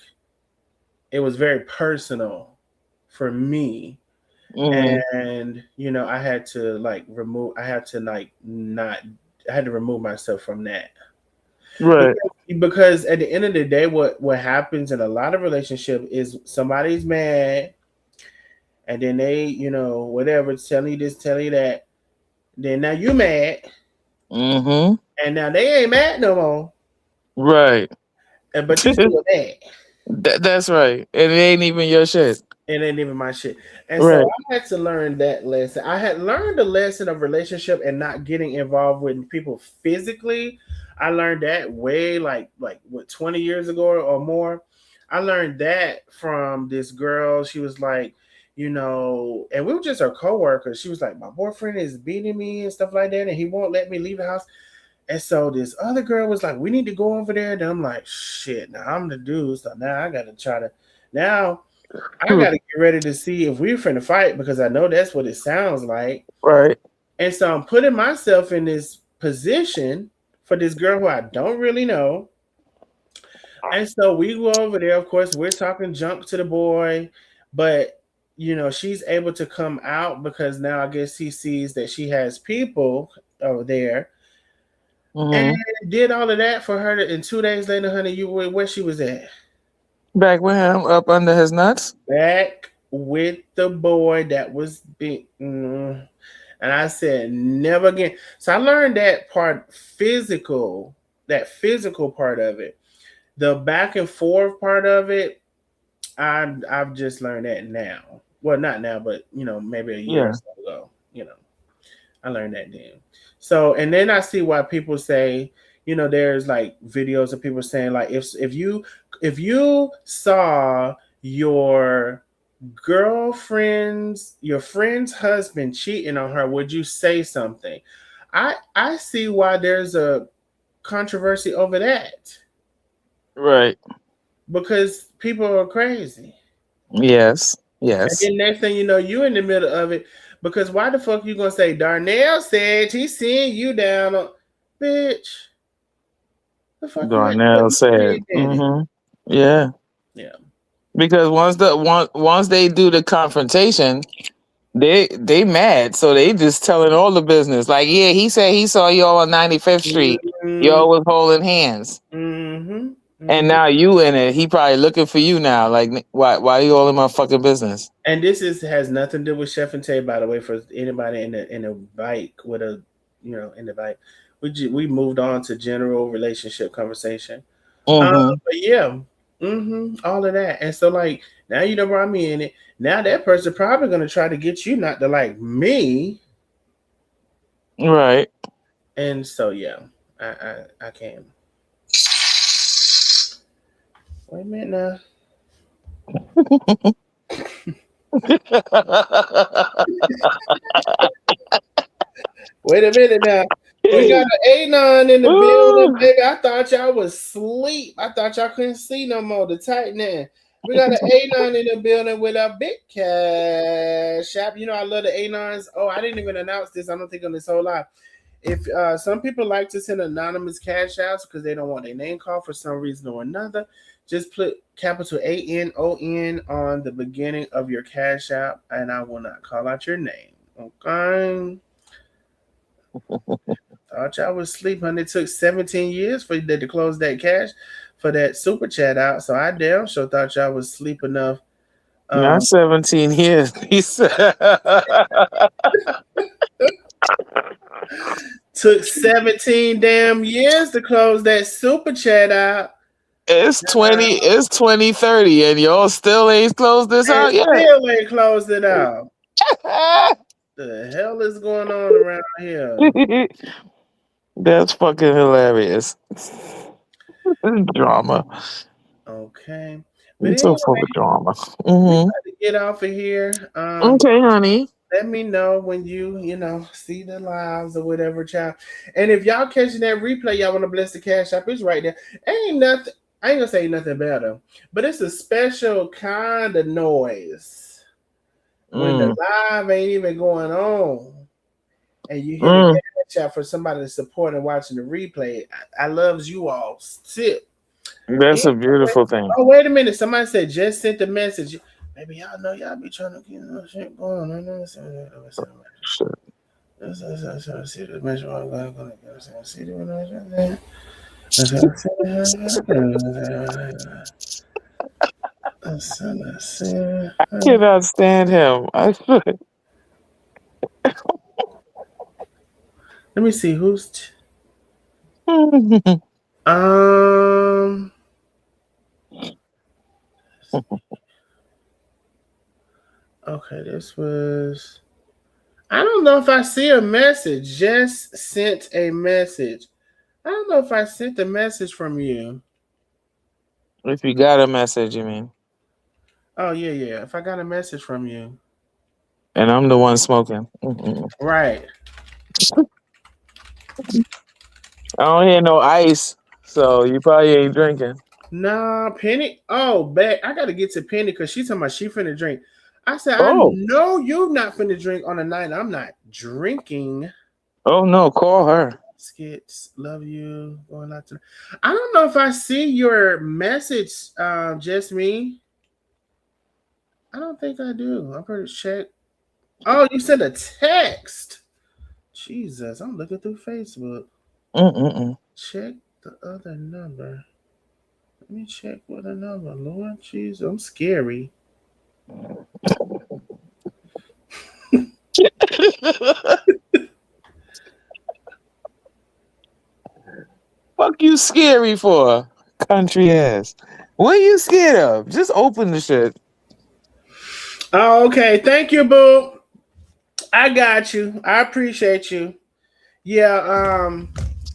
it was very personal for me, Mm-hmm. and I had to like remove. I had to like not. I had to remove myself from that Right. because at the end of the day, what happens in a lot of relationship is somebody's mad, and then they, whatever, telling you this, telling you that. Then now you mad, Mm-hmm. and now they ain't mad no more, Right. but you still mad. That's right. And it ain't even your shit. It ain't even my shit. And so Right. I had to learn that lesson. I had learned the lesson of relationship and not getting involved with people physically. I learned that way like what 20 years ago or more. I learned that from this girl. She was like, and we were just her coworkers. She was like, my boyfriend is beating me and stuff like that, and he won't let me leave the house. And so this other girl was like, we need to go over there. And I'm like, shit, now I'm the dude. So now I got to try to, now I got to get ready to see if we're finna fight because I know that's what it sounds like. Right. And so I'm putting myself in this position for this girl who I don't really know. And so we go over there. Of course, we're talking junk to the boy, but she's able to come out because now I guess he sees that she has people over there, and Mm-hmm. did all of that for her. And 2 days later, honey, you were where she was at, Back with him up under his nuts. back with the boy that was big. And I said, never again. So I learned that physical part of it. The back and forth part of it, I've just learned that now. Well, not now, but maybe a year or Yeah. so ago. I learned that then. So, and then I see why people say, there's like videos of people saying like if you saw your your friend's husband cheating on her, would you say something? I see why there's a controversy over that Right. because people are crazy. Yes. And Yes. then next thing you know, you in the middle of it because why the fuck you gonna say Darnell said he's seeing you down on bitch? The fuck you ain't Darnell putting said. kids in it. Mm-hmm. Yeah. Yeah. Because once they do the confrontation, they mad, so they just telling all the business. Like, yeah, he said he saw y'all on 95th Street. Mm-hmm. Y'all was holding hands, Mm-hmm. and Mm-hmm. now you in it. He probably looking for you now. Like, why you all in my fucking business? And this has nothing to do with Chef and Tay, by the way, for anybody in a bike with a in the bike. We moved on to general relationship conversation. Mm-hmm. But yeah, all of that. And so like now you know brought me in it. Now that person probably gonna try to get you not to like me. Right. And so yeah, I can. Wait a minute now. Wait a minute now. We got an Anon in the building, Ooh. baby. I thought y'all was asleep. I thought y'all couldn't see no more. The tightening. We got an Anon in the building with a big cash app. I love the Anons. Oh, I didn't even announce this. I don't think on this whole live. If some people like to send anonymous cash outs because they don't want their name called for some reason or another, just put capital ANON on the beginning of your cash app, and I will not call out your name. Okay. Thought y'all was asleep, honey. It took 17 years for you to close that cash for that super chat out. So I damn sure thought y'all was asleep enough. Not Um, 17 years. He said Took 17 damn years to close that super chat out. it's 2030, and y'all still ain't closed this And out yet. still ain't closed it out. The hell is going on around here? That's fucking hilarious. Drama. Okay. But It's so anyway, full of drama. we Hmm. got to get off of here. Okay, honey. Let me know when you see the lives or whatever, child. And if y'all catching that replay, y'all want to bless the cash app, it's right there. Ain't nothing. I ain't gonna say nothing better, but it's a special kind of noise when the Mm, live ain't even going on, and you hear the mm. cash app for somebody to support and watching the replay. I loves you all. Tip. That's Anyway, a beautiful thing. oh wait a minute. Somebody said just sent the message. Maybe y'all know y'all be trying to get shit going. I know. Shit. See the measure. I'm going to see the I cannot stand him. I should. Let me see who's. Um. Okay, this was. I don't know if I see a message. Just sent a message. I don't know if I sent a message from you. If you got a message, you mean? Oh yeah, yeah. If I got a message from you. and I'm the one smoking. Mm-mm. Right. I don't hear no ice, so you probably ain't drinking. Nah, Penny. Oh, bet I gotta get to Penny because she's talking about she finna drink. I said, I Oh, know you not finna drink on a night I'm not drinking. oh no, call her. Skits, love you. Going out to. I don't know if I see your message. Just me. I don't think I do. I'm gonna check. Oh, you sent a text. Jesus, I'm looking through Facebook. Mm-mm. Check the other number. Let me check what the number. Lord Jesus, I'm scary. Fuck you scary for? Country ass. What are you scared of? Just open the shit. Oh, okay. Thank you, boo. I got you. I appreciate you. Yeah,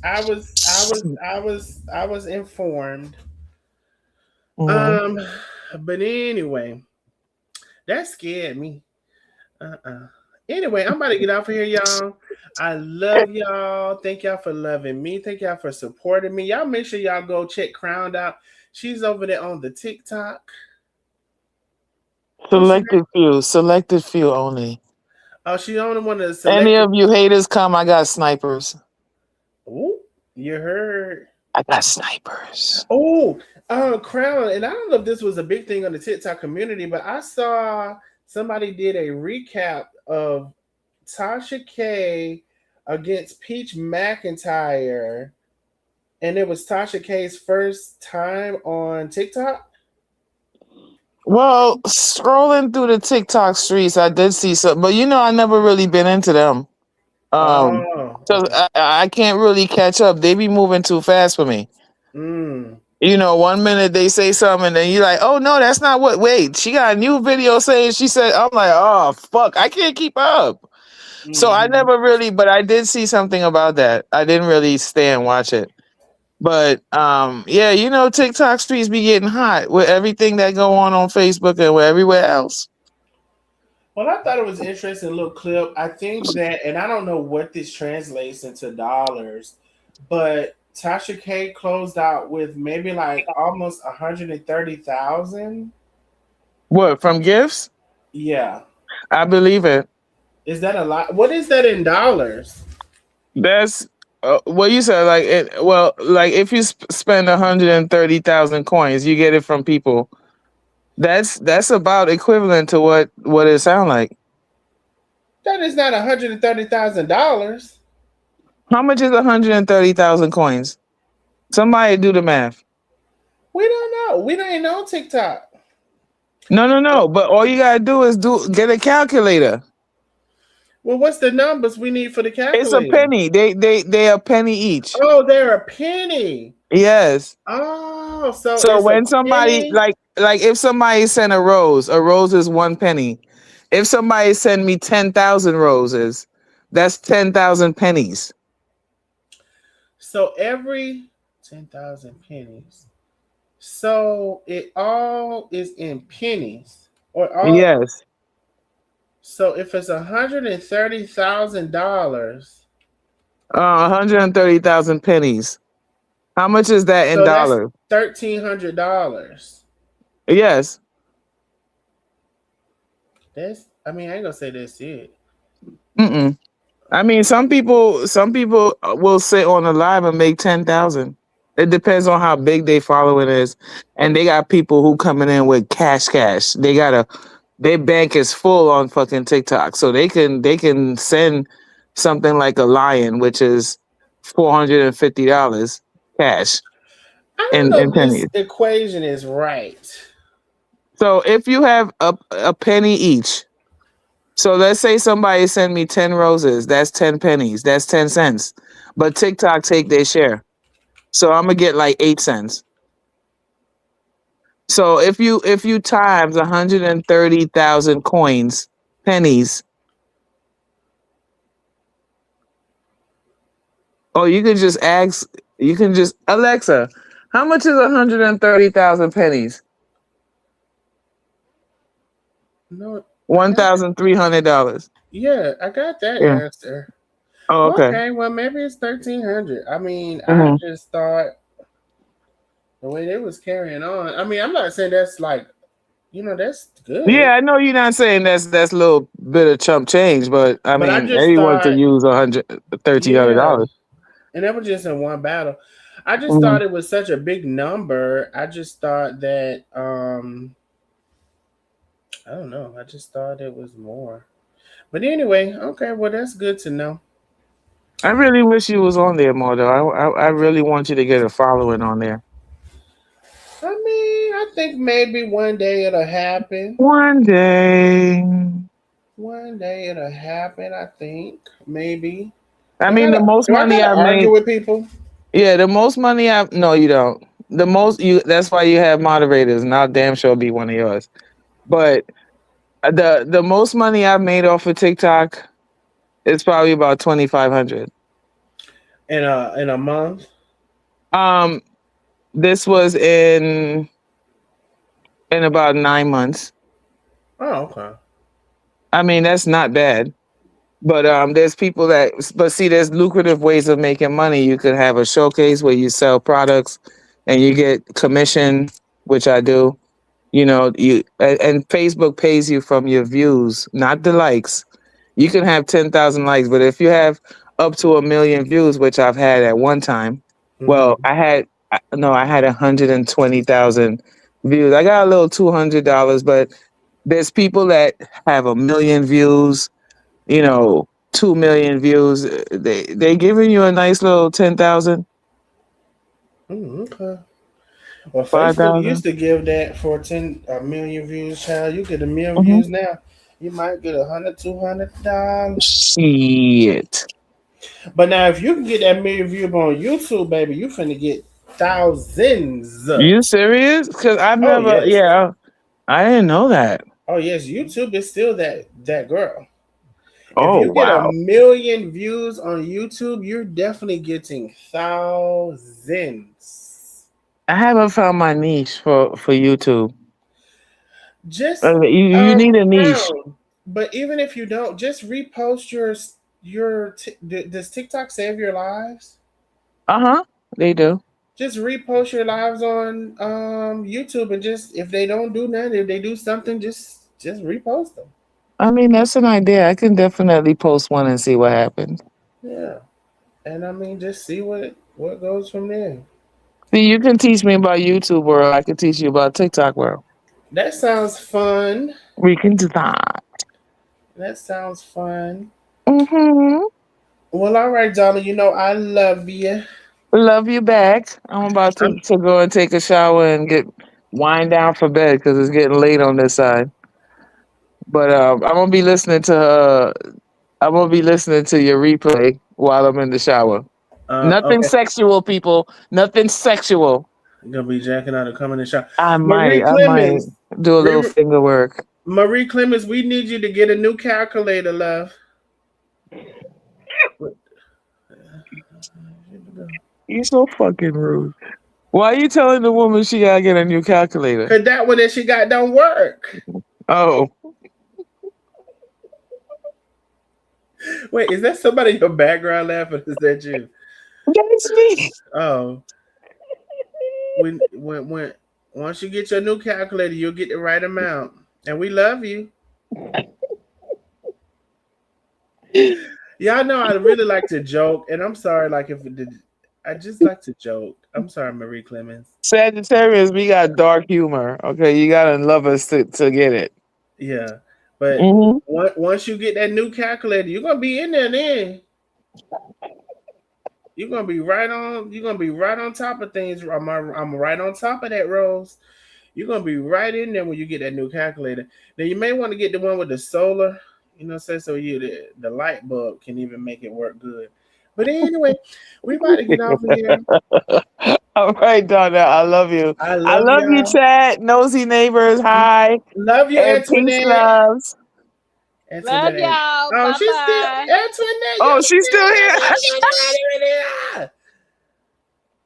I was informed. Mm-hmm. Um, but anyway, that scared me. Uh-uh. Anyway, I'm about to get off of here, y'all. I love y'all. Thank y'all for loving me. Thank y'all for supporting me. Y'all make sure y'all go check Crowned out. She's over there on the TikTok. What's she name? Selected few only. Oh, she only one of the Any selected. of you haters come, I got snipers. Ooh, you heard. I got snipers. Oh, Crown, and I don't know if this was a big thing on the TikTok community, but I saw somebody did a recap of Tasha K against Peach McIntyre, and it was Tasha K's first time on TikTok. Well, scrolling through the TikTok streets, I did see some, but I never really been into them. Um, Oh, so okay. I can't really catch up. They be moving too fast for me. Mm. 1 minute they say something, and then you're like, "Oh no, that's not what." Wait, she got a new video saying she said. I'm like, "Oh fuck, I can't keep up." So I Hmm. never really, but I did see something about that. I didn't really stay and watch it. But yeah, TikTok streets be getting hot with everything that go on Facebook and everywhere else. Well, I thought it was interesting little clip. I think that, and I don't know what this translates into dollars, but Tasha K closed out with maybe like almost 130,000. What, from gifts? Yeah, I believe it. is that a lot? What is that in dollars? That's what you said. Like it. Well, like if you spend 130,000 coins, you get it from people. That's about equivalent to what it sound like. That is not $130,000. How much is 130,000 coins? Somebody do the math. We don't know. We don't even know TikTok. No, no, no. But all you gotta do is get a calculator. Well, what's the numbers we need for the It's a calculator? penny. They a penny each. Oh, they're a penny. Yes. Oh, so So it's a when somebody penny. like if somebody sent a rose is 1 penny. If somebody send me 10,000 roses, that's 10,000 pennies. So every 10,000 pennies. So it all is in pennies, or all. Yes. So if it's $130,000, 130,000 pennies. How much is that in so that's dollars? $1,300. Yes. That's. I mean, I ain't gonna say that's it. Mm-mm. I mean, some people will sit on a live and make 10,000. It depends on how big they following is, and they got people who coming in with cash. Their bank is full on fucking TikTok, so they can send something like a lion, which is $450 cash I don't in know if pennies. this equation is right. So if you have a penny each, so let's say somebody send me 10 roses, that's 10 pennies, that's 10 cents. But TikTok take their share. So I'm gonna get like 8 cents. So if you times 130,000 coins, pennies, or you can just Alexa, how much is 130,000 pennies? No, I got that. $1,300. Yeah, I got that Yeah. answer. Oh, okay. Okay, well maybe it's 1,300. I mean, I Hmm. just thought the way they was carrying on. I mean, I'm not saying that's like that's Yeah, good, I know you're not saying that's a little bit of chump change, but I but I mean, just everyone could thought, use yeah, $1,300. and that was just in one battle. I just Mm-hmm. thought it was such a big number. I just thought that I don't know. I just thought it was more. But anyway, okay, well that's good to know. I really wish you was on there more though. I really want you to get a following on there. I mean, I think maybe one day it'll happen. One day. One day it'll happen. I think maybe. I I mean, the gotta. most Do I money gotta I've argue made. with people? Yeah, the most money I've. No, you don't. The most you. That's why you have moderators, and I'll damn sure be one of yours. But the most money I've made off of TikTok is probably about 2,500. In a month? Um, this was in about 9 months. Oh, okay. I mean, that's not bad. But there's people that, but see, there's lucrative ways of making money. You could have a showcase where you sell products, and you get commission, which I do. And Facebook pays you from your views, not the likes. You can have 10,000 likes, but if you have up to 1 million views, which I've had at one time, well, Mm-hmm. I had 120,000 views. I got a little $200, but there's people that have 1 million views, 2 million views. They giving you a nice little 10,000, Okay. Well, five Facebook used thousand. to give that for a million views, child. You get a million Mm-hmm. views now. You might get $100, $200. Shit. But now, if you can get that million views on YouTube, baby, you finna get thousands. You serious? Because I've Oh never, yes. yeah, I didn't know that. Oh yes. YouTube is still that girl. If Oh, you get a wow. million views on YouTube, you're definitely getting thousands. I haven't found my niche for YouTube. Just You need a niche. around. But even if you don't, just repost does TikTok save your lives? Uh huh. They do. Just repost your lives on YouTube, and just if they don't do nothing, if they do something, just repost them. I mean, that's an idea. I can definitely post one and see what happens. Yeah, and I mean, just see what goes from there. See, you can teach me about YouTube world. I can teach you about TikTok world. That sounds fun. We can do that. That sounds fun. Mm-hmm. Well, all right, darling. I love you. Love you back. I'm about I'm to go and take a shower and get wind down for bed because it's getting late on this side. But I'm gonna be listening to I'm gonna be listening to your replay while I'm in the shower. Nothing okay. sexual, people. Nothing sexual. I'm gonna be jacking out and coming in the shop. I Marie might, I might Clemens. do a little finger work. Marie Clemens, we need you to get a new calculator, love. You so fucking rude. Why are you telling the woman she gotta get a new calculator? Cause that one that she got don't work. Oh, Wait, is that somebody in your background laughing? Is that you? that's me. Oh, when once you get your new calculator, you'll get the right amount, and we love you. Y'all know I really like to joke, and I'm sorry, like if it did, I just like to joke. I'm sorry, Marie Clemens. Sagittarius, we got dark humor. Okay, you gotta love us to get it. Yeah, but Hmm. once you get that new calculator, you're gonna be in there. Then you're gonna be right on. You're gonna be right on top of things. I'm right on top of that, Rose. You're gonna be right in there when you get that new calculator. Now you may want to get the one with the solar, so the light bulb can even make it work good. But anyway, we about to get off of here. All right, Donna, I love you. I I love love you, y'all. Chad. Nosy neighbors, hi. Love you, And peace, Antoinette. Antoinette. Love Antoinette. y'all. Oh, Bye she's still bye. Antoinette. Oh, You she's still here. still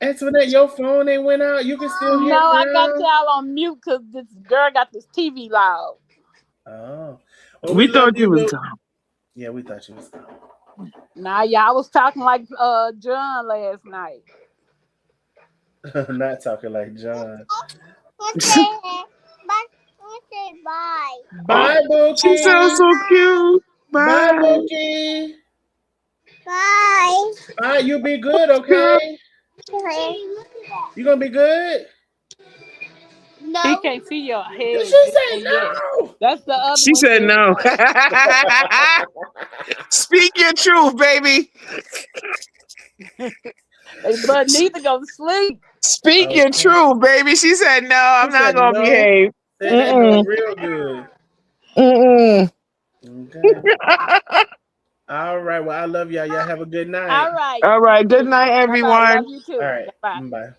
Antoinette, your phone ain't went out. You can still No, hear I got girl. y'all on mute because this girl got this TV loud. Oh, well, we We love thought you you, was but gone. yeah, we thought you was gone. Nah, y'all was talking like John last night. Not talking like John. Bye. Bye, She sounds Bookie. so cute. Bye, Bye. Bookie. Bye. Bye. You be good, Good. okay? You gonna be good? He No. can't see your Did head. she Just say say yes. no? That's the other She one said said no. no. Speak your truth, baby. But need to go to sleep. Speak your Okay. truth, baby. She said no. She I'm not said gonna no. behave. Say that no Mm-mm. real good. Mm-mm. Okay. All right. Well, I love y'all. Y'all have a good night. All right. All You right. Good too. night, Bye bye. Love everyone. you All too. right. Bye bye. Bye.